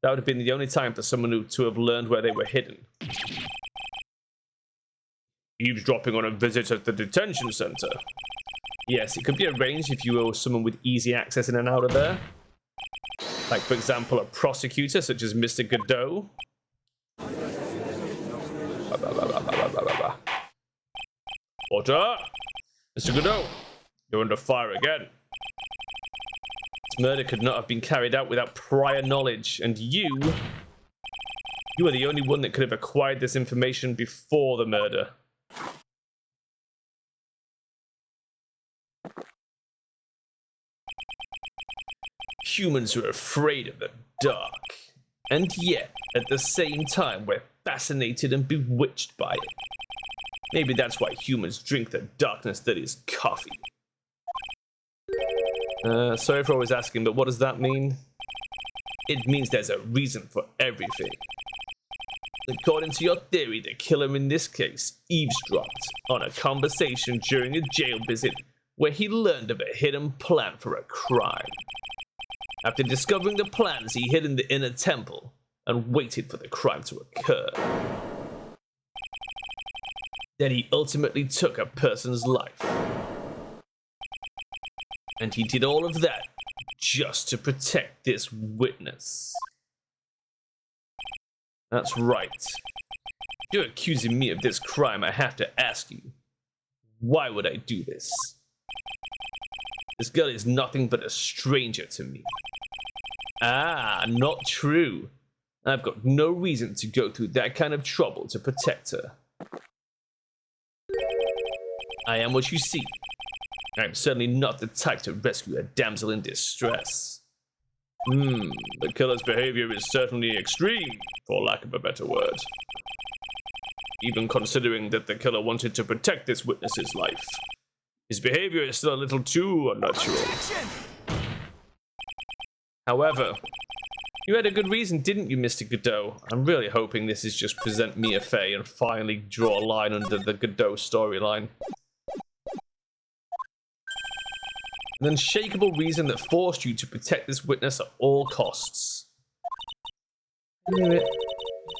That would have been the only time for someone to have learned where they were hidden. Eavesdropping on a visit at the detention center. Yes, it could be arranged if you were someone with easy access in and out of there. Like, for example, a prosecutor such as Mr. Godot. Order! Mr. Godot, you're under fire again. This murder could not have been carried out without prior knowledge, and you are the only one that could have acquired this information before the murder. Humans are afraid of the dark, and yet, at the same time, we're fascinated and bewitched by it. Maybe that's why humans drink the darkness that is coffee. Sorry for always asking, but what does that mean? It means there's a reason for everything. According to your theory, the killer in this case eavesdropped on a conversation during a jail visit where he learned of a hidden plan for a crime. after discovering the plans he hid in the inner temple and waited for the crime to occur. Then he ultimately took a person's life. And he did all of that just to protect this witness. That's right. If you're accusing me of this crime, I have to ask you, why would I do this? This girl is nothing but a stranger to me. Ah, not true. I've got no reason to go through that kind of trouble to protect her. I am what you see. I'm certainly not the type to rescue a damsel in distress. The killer's behavior is certainly extreme, for lack of a better word. Even considering that the killer wanted to protect this witness's life. His behavior is still a little too unnatural. However, you had a good reason, didn't you, Mr. Godot? I'm really hoping this is just present Mia Fey and finally draw a line under the Godot storyline. An unshakable reason that forced you to protect this witness at all costs. I knew it.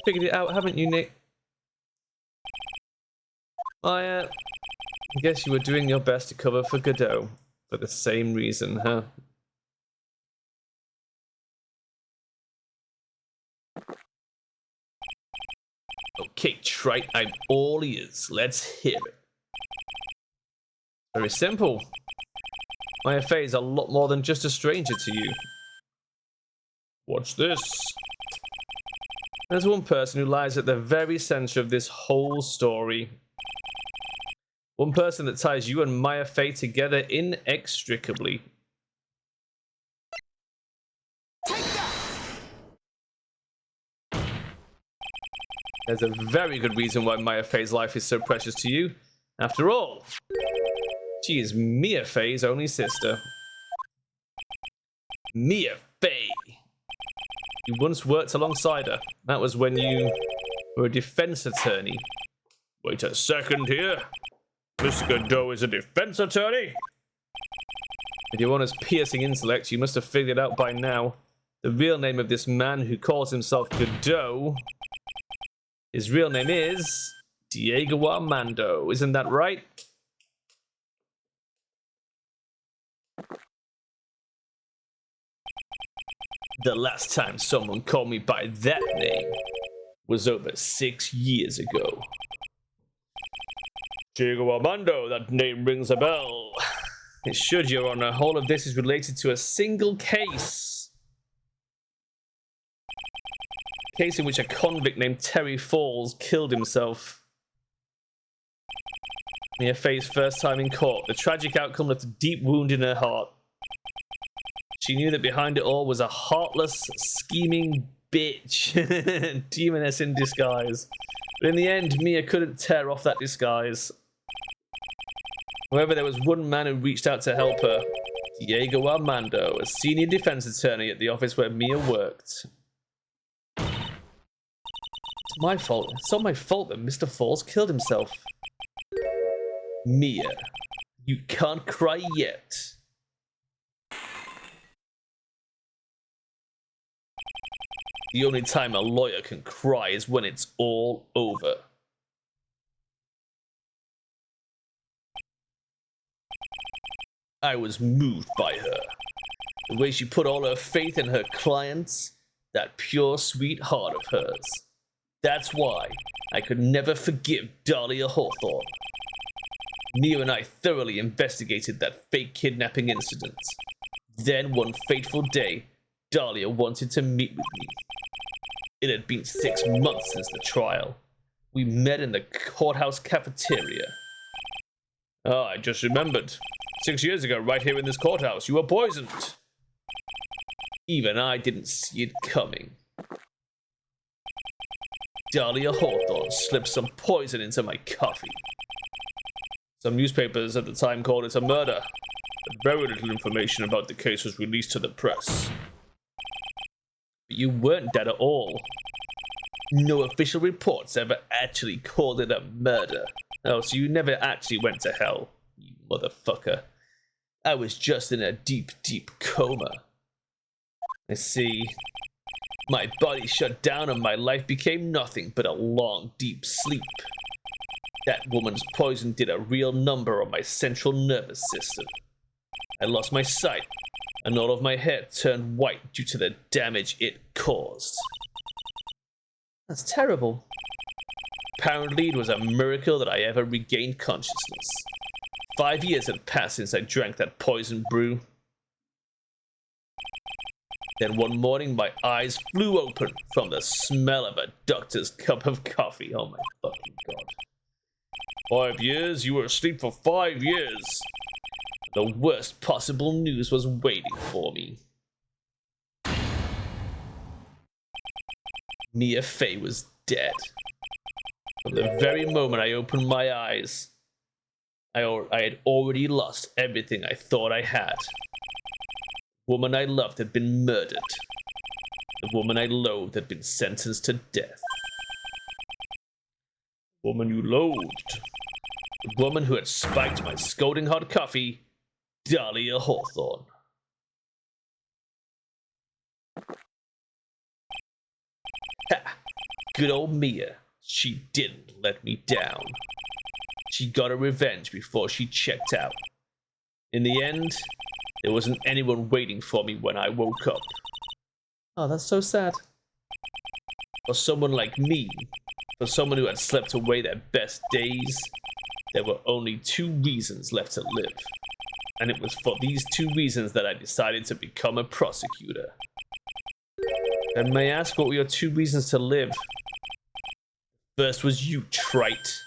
Figured it out, haven't you, Nick? I guess you were doing your best to cover for Godot. For the same reason, huh? Okay, Trite, I'm all ears. Let's hear it. Very simple. Maya Fey is a lot more than just a stranger to you. What's this? There's one person who lies at the very center of this whole story. One person that ties you and Maya Fey together inextricably. Take that! There's a very good reason why Maya Fey's life is so precious to you. After all, she is Mia Fey's only sister. Mia Fey! You once worked alongside her. That was when you were a defense attorney. Wait a second here. Mr. Godot is a defense attorney? With your honor's piercing intellect, you must have figured out by now the real name of this man who calls himself Godot. His real name is Diego Armando. Isn't that right? The last time someone called me by that name was over 6 years ago. Diego Armando, that name rings a bell. It should, Your Honor. All of this is related to a single case. A case in which a convict named Terry Falls killed himself. Mia Fey's first time in court. The tragic outcome left a deep wound in her heart. She knew that behind it all was a heartless, scheming bitch. Demoness in disguise. But in the end, Mia couldn't tear off that disguise. However, there was one man who reached out to help her. Diego Armando, a senior defense attorney at the office where Mia worked. It's my fault. It's not my fault that Mr. Falls killed himself. Mia, you can't cry yet. The only time a lawyer can cry is when it's all over. I was moved by her. The way she put all her faith in her clients, that pure, sweet heart of hers. That's why I could never forgive Dahlia Hawthorne. Mia and I thoroughly investigated that fake kidnapping incident. Then, one fateful day, Dahlia wanted to meet with me. It had been 6 months since the trial. We met in the courthouse cafeteria. Ah, I just remembered. 6 years ago, right here in this courthouse, you were poisoned. Even I didn't see it coming. Dahlia Hawthorne slipped some poison into my coffee. Some newspapers at the time called it a murder, but very little information about the case was released to the press. But you weren't dead at all. No official reports ever actually called it a murder. Oh, so you never actually went to hell, you motherfucker. I was just in a deep, deep coma. I see. My body shut down and my life became nothing but a long, deep sleep. That woman's poison did a real number on my central nervous system. I lost my sight, and all of my hair turned white due to the damage it caused. That's terrible. Apparently, it was a miracle that I ever regained consciousness. 5 years had passed since I drank that poison brew. Then one morning, my eyes flew open from the smell of a doctor's cup of coffee. Oh my fucking god. 5 years? You were asleep for 5 years. The worst possible news was waiting for me. Mia Fey was dead. From the very moment I opened my eyes, I had already lost everything I thought I had. The woman I loved had been murdered. The woman I loathed had been sentenced to death. The woman you loathed. The woman who had spiked my scalding hot coffee, Dahlia Hawthorne. Ha! Good old Mia. She didn't let me down. She got her revenge before she checked out. In the end, there wasn't anyone waiting for me when I woke up. Oh, that's so sad. For someone like me, for someone who had slept away their best days, there were only 2 reasons left to live. And it was for these 2 reasons that I decided to become a prosecutor. And may I ask, what were your 2 reasons to live? First was you, trite.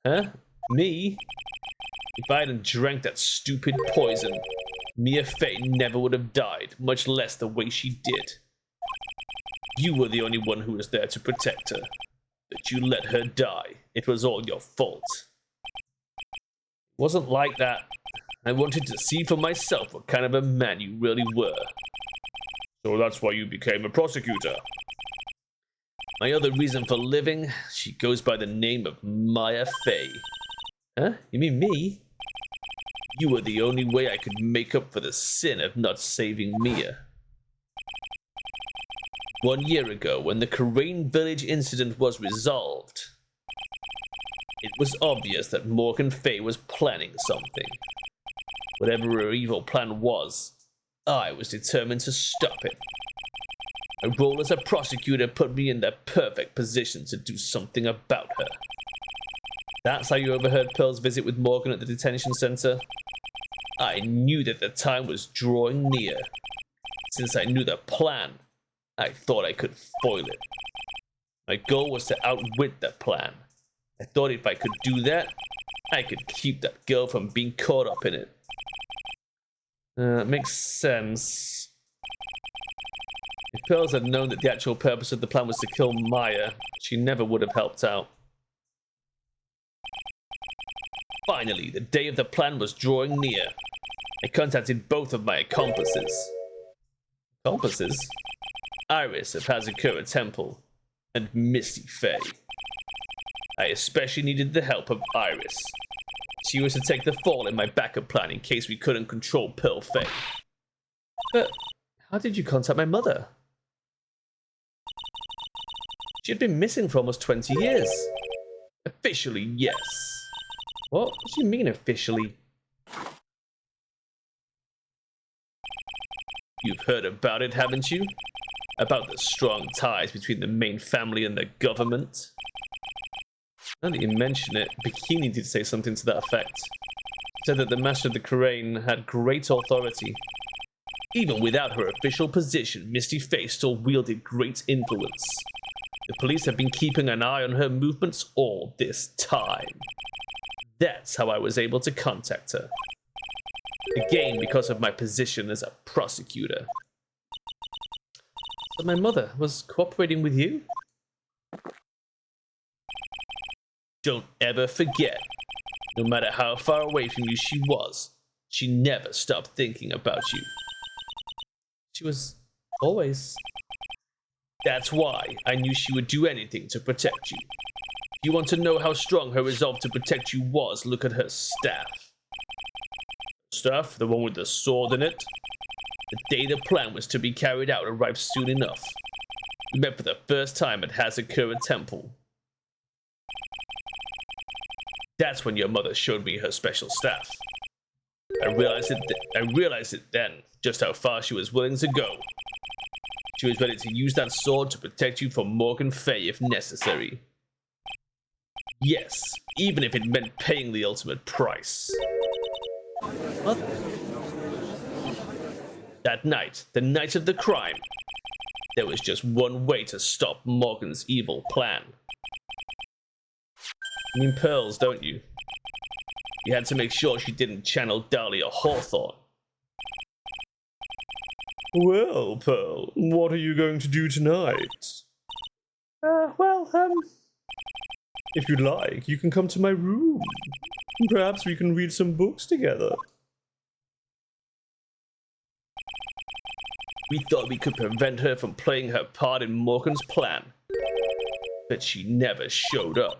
Huh? Me? If I hadn't drank that stupid poison, Mia Fey never would have died, much less the way she did. You were the only one who was there to protect her, but you let her die. It was all your fault. It wasn't like that. I wanted to see for myself what kind of a man you really were. So that's why you became a prosecutor. My other reason for living, she goes by the name of Maya Fey. Huh? You mean me? You were the only way I could make up for the sin of not saving Mia. 1 year ago, when the Crane Village incident was resolved, it was obvious that Morgan Fey was planning something. Whatever her evil plan was, I was determined to stop it. My role as a prosecutor put me in the perfect position to do something about her. That's how you overheard Pearl's visit with Morgan at the detention center? I knew that the time was drawing near. Since I knew the plan, I thought I could foil it. My goal was to outwit the plan. I thought if I could do that, I could keep that girl from being caught up in it. Makes sense. If Pearls had known that the actual purpose of the plan was to kill Maya, she never would have helped out. Finally, the day of the plan was drawing near. I contacted both of my accomplices. Accomplices? Iris of Hazakura Temple and Misty Fey. I especially needed the help of Iris. She was to take the fall in my backup plan in case we couldn't control Pearl Fey. But how did you contact my mother? She had been missing for almost 20 years. Officially, yes. What do you mean officially? You've heard about it, haven't you? About the strong ties between the main family and the government? Now that you mention it, Bikini did say something to that effect. Said that the Master of the Crane had great authority. Even without her official position, Misty Fey still wielded great influence. The police have been keeping an eye on her movements all this time. That's how I was able to contact her. Again, because of my position as a prosecutor. So my mother was cooperating with you? Don't ever forget, no matter how far away from you she was, she never stopped thinking about you. She was always. That's why I knew she would do anything to protect you. If you want to know how strong her resolve to protect you was, look at her staff. Staff? The one with the sword in it? The day the plan was to be carried out arrived soon enough. We met for the first time at Hazakura Temple. That's when your mother showed me her special staff. I realized it then, just how far she was willing to go. She was ready to use that sword to protect you from Morgan Fay if necessary. Yes, even if it meant paying the ultimate price. What? That night, the night of the crime, there was just one way to stop Morgan's evil plan. You mean pearls, don't you? You had to make sure she didn't channel Dahlia Hawthorne. Well, Pearl, what are you going to do tonight? If you'd like, you can come to my room. Perhaps we can read some books together. We thought we could prevent her from playing her part in Morgan's plan, but she never showed up.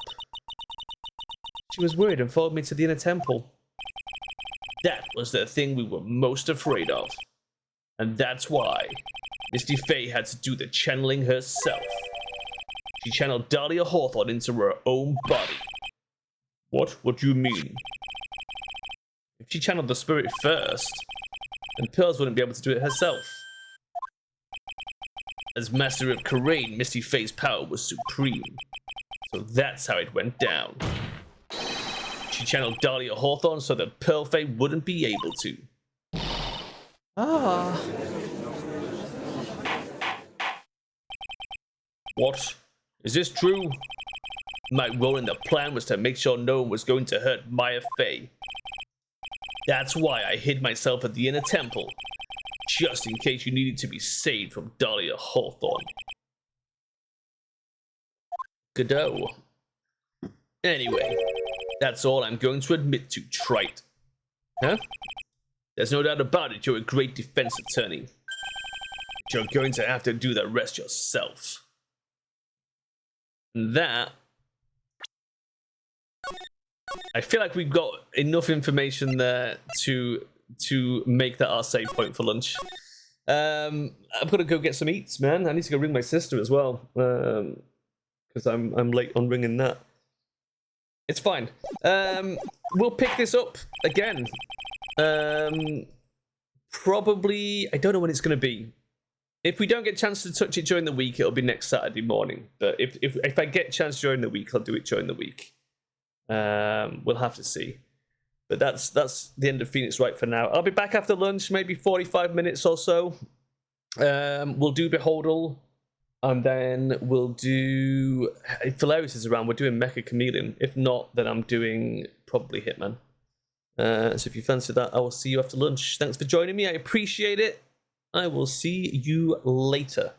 She was worried and followed me to the inner temple. That was the thing we were most afraid of. And that's why Misty Fay had to do the channeling herself. She channeled Dahlia Hawthorne into her own body. What? What do you mean? If she channeled the spirit first, then Pearls wouldn't be able to do it herself. As Master of Karain, Misty Fay's power was supreme. So that's how it went down. She channeled Dahlia Hawthorne so that Pearl Fay wouldn't be able to. Ah. What? Is this true? My role in the plan was to make sure no one was going to hurt Maya Fay. That's why I hid myself at the inner temple, just in case you needed to be saved from Dahlia Hawthorne. Godot. Anyway, that's all I'm going to admit to, Trite. Huh? There's no doubt about it, you're a great defense attorney. But you're going to have to do the rest yourself. And that... I feel like we've got enough information there to make that our save point for lunch. I'm gonna go get some eats, man. I need to go ring my sister as well, because I'm late on ringing that. It's fine. We'll pick this up again. Probably, I don't know when it's gonna be. If we don't get a chance to touch it during the week, it'll be next Saturday morning. But if I get a chance during the week, I'll do it during the week. We'll have to see. But that's the end of Phoenix Wright for now. I'll be back after lunch, maybe 45 minutes or so. We'll do Beholdle, and then we'll do... If Valerius is around, we're doing Mecha Chameleon. If not, then I'm doing probably Hitman. So if you fancy that, I will see you after lunch. Thanks for joining me. I appreciate it. I will see you later.